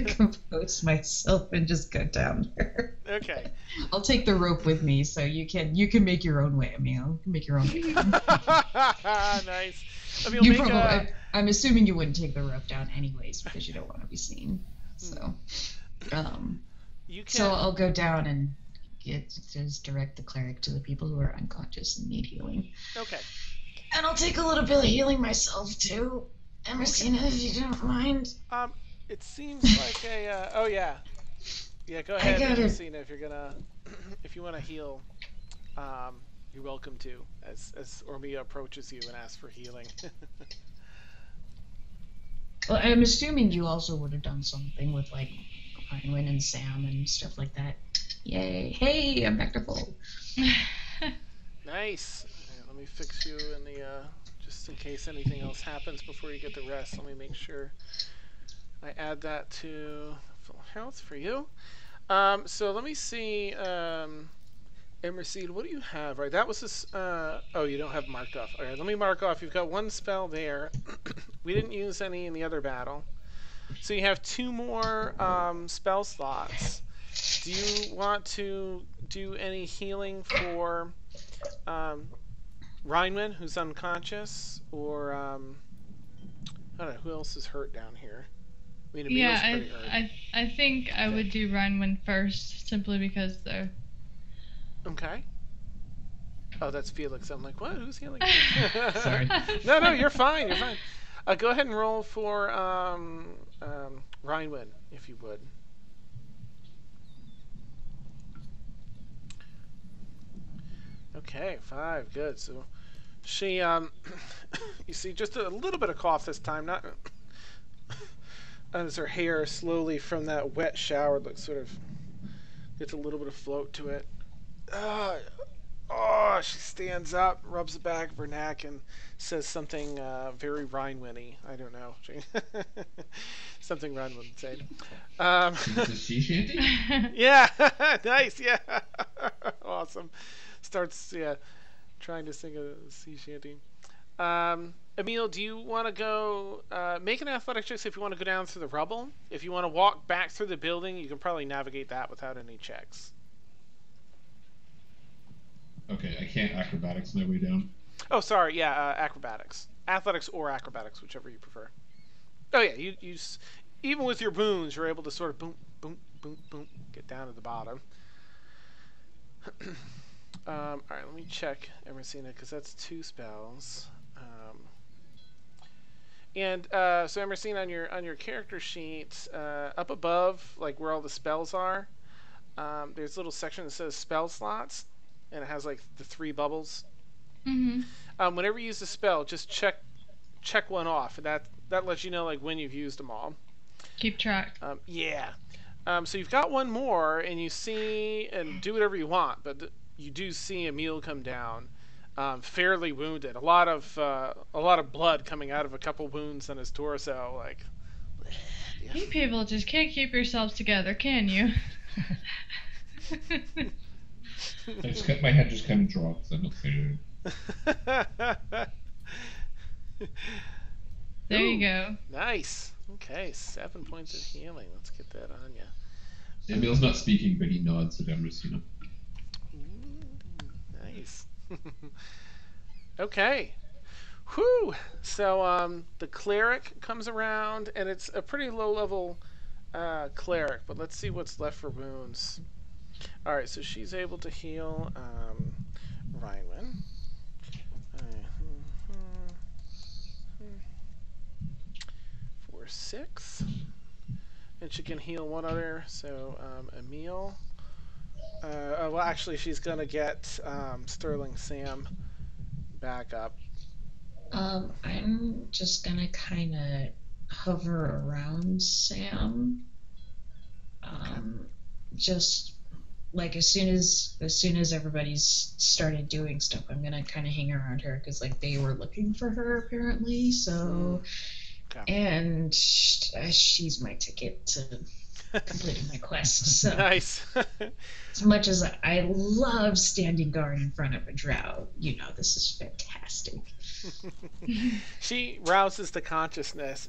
[SPEAKER 4] compose myself and just go down there.
[SPEAKER 1] Okay.
[SPEAKER 4] I'll take the rope with me, so you can make your own way, Emil. Make your own way.
[SPEAKER 1] Nice. Emil,
[SPEAKER 4] I'm assuming you wouldn't take the rope down anyways because you don't want to be seen. So, so I'll go down and just direct the cleric to the people who are unconscious and need healing.
[SPEAKER 1] Okay.
[SPEAKER 4] And I'll take a little bit of healing myself too, Emersina, if you don't mind.
[SPEAKER 1] It seems like a. Yeah. Go ahead, Emersina, if you want to heal. You're welcome to, as Ormia approaches you and asks for healing.
[SPEAKER 4] Well, I'm assuming you also would have done something with like Ryan and Sam and stuff like that. Yay! Hey, I'm back to full.
[SPEAKER 1] Nice. Right, let me fix you in the just in case anything else happens before you get the rest. Let me make sure I add that to full health for you. So let me see. Emerseed, what do you have? Right, that was this. Oh, you don't have marked off. All right, let me mark off. You've got 1 spell there. We didn't use any in the other battle, so you have 2 more spell slots. Do you want to do any healing for Reinwin, who's unconscious, or I don't know who else is hurt down here? I mean, Emil's pretty hurt.
[SPEAKER 5] I think I would do Reinwin first, simply because they're.
[SPEAKER 1] Okay. Oh, that's Felix. I'm like, what? Who's healing?
[SPEAKER 2] Sorry.
[SPEAKER 1] No, you're fine. You're fine. Go ahead and roll for Reinwin, if you would. Okay, 5. Good. So she, you see just a little bit of cough this time, not as her hair slowly from that wet shower that sort of gets a little bit of float to it. Uh, oh, she stands up, rubs the back of her neck, and says something very Rhinewinny. I don't know. Something Rhinewin would say.
[SPEAKER 3] Is this sea shanty?
[SPEAKER 1] Yeah, nice. Yeah, awesome. Starts trying to sing a sea shanty. Emil, do you want to go make an athletics check if you want to go down through the rubble? If you want to walk back through the building, you can probably navigate that without any checks.
[SPEAKER 3] Okay, I can't acrobatics my way down.
[SPEAKER 1] Oh, sorry. Yeah, acrobatics, athletics, or acrobatics, whichever you prefer. Oh yeah, you even with your boons, you're able to sort of boom, boom, boom, boom, get down to the bottom. All right, let me check Emersina because that's 2 spells. So Emersina, on your character sheet, up above, like where all the spells are, there's a little section that says spell slots, and it has like the 3 bubbles.
[SPEAKER 5] Mm-hmm.
[SPEAKER 1] Whenever you use a spell, just check one off, and that lets you know like when you've used them all.
[SPEAKER 5] Keep track.
[SPEAKER 1] Yeah. So you've got one more, and you see, and do whatever you want, but you do see Emil come down, fairly wounded. A lot of blood coming out of a couple wounds on his torso. Like, yeah.
[SPEAKER 5] You people just can't keep yourselves together, can you?
[SPEAKER 3] My head just kind of drops. I'm
[SPEAKER 5] There you go.
[SPEAKER 1] Nice. Okay, 7 points of healing. Let's get that on you.
[SPEAKER 3] Emil's not speaking, but he nods at Emersina.
[SPEAKER 1] Nice. Okay. Whew. So the cleric comes around, and it's a pretty low-level cleric, but let's see what's left for wounds. All right, so she's able to heal Rhinewin. For 6. And she can heal one other, so Emil. Well, actually, she's going to get Sterling Sam back up.
[SPEAKER 4] I'm just gonna kind of hover around Sam. Just like as soon as everybody's started doing stuff, I'm gonna kind of hang around her because like they were looking for her apparently. So,
[SPEAKER 1] Okay.
[SPEAKER 4] and she's my ticket to completing my quest. So
[SPEAKER 1] Nice.
[SPEAKER 4] as much as I love standing guard in front of a drow, this is fantastic.
[SPEAKER 1] She rouses to consciousness,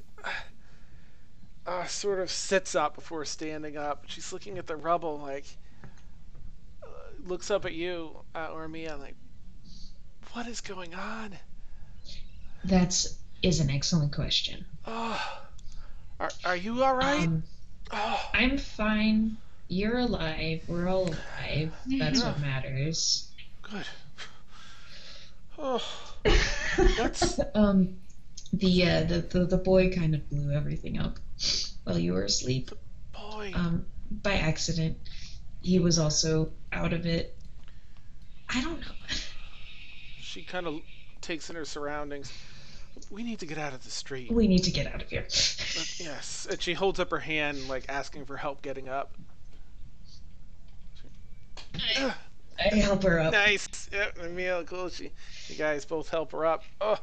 [SPEAKER 1] sort of sits up before standing up. She's looking at the rubble, like, looks up at you, Ormia, like, what is going on?
[SPEAKER 4] That is an excellent question.
[SPEAKER 1] Oh, are you all right?
[SPEAKER 4] I'm fine. You're alive. We're all alive. That's
[SPEAKER 1] Yeah.
[SPEAKER 4] what matters.
[SPEAKER 1] Good. Oh, that's
[SPEAKER 4] The boy kind of blew everything up while you were asleep.
[SPEAKER 1] boy.
[SPEAKER 4] By accident. He was also out of it. I don't know.
[SPEAKER 1] She kind of takes in her surroundings. We need to get out of the street.
[SPEAKER 4] We need to get out of here.
[SPEAKER 1] Yes. And she holds up her hand, like asking for help getting up.
[SPEAKER 4] I help her up.
[SPEAKER 1] Nice. Yep, Emil, cool. You guys both help her up. Oh,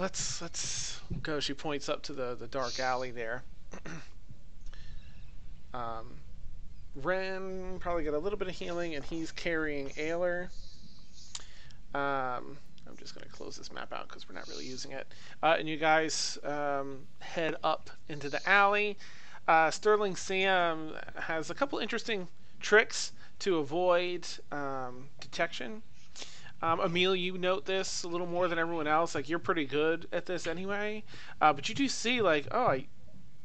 [SPEAKER 1] let's go. She points up to the dark alley there. Ren probably got a little bit of healing, and he's carrying Ayler. I'm just going to close this map out because we're not really using it. And you guys head up into the alley. Sterling Sam has a couple interesting tricks to avoid detection. Emil, you note this a little more than everyone else. Like, you're pretty good at this anyway. But you do see, like, I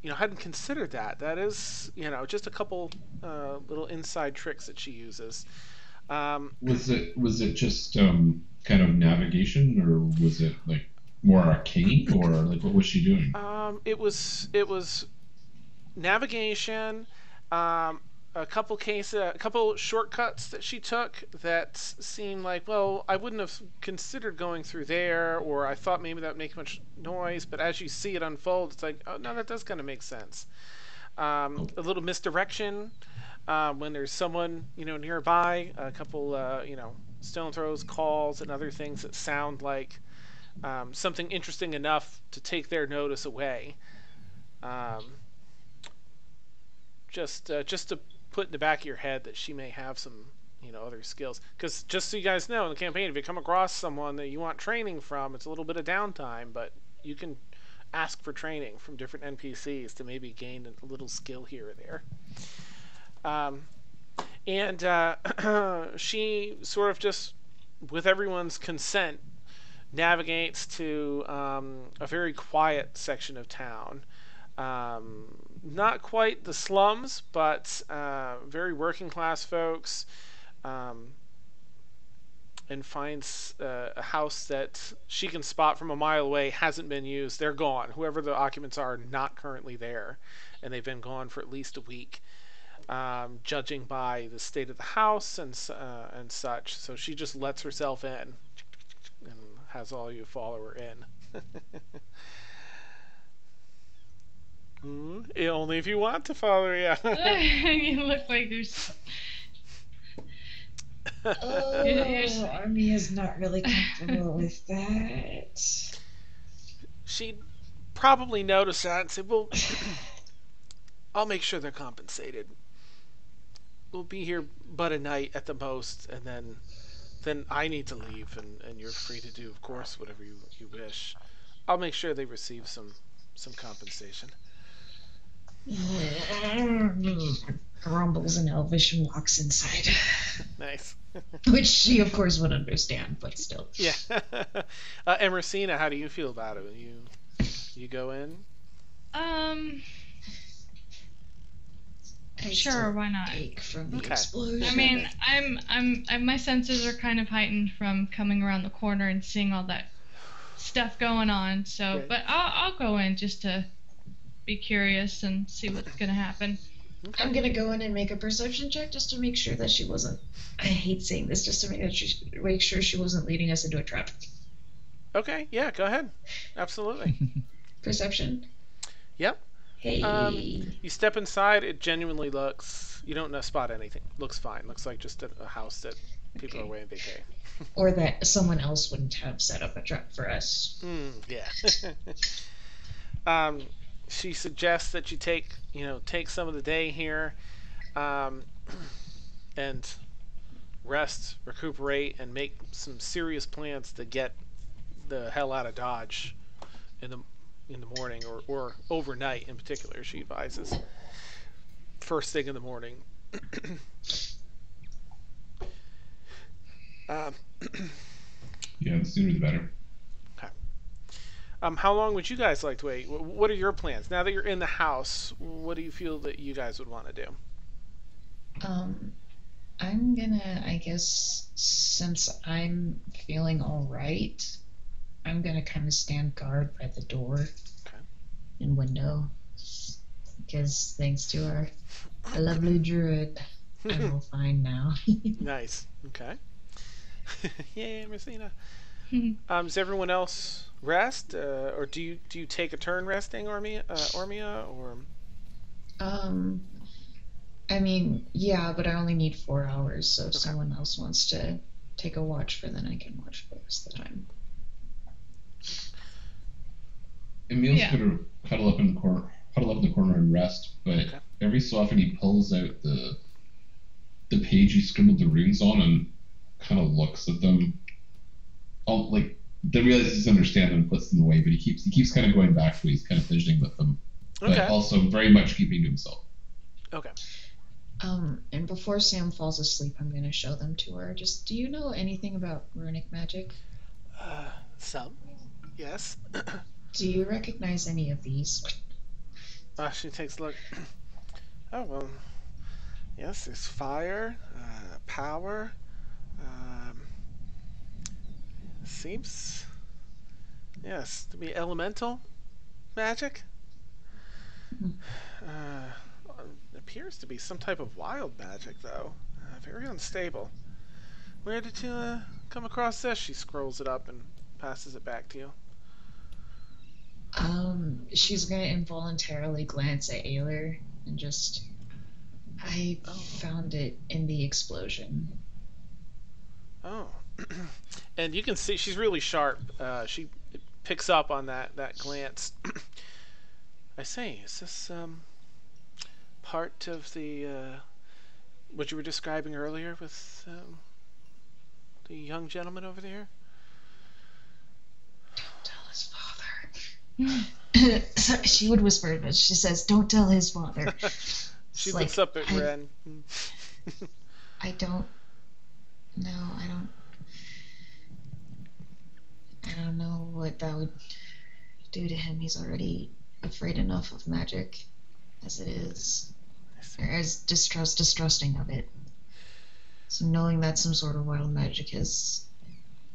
[SPEAKER 1] hadn't considered that. That is, just a couple little inside tricks that she uses.
[SPEAKER 3] Was it just kind of navigation, or was it like more arcane, or like what was she doing?
[SPEAKER 1] It was navigation. a couple shortcuts that she took that seemed like, well, I wouldn't have considered going through there, or I thought maybe that would make much noise. But as you see it unfold, it's like, oh no, that does kind of make sense. A little misdirection when there's someone nearby. A couple stone throws, calls, and other things that sound like something interesting enough to take their notice away. Um, just to put in the back of your head that she may have some other skills. Because just so you guys know, in the campaign, if you come across someone that you want training from, it's a little bit of downtime, but you can ask for training from different NPCs to maybe gain a little skill here or there. And she sort of just, with everyone's consent, navigates to a very quiet section of town. Not quite the slums, but very working class folks, and finds a house that she can spot from a mile away hasn't been used. They're gone. Whoever the occupants are not currently there, and they've been gone for at least a week, judging by the state of the house and such. So she just lets herself in and has all you follow her in. Only if you want to follow her, yeah.
[SPEAKER 5] You look like there's...
[SPEAKER 4] Oh, Ormia's not really comfortable with that.
[SPEAKER 1] She'd probably notice that and say, well, I'll make sure they're compensated. We'll be here but a night at the most, and then I need to leave, and you're free to do, of course, whatever you wish. I'll make sure they receive some compensation.
[SPEAKER 4] Grumbles in Elvish and walks inside.
[SPEAKER 1] Nice.
[SPEAKER 4] Which she, of course, would understand, but still.
[SPEAKER 1] Yeah. And Racina, how do you feel about it? You go in?
[SPEAKER 5] Sure, why not?
[SPEAKER 4] Ache from the
[SPEAKER 1] Okay.
[SPEAKER 4] explosion.
[SPEAKER 5] I mean, my senses are kind of heightened from coming around the corner and seeing all that stuff going on. So,
[SPEAKER 1] Right.
[SPEAKER 5] but I'll go in just to be curious and see what's gonna happen.
[SPEAKER 1] Okay.
[SPEAKER 4] I'm gonna go in and make a perception check just to make sure that she wasn't. I hate saying this, just to make sure she wasn't leading us into a trap.
[SPEAKER 1] Okay, yeah, go ahead. Absolutely.
[SPEAKER 4] Perception.
[SPEAKER 1] Yep.
[SPEAKER 4] Hey.
[SPEAKER 1] You step inside, it genuinely looks... You don't spot anything. Looks fine. Looks like just a house that people are away on vacay.
[SPEAKER 4] Or that someone else wouldn't have set up a trap for us.
[SPEAKER 1] Yeah. She suggests that you take some of the day here, and rest, recuperate, and make some serious plans to get the hell out of Dodge in the morning, or overnight in particular, she advises. First thing in the morning.
[SPEAKER 3] Yeah, the sooner the better.
[SPEAKER 1] How long would you guys like to wait? What are your plans? Now that you're in the house, what do you feel that you guys would want to do?
[SPEAKER 4] I'm gonna, I guess, since I'm feeling alright, I'm gonna kind of stand guard by the door and window. Because thanks to our lovely druid, I'm all fine now.
[SPEAKER 1] Nice. Okay. Yay, Messina. Does everyone else rest, or do you take a turn resting, Ormia, or?
[SPEAKER 4] I mean, yeah, but I only need 4 hours, so if someone else wants to take a watch for, then I can watch for the rest of the time.
[SPEAKER 3] Emil's
[SPEAKER 5] Yeah.
[SPEAKER 3] gonna huddle up in the corner and rest, but every so often he pulls out the page he scribbled the runes on and kind of looks at them. Then realizes he understands them and puts them away, but he keeps kind of going back to it. He's kind of fidgeting with them, but also very much keeping to himself.
[SPEAKER 1] Okay.
[SPEAKER 4] And before Sam falls asleep, I'm going to show them to her. Just, do you know anything about runic magic?
[SPEAKER 1] Some. Yes.
[SPEAKER 4] Do you recognize any of these?
[SPEAKER 1] She takes a look. Oh, well, yes, there's fire, power, seems, yes, to be elemental magic. It appears to be some type of wild magic, though. Very unstable. Where did you come across this? She scrolls it up and passes it back to you.
[SPEAKER 4] She's gonna involuntarily glance at Ayler and just... I found it in the explosion.
[SPEAKER 1] Oh. And you can see she's really sharp. She picks up on that glance. I say, is this part of the what you were describing earlier with the young gentleman over there?
[SPEAKER 4] Don't tell his father. So she would whisper, but she says, "Don't tell his father."
[SPEAKER 1] She looks up at Ren.
[SPEAKER 4] I don't know what that would do to him. He's already afraid enough of magic as it is, or as distrusting of it. So knowing that some sort of wild magic is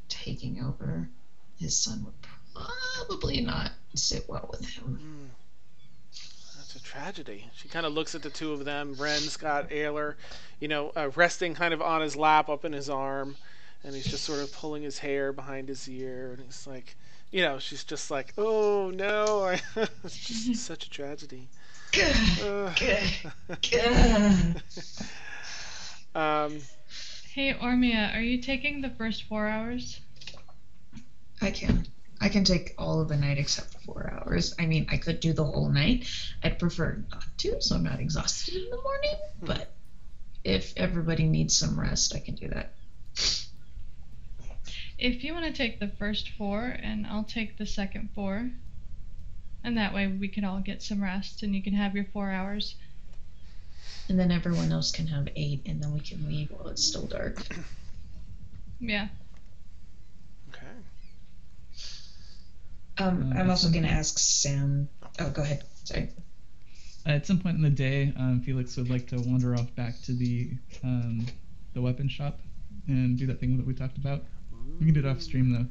[SPEAKER 4] taking over, his son would probably not sit well with him.
[SPEAKER 1] That's a tragedy. She kind of looks at the two of them. Ren's got Ayler, resting kind of on his lap, up in his arm, and he's just sort of pulling his hair behind his ear, and he's like, she's just like, oh no, it's just such a tragedy.
[SPEAKER 5] Hey, Ormia, are you taking the first 4 hours?
[SPEAKER 4] I can take all of the night except for 4 hours. I mean, I could do the whole night. I'd prefer not to, so I'm not exhausted in the morning. But if everybody needs some rest, I can do that.
[SPEAKER 5] If you want to take the first 4, and I'll take the second 4, and that way we can all get some rest, and you can have your 4 hours.
[SPEAKER 4] And then everyone else can have 8, and then we can leave while it's still dark.
[SPEAKER 5] Yeah.
[SPEAKER 1] Okay.
[SPEAKER 4] I'm also going to ask Sam... Oh, go ahead. Sorry.
[SPEAKER 2] At some point in the day, Felix would like to wander off back to the weapon shop and do that thing that we talked about. We can do it off stream, though.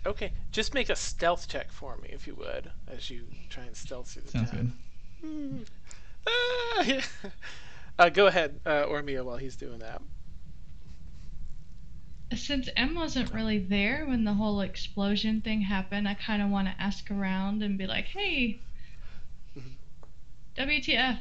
[SPEAKER 1] Okay. Just make a stealth check for me, if you would, as you try and stealth through the
[SPEAKER 2] Sounds
[SPEAKER 1] town.
[SPEAKER 2] good.
[SPEAKER 1] Go ahead, Ormia, while he's doing that.
[SPEAKER 5] Since M wasn't really there when the whole explosion thing happened, I kind of want to ask around and be like, hey, WTF.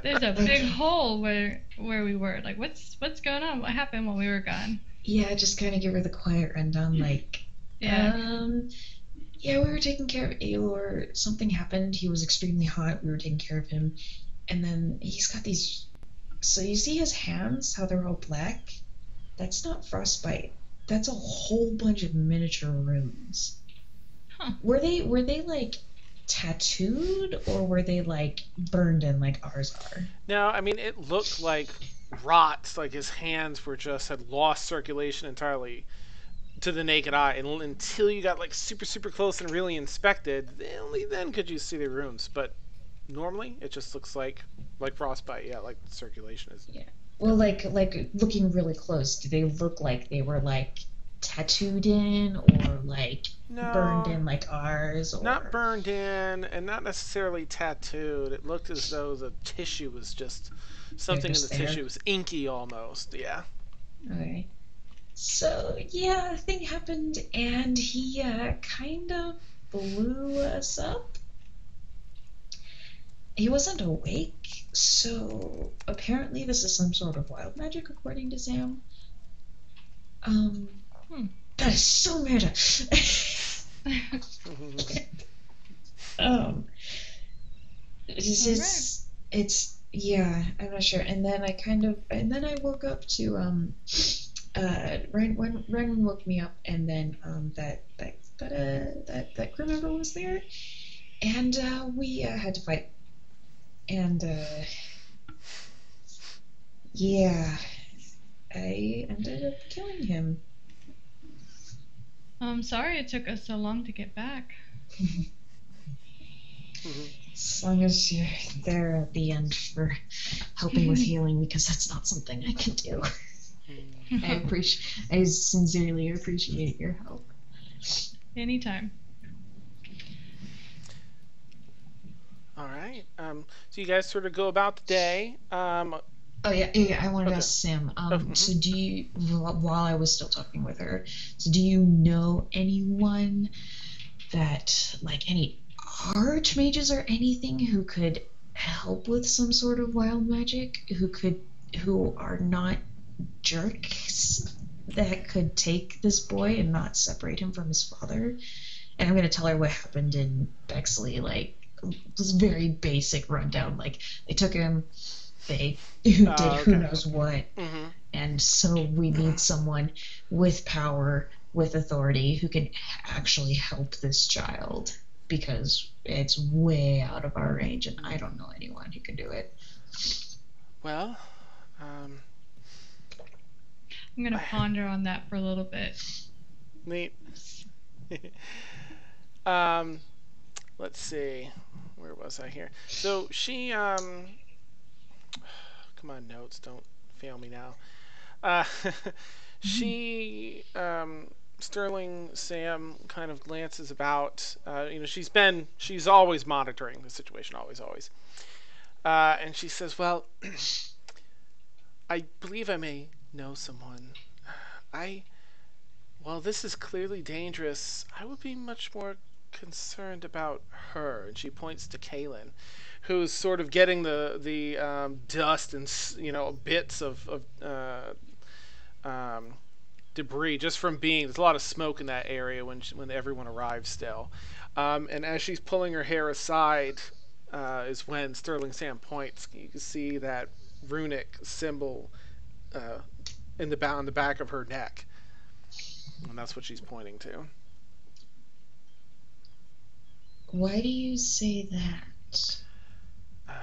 [SPEAKER 5] There's a big hole where we were. Like, what's going on? What happened when we were gone?
[SPEAKER 4] Yeah, just kind of give her the quiet rundown. Like, we were taking care of Ayler. Something happened. He was extremely hot. We were taking care of him. And then he's got these... So you see his hands, how they're all black? That's not frostbite. That's a whole bunch of miniature runes.
[SPEAKER 5] Huh.
[SPEAKER 4] Were they like tattooed, or were they like burned in like ours are?
[SPEAKER 1] No, I mean, it looked like rot, like his hands had lost circulation entirely to the naked eye, and until you got like super, super close and really inspected, only then could you see the runes. But normally, it just looks like frostbite. Yeah, like circulation is.
[SPEAKER 4] Yeah. Well, like looking really close, do they look like they were like tattooed in, or like burned in like ours? Or...
[SPEAKER 1] Not burned in, and not necessarily tattooed. It looked as though the tissue was just something in the tissue was inky almost. Yeah.
[SPEAKER 4] Okay. So yeah, a thing happened, and he kind of blew us up. He wasn't awake, so apparently this is some sort of wild magic, according to Sam. That is so meta. It's I'm not sure. And then I woke up to Ren woke me up, and then that crew member was there, and we had to fight. And, I ended up killing him.
[SPEAKER 5] I'm sorry it took us so long to get back.
[SPEAKER 4] As long as you're there at the end for helping with healing, because that's not something I can do. I sincerely appreciate your help.
[SPEAKER 5] Anytime.
[SPEAKER 1] All right. So you guys sort of go about the day.
[SPEAKER 4] Oh yeah. I wanted to
[SPEAKER 1] Okay.
[SPEAKER 4] ask Sam.
[SPEAKER 1] Mhm.
[SPEAKER 4] So do you, while I was still talking with her, so do you know anyone that, like, any archmages or anything who could help with some sort of wild magic, who are not jerks, that could take this boy and not separate him from his father? And I'm gonna tell her what happened in Bexley, like this very basic rundown. Like they took him, they did who
[SPEAKER 1] Okay.
[SPEAKER 4] knows what,
[SPEAKER 1] Mhm.
[SPEAKER 4] and so we need someone with power, with authority, who can actually help this child because it's way out of our range, and I don't know anyone who can do it.
[SPEAKER 1] Well, um,
[SPEAKER 5] I'm gonna ponder on that for a little bit.
[SPEAKER 1] neat. um, let's see. Where was I here? So she come on, notes, don't fail me now. Uh, she Sterling Sam kind of glances about. She's always monitoring the situation, always. And she says, "Well, I believe I may know someone. I While this is clearly dangerous, I would be much more concerned about her." And she points to Kaylin, who's sort of getting the dust and bits of debris just from being. There's a lot of smoke in that area when everyone arrives still, and as she's pulling her hair aside, is when Sterling Sam points. You can see that runic symbol uh, on the back of her neck, and that's what she's pointing to.
[SPEAKER 4] Why do you say that?
[SPEAKER 1] Uh,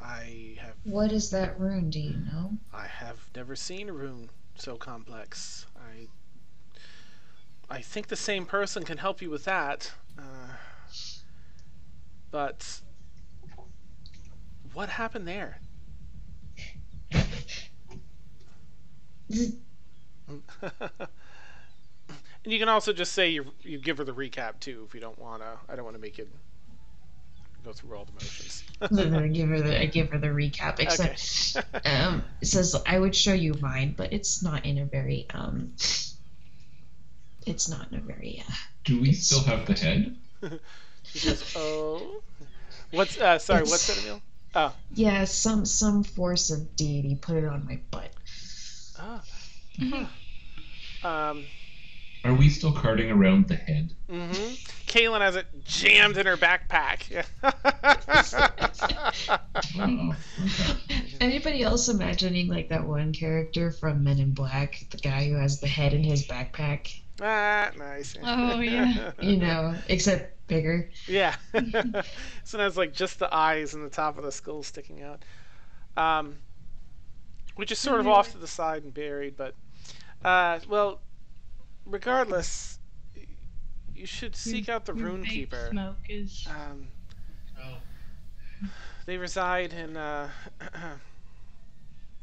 [SPEAKER 1] I have
[SPEAKER 4] What is that rune? Do you know?
[SPEAKER 1] I have never seen a rune so complex. I think the same person can help you with that. But what happened there? And you can also just say you give her the recap too if you don't wanna. I don't want to make it go through all the motions.
[SPEAKER 4] I give her the recap.
[SPEAKER 1] Okay.
[SPEAKER 4] Except, it says I would show you mine, but it's not in a very it's not in a very
[SPEAKER 3] Do we still have the head?
[SPEAKER 1] She says, "Oh, what's sorry? What's that, Emil? Oh,
[SPEAKER 4] yeah, some force of deity put it on my butt.
[SPEAKER 1] ah, huh. Um,
[SPEAKER 3] Are we still carting around the head?
[SPEAKER 1] mm-hmm. Kaylin has it jammed in her backpack.
[SPEAKER 3] Oh, okay.
[SPEAKER 4] Anybody else imagining like that one character from Men in Black, the guy who has the head in his backpack?
[SPEAKER 1] Nice.
[SPEAKER 5] Oh, yeah.
[SPEAKER 4] You know, except bigger.
[SPEAKER 1] Yeah. So it has like just the eyes and the top of the skull sticking out, which is sort of off to the side and buried. But well, regardless, you should seek out the
[SPEAKER 5] Your
[SPEAKER 1] Rune
[SPEAKER 5] vape
[SPEAKER 1] Keeper.
[SPEAKER 5] smoke is.
[SPEAKER 6] Oh,
[SPEAKER 1] They reside in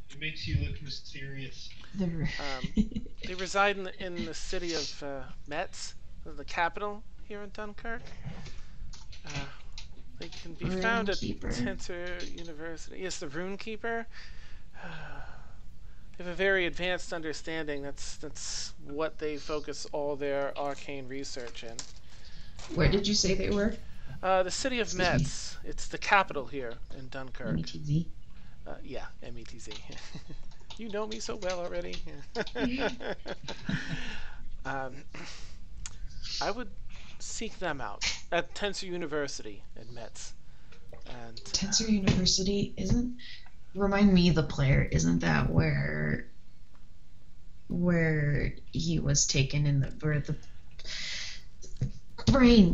[SPEAKER 6] it makes you look mysterious.
[SPEAKER 1] they reside in the city of Metz, the capital here in Dunkirk. Uh, they can be found at
[SPEAKER 4] Runekeeper.
[SPEAKER 1] Tensor University. Yes, the Rune Keeper. They have a very advanced understanding. That's what they focus all their arcane research in.
[SPEAKER 4] Where did you say they were?
[SPEAKER 1] The city of Metz. It's the capital here in Dunkirk.
[SPEAKER 4] METZ.
[SPEAKER 1] Yeah, METZ. You know me so well already. um, I would seek them out at Tensor University in Metz. And
[SPEAKER 4] Tensor University isn't. Remind me, the player, isn't that where he was taken in where the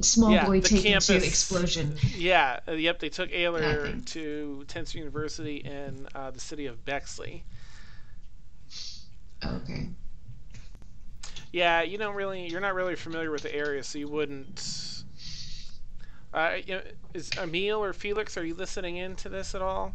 [SPEAKER 4] small
[SPEAKER 1] yeah,
[SPEAKER 4] boy
[SPEAKER 1] the
[SPEAKER 4] taken
[SPEAKER 1] campus,
[SPEAKER 4] to explosion?
[SPEAKER 1] Yeah, yep. They took Ayler
[SPEAKER 4] Nothing.
[SPEAKER 1] to Tensor University in the city of Bexley.
[SPEAKER 4] Okay.
[SPEAKER 1] Yeah, you're not really familiar with the area, so you wouldn't. Is Emil or Felix? Are you listening into this at all?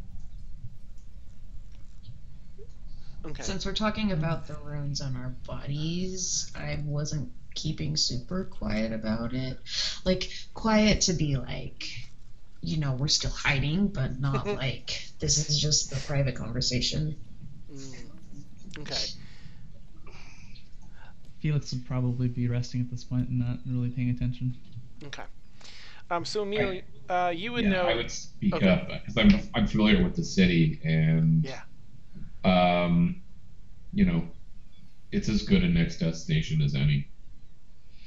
[SPEAKER 1] Okay.
[SPEAKER 4] Since we're talking about the runes on our bodies, I wasn't keeping super quiet about it. Like, quiet to be like, we're still hiding, but not like this is just a private conversation.
[SPEAKER 1] Okay.
[SPEAKER 2] Felix would probably be resting at this point and not really paying attention.
[SPEAKER 1] Okay. So Emil, you would
[SPEAKER 3] Yeah,
[SPEAKER 1] know.
[SPEAKER 3] I would speak
[SPEAKER 1] Okay.
[SPEAKER 3] up because I'm familiar with the city, and
[SPEAKER 1] Yeah.
[SPEAKER 3] It's as good a next destination as any.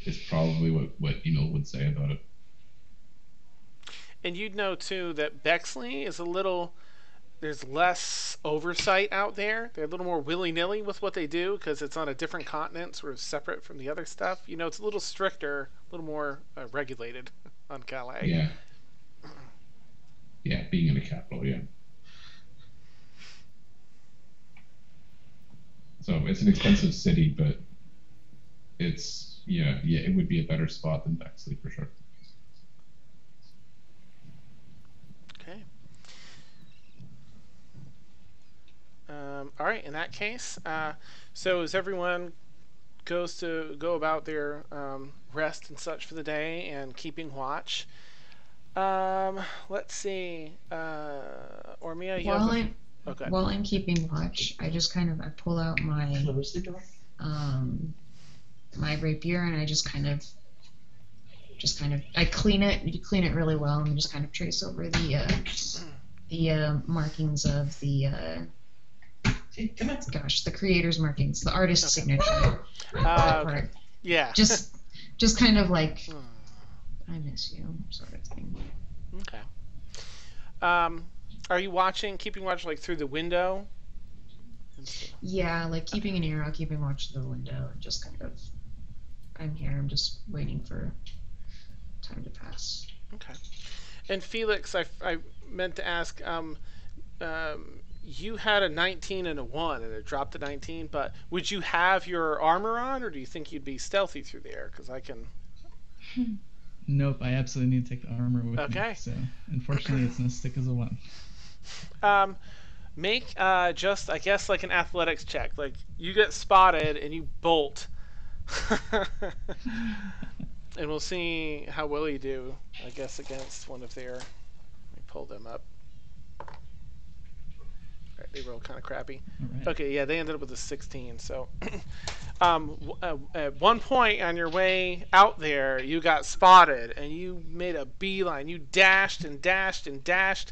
[SPEAKER 3] Is probably what Emil would say about it.
[SPEAKER 1] And you'd know too that Bexley is there's less oversight out there. They're a little more willy-nilly with what they do because it's on a different continent, sort of separate from the other stuff. It's a little stricter, a little more regulated on Calais.
[SPEAKER 3] Yeah. Yeah, being in the capital, yeah. So it's an expensive city, but it's it would be a better spot than Bexley for sure.
[SPEAKER 1] Okay. All right. In that case, so as everyone goes to go about their rest and such for the day and keeping watch, let's see. Ormia, you have okay.
[SPEAKER 4] While I'm keeping watch, I just I pull out my
[SPEAKER 7] Close the door.
[SPEAKER 4] my rapier, and I just kind of I clean it. You clean it really well, and just kind of trace over the markings of the
[SPEAKER 7] Come on.
[SPEAKER 4] gosh, the creator's markings, the artist's
[SPEAKER 1] Okay.
[SPEAKER 4] signature
[SPEAKER 1] Okay.
[SPEAKER 4] part.
[SPEAKER 1] Yeah.
[SPEAKER 4] Just kind of like I miss you sort of thing.
[SPEAKER 1] Okay. Are you keeping watch like through the window?
[SPEAKER 4] Yeah, like keeping an ear out, keeping watch to the window, and just kind of I'm here. I'm just waiting for time to pass.
[SPEAKER 1] Okay. And Felix, I meant to ask, you had a 19 and a 1, and it dropped to 19, but would you have your armor on, or do you think you'd be stealthy through the air? Because I can...
[SPEAKER 2] Nope, I absolutely need to take the armor with
[SPEAKER 1] Okay.
[SPEAKER 2] me. So unfortunately, it's gonna stick as a 1.
[SPEAKER 1] Make just, I guess, like an athletics check. Like, you get spotted, and you bolt. And we'll see how well you do, I guess, against one of their... Let me pull them up. Alright, they roll kind of crappy.
[SPEAKER 2] Alright.
[SPEAKER 1] Okay, yeah, they ended up with a 16. So, at one point on your way out there, you got spotted, and you made a beeline. You dashed and dashed and dashed.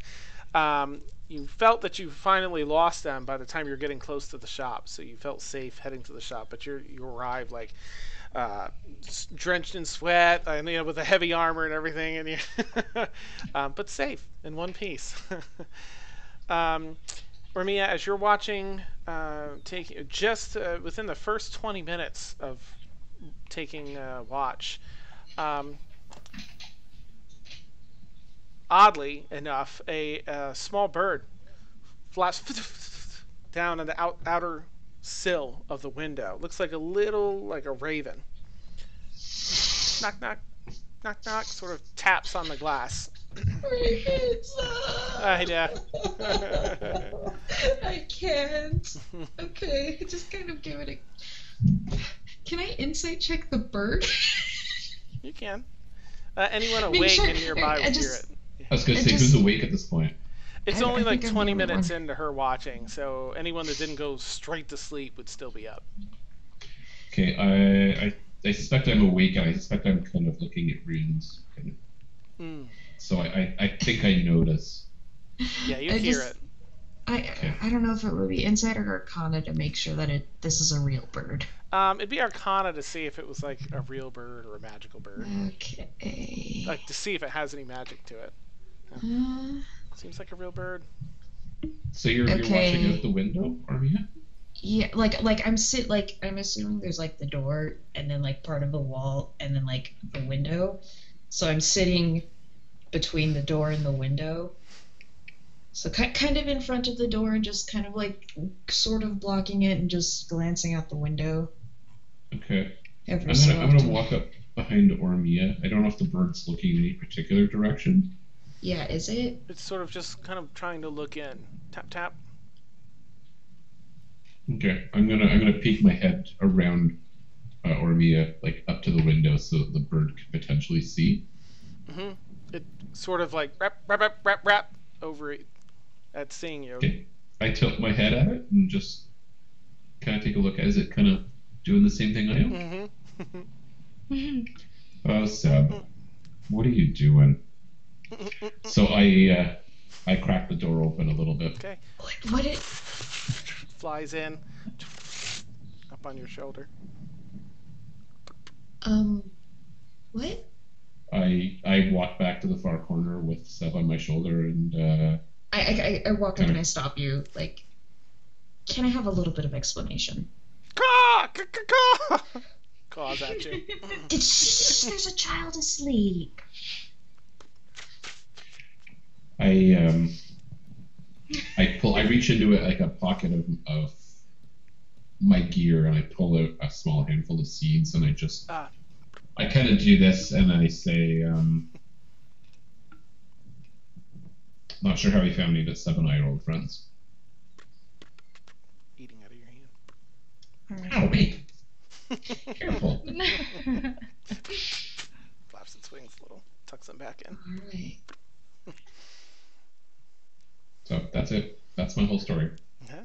[SPEAKER 1] You felt that you finally lost them by the time you were getting close to the shop, so you felt safe heading to the shop. But you arrived like drenched in sweat, and with a heavy armor and everything, and you, but safe in one piece. Ormia, as you're watching, just within the first 20 minutes of taking watch, oddly enough, a small bird flies down on the outer sill of the window. Looks like a raven. Knock, knock, knock, knock. Sort of taps on the glass. I know.
[SPEAKER 4] I can't. Okay, just kind of give it a. Can I insight check the bird?
[SPEAKER 1] You can. Anyone
[SPEAKER 4] Make
[SPEAKER 1] awake
[SPEAKER 4] sure-
[SPEAKER 1] and nearby
[SPEAKER 4] I
[SPEAKER 1] will
[SPEAKER 4] just-
[SPEAKER 1] hear it.
[SPEAKER 3] I was gonna
[SPEAKER 4] I
[SPEAKER 3] say,
[SPEAKER 4] just-
[SPEAKER 3] who's awake at this point?
[SPEAKER 1] It's
[SPEAKER 4] I
[SPEAKER 1] only like
[SPEAKER 4] think I'm
[SPEAKER 1] 20
[SPEAKER 4] the only
[SPEAKER 1] minutes
[SPEAKER 4] one.
[SPEAKER 1] into her watching, so anyone that didn't go straight to sleep would still be up.
[SPEAKER 3] Okay, I suspect I'm awake, and I suspect I'm kind of looking at runes. So I think I notice.
[SPEAKER 1] Yeah, you
[SPEAKER 4] I
[SPEAKER 1] hear
[SPEAKER 4] just-
[SPEAKER 1] it.
[SPEAKER 4] I don't know if it would be insight or arcana to make sure that this is a real bird.
[SPEAKER 1] It'd be Arcana to see if it was like a real bird or a magical bird.
[SPEAKER 4] Okay.
[SPEAKER 1] Like to see if it has any magic to it.
[SPEAKER 4] Uh,
[SPEAKER 1] Seems like a real bird.
[SPEAKER 3] So you're
[SPEAKER 4] Okay.
[SPEAKER 3] watching out the window, Ormia?
[SPEAKER 4] yeah, like I'm assuming there's like the door and then like part of the wall and then like the window. So I'm sitting between the door and the window. So kind of in front of the door and just kind of like sort of blocking it and just glancing out the window
[SPEAKER 3] Okay.
[SPEAKER 4] every
[SPEAKER 3] I'm
[SPEAKER 4] so
[SPEAKER 3] gonna
[SPEAKER 4] often.
[SPEAKER 3] walk up behind Ormia. I don't know if the bird's looking in any particular direction.
[SPEAKER 4] Yeah, is it?
[SPEAKER 1] It's sort of just kind of trying to look in. Tap tap.
[SPEAKER 3] Okay. I'm gonna peek my head around Ormia, like up to the window, so the bird could potentially see.
[SPEAKER 1] It sort of like rap over it at seeing you.
[SPEAKER 3] Okay. I tilt my head at it and just kind of take a look at it. Is it kind of doing the same thing I am?
[SPEAKER 1] Mm-hmm.
[SPEAKER 3] Oh, Seb, what are you doing? So I crack the door open a little bit.
[SPEAKER 1] Okay.
[SPEAKER 4] What it?
[SPEAKER 1] Flies in, up on your shoulder.
[SPEAKER 4] What?
[SPEAKER 3] I walk back to the far corner with Seb on my shoulder, and
[SPEAKER 4] I walk up and I stop you. Like, can I have a little bit of explanation?
[SPEAKER 1] Claws at you.
[SPEAKER 4] There's a child asleep.
[SPEAKER 3] I reach into it like a pocket of my gear, and I pull out a small handful of seeds, and I kind of do this, and I say, not sure how he found me, but Seb and I are old friends.
[SPEAKER 1] Eating out of your hand.
[SPEAKER 3] Ow, wait. Careful.
[SPEAKER 1] Flaps and swings a little, tucks them back in.
[SPEAKER 4] All right.
[SPEAKER 3] So that's it. That's my whole story.
[SPEAKER 1] Yeah.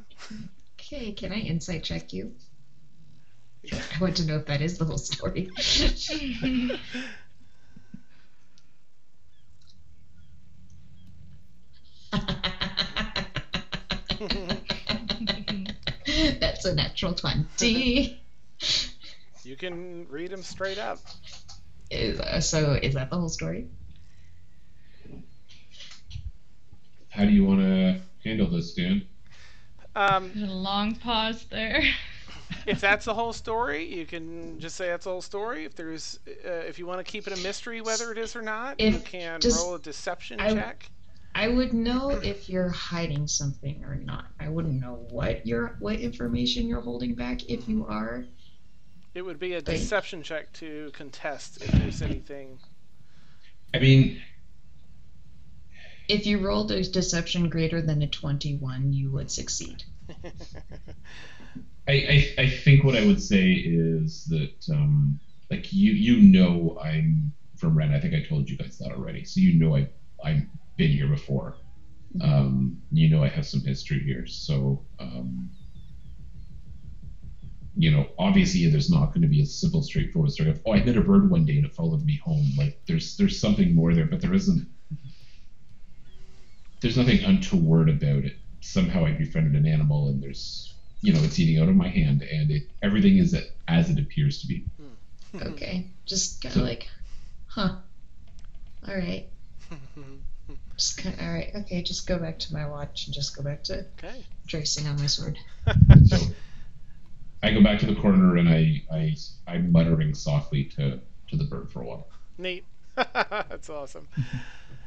[SPEAKER 4] Okay, can I insight check you? I want to know if that is the whole story. That's a natural 20.
[SPEAKER 1] You can read them straight up.
[SPEAKER 4] So is that the whole story?
[SPEAKER 3] How do you want to handle this, Dan?
[SPEAKER 5] There's a long pause there.
[SPEAKER 1] If that's the whole story, you can just say that's the whole story. If you want to keep it a mystery whether it is or not, you can roll a deception check.
[SPEAKER 4] I would know if you're hiding something or not. I wouldn't know what information you're holding back if you are.
[SPEAKER 1] It would be a deception check to contest if there's anything.
[SPEAKER 3] I mean,
[SPEAKER 4] if you rolled a deception greater than a 21, you would succeed.
[SPEAKER 3] I think what I would say is that like you know I'm from Ren. I think I told you guys that already. So you know I've been here before. You know I have some history here. So you know, obviously there's not going to be a simple, straightforward story of, oh, I hit a bird one day and it followed me home. Like there's something more there, but there isn't. There's nothing untoward about it. Somehow I befriended an animal, and there's, you know, it's eating out of my hand, and everything is as it appears to be.
[SPEAKER 4] Okay, just kind of like, huh? All right. Just kind of, all right. Okay, just go back to my watch and just go back to tracing on my sword.
[SPEAKER 3] So I go back to the corner, and I'm muttering softly to the bird for a while.
[SPEAKER 1] Neat. That's awesome.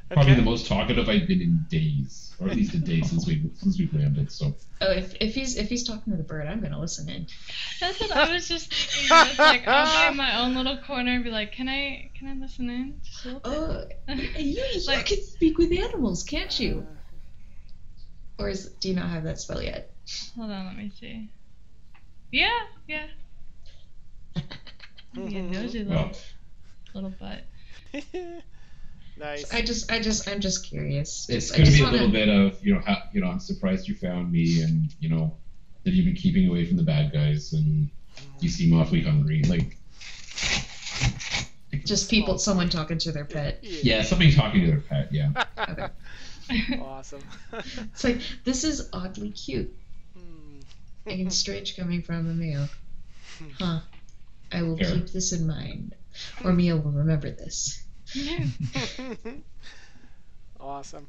[SPEAKER 3] Probably the most talkative I've been in days, or at least a day since we've landed. So.
[SPEAKER 4] Oh, if he's talking to the bird, I'm gonna listen in.
[SPEAKER 5] That's what I was just thinking. It's like I'll be in my own little corner and be like, "Can I listen in?" Just a little bit.
[SPEAKER 4] You can speak with animals, can't you? Or do you not have that spell yet?
[SPEAKER 5] Hold on, let me see. Yeah. Be a nosy little butt.
[SPEAKER 1] Nice.
[SPEAKER 4] I'm just curious.
[SPEAKER 3] It's going to be a little bit of, you know, I'm surprised you found me, and, you know, that you've been keeping away from the bad guys, and you seem awfully hungry. Like,
[SPEAKER 4] just someone talking to their pet.
[SPEAKER 3] Yeah, somebody talking to their pet, yeah.
[SPEAKER 4] Okay.
[SPEAKER 1] Awesome.
[SPEAKER 4] It's like, this is oddly cute. And strange coming from Emil. Huh. I will keep this in mind. Ormia will remember this.
[SPEAKER 1] Awesome.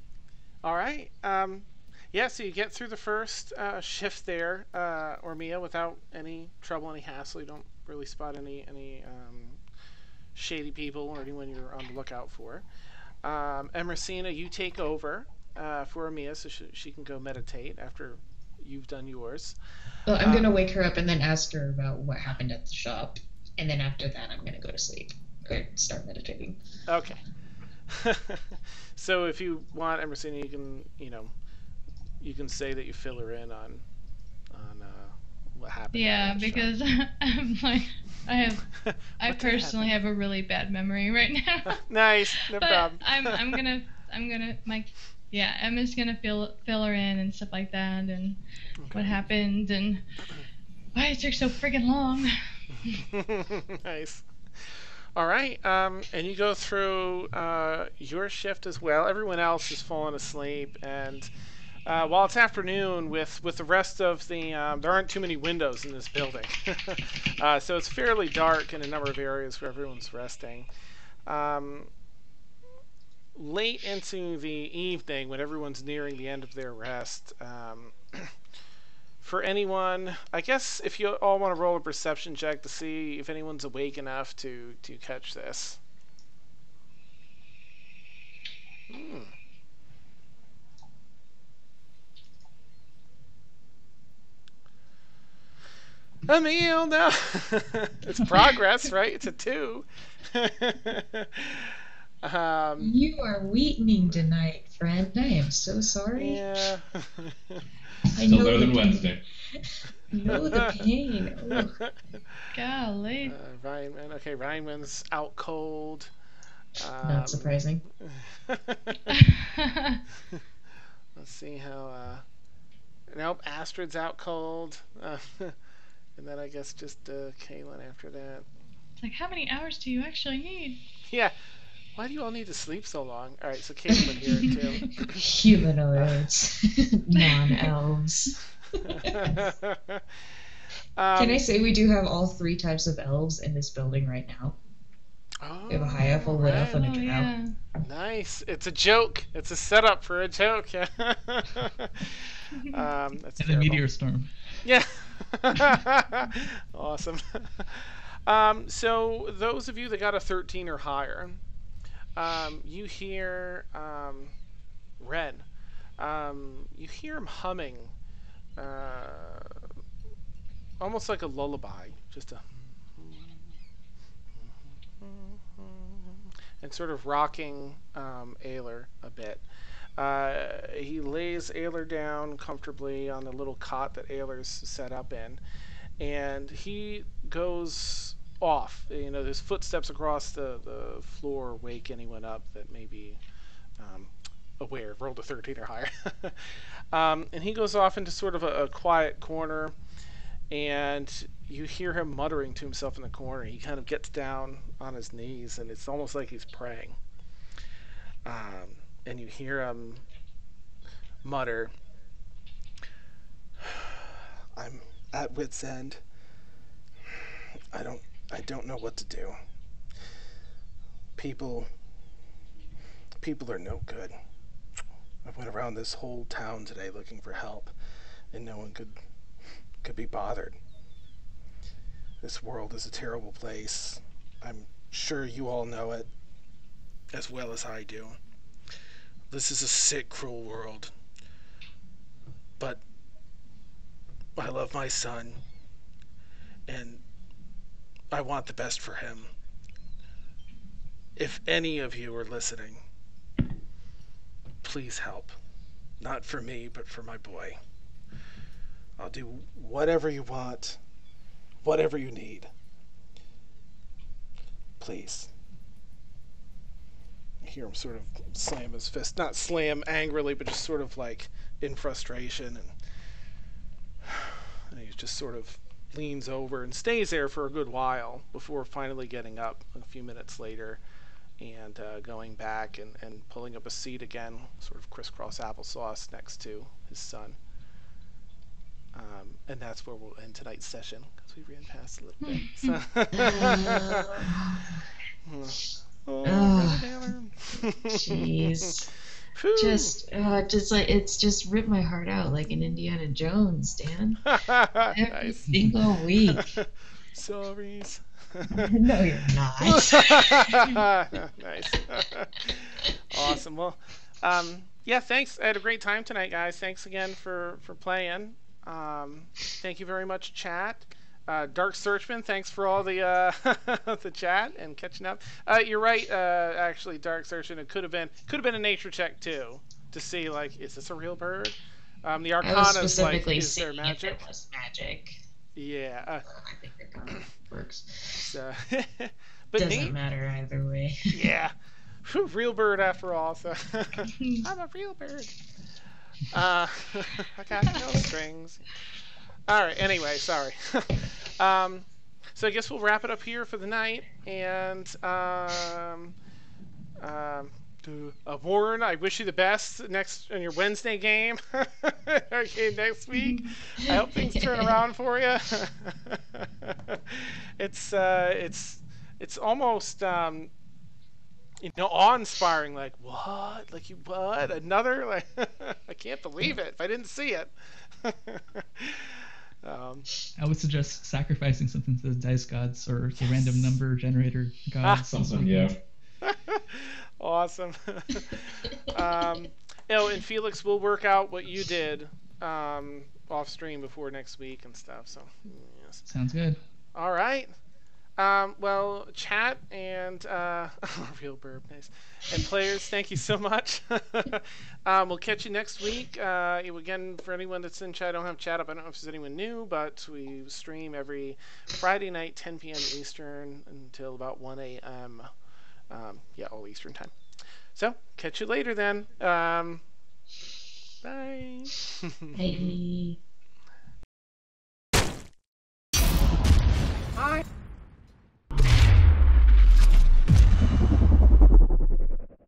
[SPEAKER 1] All right. So you get through the first shift there, Ormia, without any trouble, any hassle. You don't really spot any shady people or anyone you're on the lookout for. Emersina, you take over for Ormia, so she can go meditate after you've done yours.
[SPEAKER 4] Well, I'm going to wake her up and then ask her about what happened at the shop. And then after that, I'm going to go to sleep. Or start meditating.
[SPEAKER 1] Okay. So if you want, Emersina, you can say that you fill her in on what happened.
[SPEAKER 5] Yeah, because I'm like, I personally have a really bad memory right now.
[SPEAKER 1] Nice, no
[SPEAKER 5] But
[SPEAKER 1] problem.
[SPEAKER 5] Emma's gonna fill her in and stuff like that, and what happened and why it took so friggin' long.
[SPEAKER 1] Nice. All right, and you go through your shift as well. Everyone else is falling asleep, and while it's afternoon, with the rest of the there aren't too many windows in this building, so it's fairly dark in a number of areas where everyone's resting. Late into the evening, when everyone's nearing the end of their rest, for anyone, I guess if you all want to roll a perception check to see if anyone's awake enough to catch this. Emil, no. It's progress, right? It's a 2.
[SPEAKER 4] You are weakening tonight, friend. I am so sorry.
[SPEAKER 1] Yeah.
[SPEAKER 4] I
[SPEAKER 3] Still better than Wednesday.
[SPEAKER 4] know the pain. Ugh.
[SPEAKER 5] Golly.
[SPEAKER 1] Ryanman. Okay, Ryanman's out cold.
[SPEAKER 4] Not surprising.
[SPEAKER 1] Let's see how. Nope, Astrid's out cold. And then I guess just Kaylin after that.
[SPEAKER 5] It's like, how many hours do you actually need?
[SPEAKER 1] Yeah. Why do you all need to sleep so long? All right, so Caitlin here too.
[SPEAKER 4] Humanoids, non-elves. Can I say we do have all 3 types of elves in this building right now? We have a high elf, a wood elf, and a drow.
[SPEAKER 5] Yeah.
[SPEAKER 1] Nice. It's a joke. It's a setup for a joke. Yeah. That's
[SPEAKER 2] And a
[SPEAKER 1] terrible.
[SPEAKER 2] meteor storm.
[SPEAKER 1] Yeah. Awesome. So those of you that got a 13 or higher, you hear Ren. You hear him humming, almost like a lullaby, just a, and sort of rocking Ayler a bit. He lays Ayler down comfortably on the little cot that Ayler's set up in, and he goes off. You know, there's footsteps across the floor wake anyone up that may be aware, rolled a 13 or higher. And he goes off into sort of a quiet corner, and you hear him muttering to himself in the corner. He kind of gets down on his knees, and it's almost like he's praying. And you hear him mutter, "I'm at wit's end. I don't know what to do. People are no good. I went around this whole town today looking for help, and no one could be bothered. This world is a terrible place. I'm sure you all know it as well as I do. This is a sick, cruel world. But I love my son, and I want the best for him. If any of you are listening, please help. Not for me, but for my boy. I'll do whatever you want, whatever you need. Please." You hear him sort of slam his fist, not slam angrily, but just sort of like in frustration, and he just sort of leans over and stays there for a good while before finally getting up a few minutes later and going back and pulling up a seat again, sort of crisscross applesauce next to his son. And that's where we'll end tonight's session, because we ran past a little bit.
[SPEAKER 4] Jeez.
[SPEAKER 1] Phew.
[SPEAKER 4] Just like it's just ripped my heart out like an Indiana Jones, Dan. Every
[SPEAKER 1] Nice.
[SPEAKER 4] single week.
[SPEAKER 1] Sorries.
[SPEAKER 4] No, you're not.
[SPEAKER 1] Nice. Awesome. Well, yeah, thanks. I had a great time tonight, guys. Thanks again for playing. Thank you very much, chat. Dark Searchman, thanks for all the the chat and catching up. You're right, actually, Dark Searchman. It could have been a nature check too, to see like, is this a real bird? The
[SPEAKER 4] I was
[SPEAKER 1] Arcana is like,
[SPEAKER 4] specifically
[SPEAKER 1] is there
[SPEAKER 4] seeing if
[SPEAKER 1] magic?
[SPEAKER 4] it was magic.
[SPEAKER 1] Yeah.
[SPEAKER 4] I think it kind of works.
[SPEAKER 1] So, but
[SPEAKER 4] Doesn't
[SPEAKER 1] Nate,
[SPEAKER 4] matter either way.
[SPEAKER 1] yeah, whew, real bird after all. So I'm a real bird. I got no strings. All right. Anyway, sorry. um, so I guess we'll wrap it up here for the night. And um, Warren, I wish you the best next in your Wednesday game. Okay, next week. I hope things turn around for you. It's almost awe-inspiring. Like what? Like you what? Another? Like I can't believe it. If I didn't see it.
[SPEAKER 2] I would suggest sacrificing something to the dice gods or the random number generator gods.
[SPEAKER 3] Something, yeah.
[SPEAKER 1] Awesome. And Felix will work out what you did off stream before next week and stuff. So yes.
[SPEAKER 2] Sounds good.
[SPEAKER 1] All right. Well, chat and real burp, nice. And players, thank you so much. We'll catch you next week. Again, for anyone that's in chat, I don't have chat up. I don't know if there's anyone new, but we stream every Friday night, 10 p.m. Eastern until about 1 a.m. All Eastern time. So, catch you later then. Bye.
[SPEAKER 4] Hey.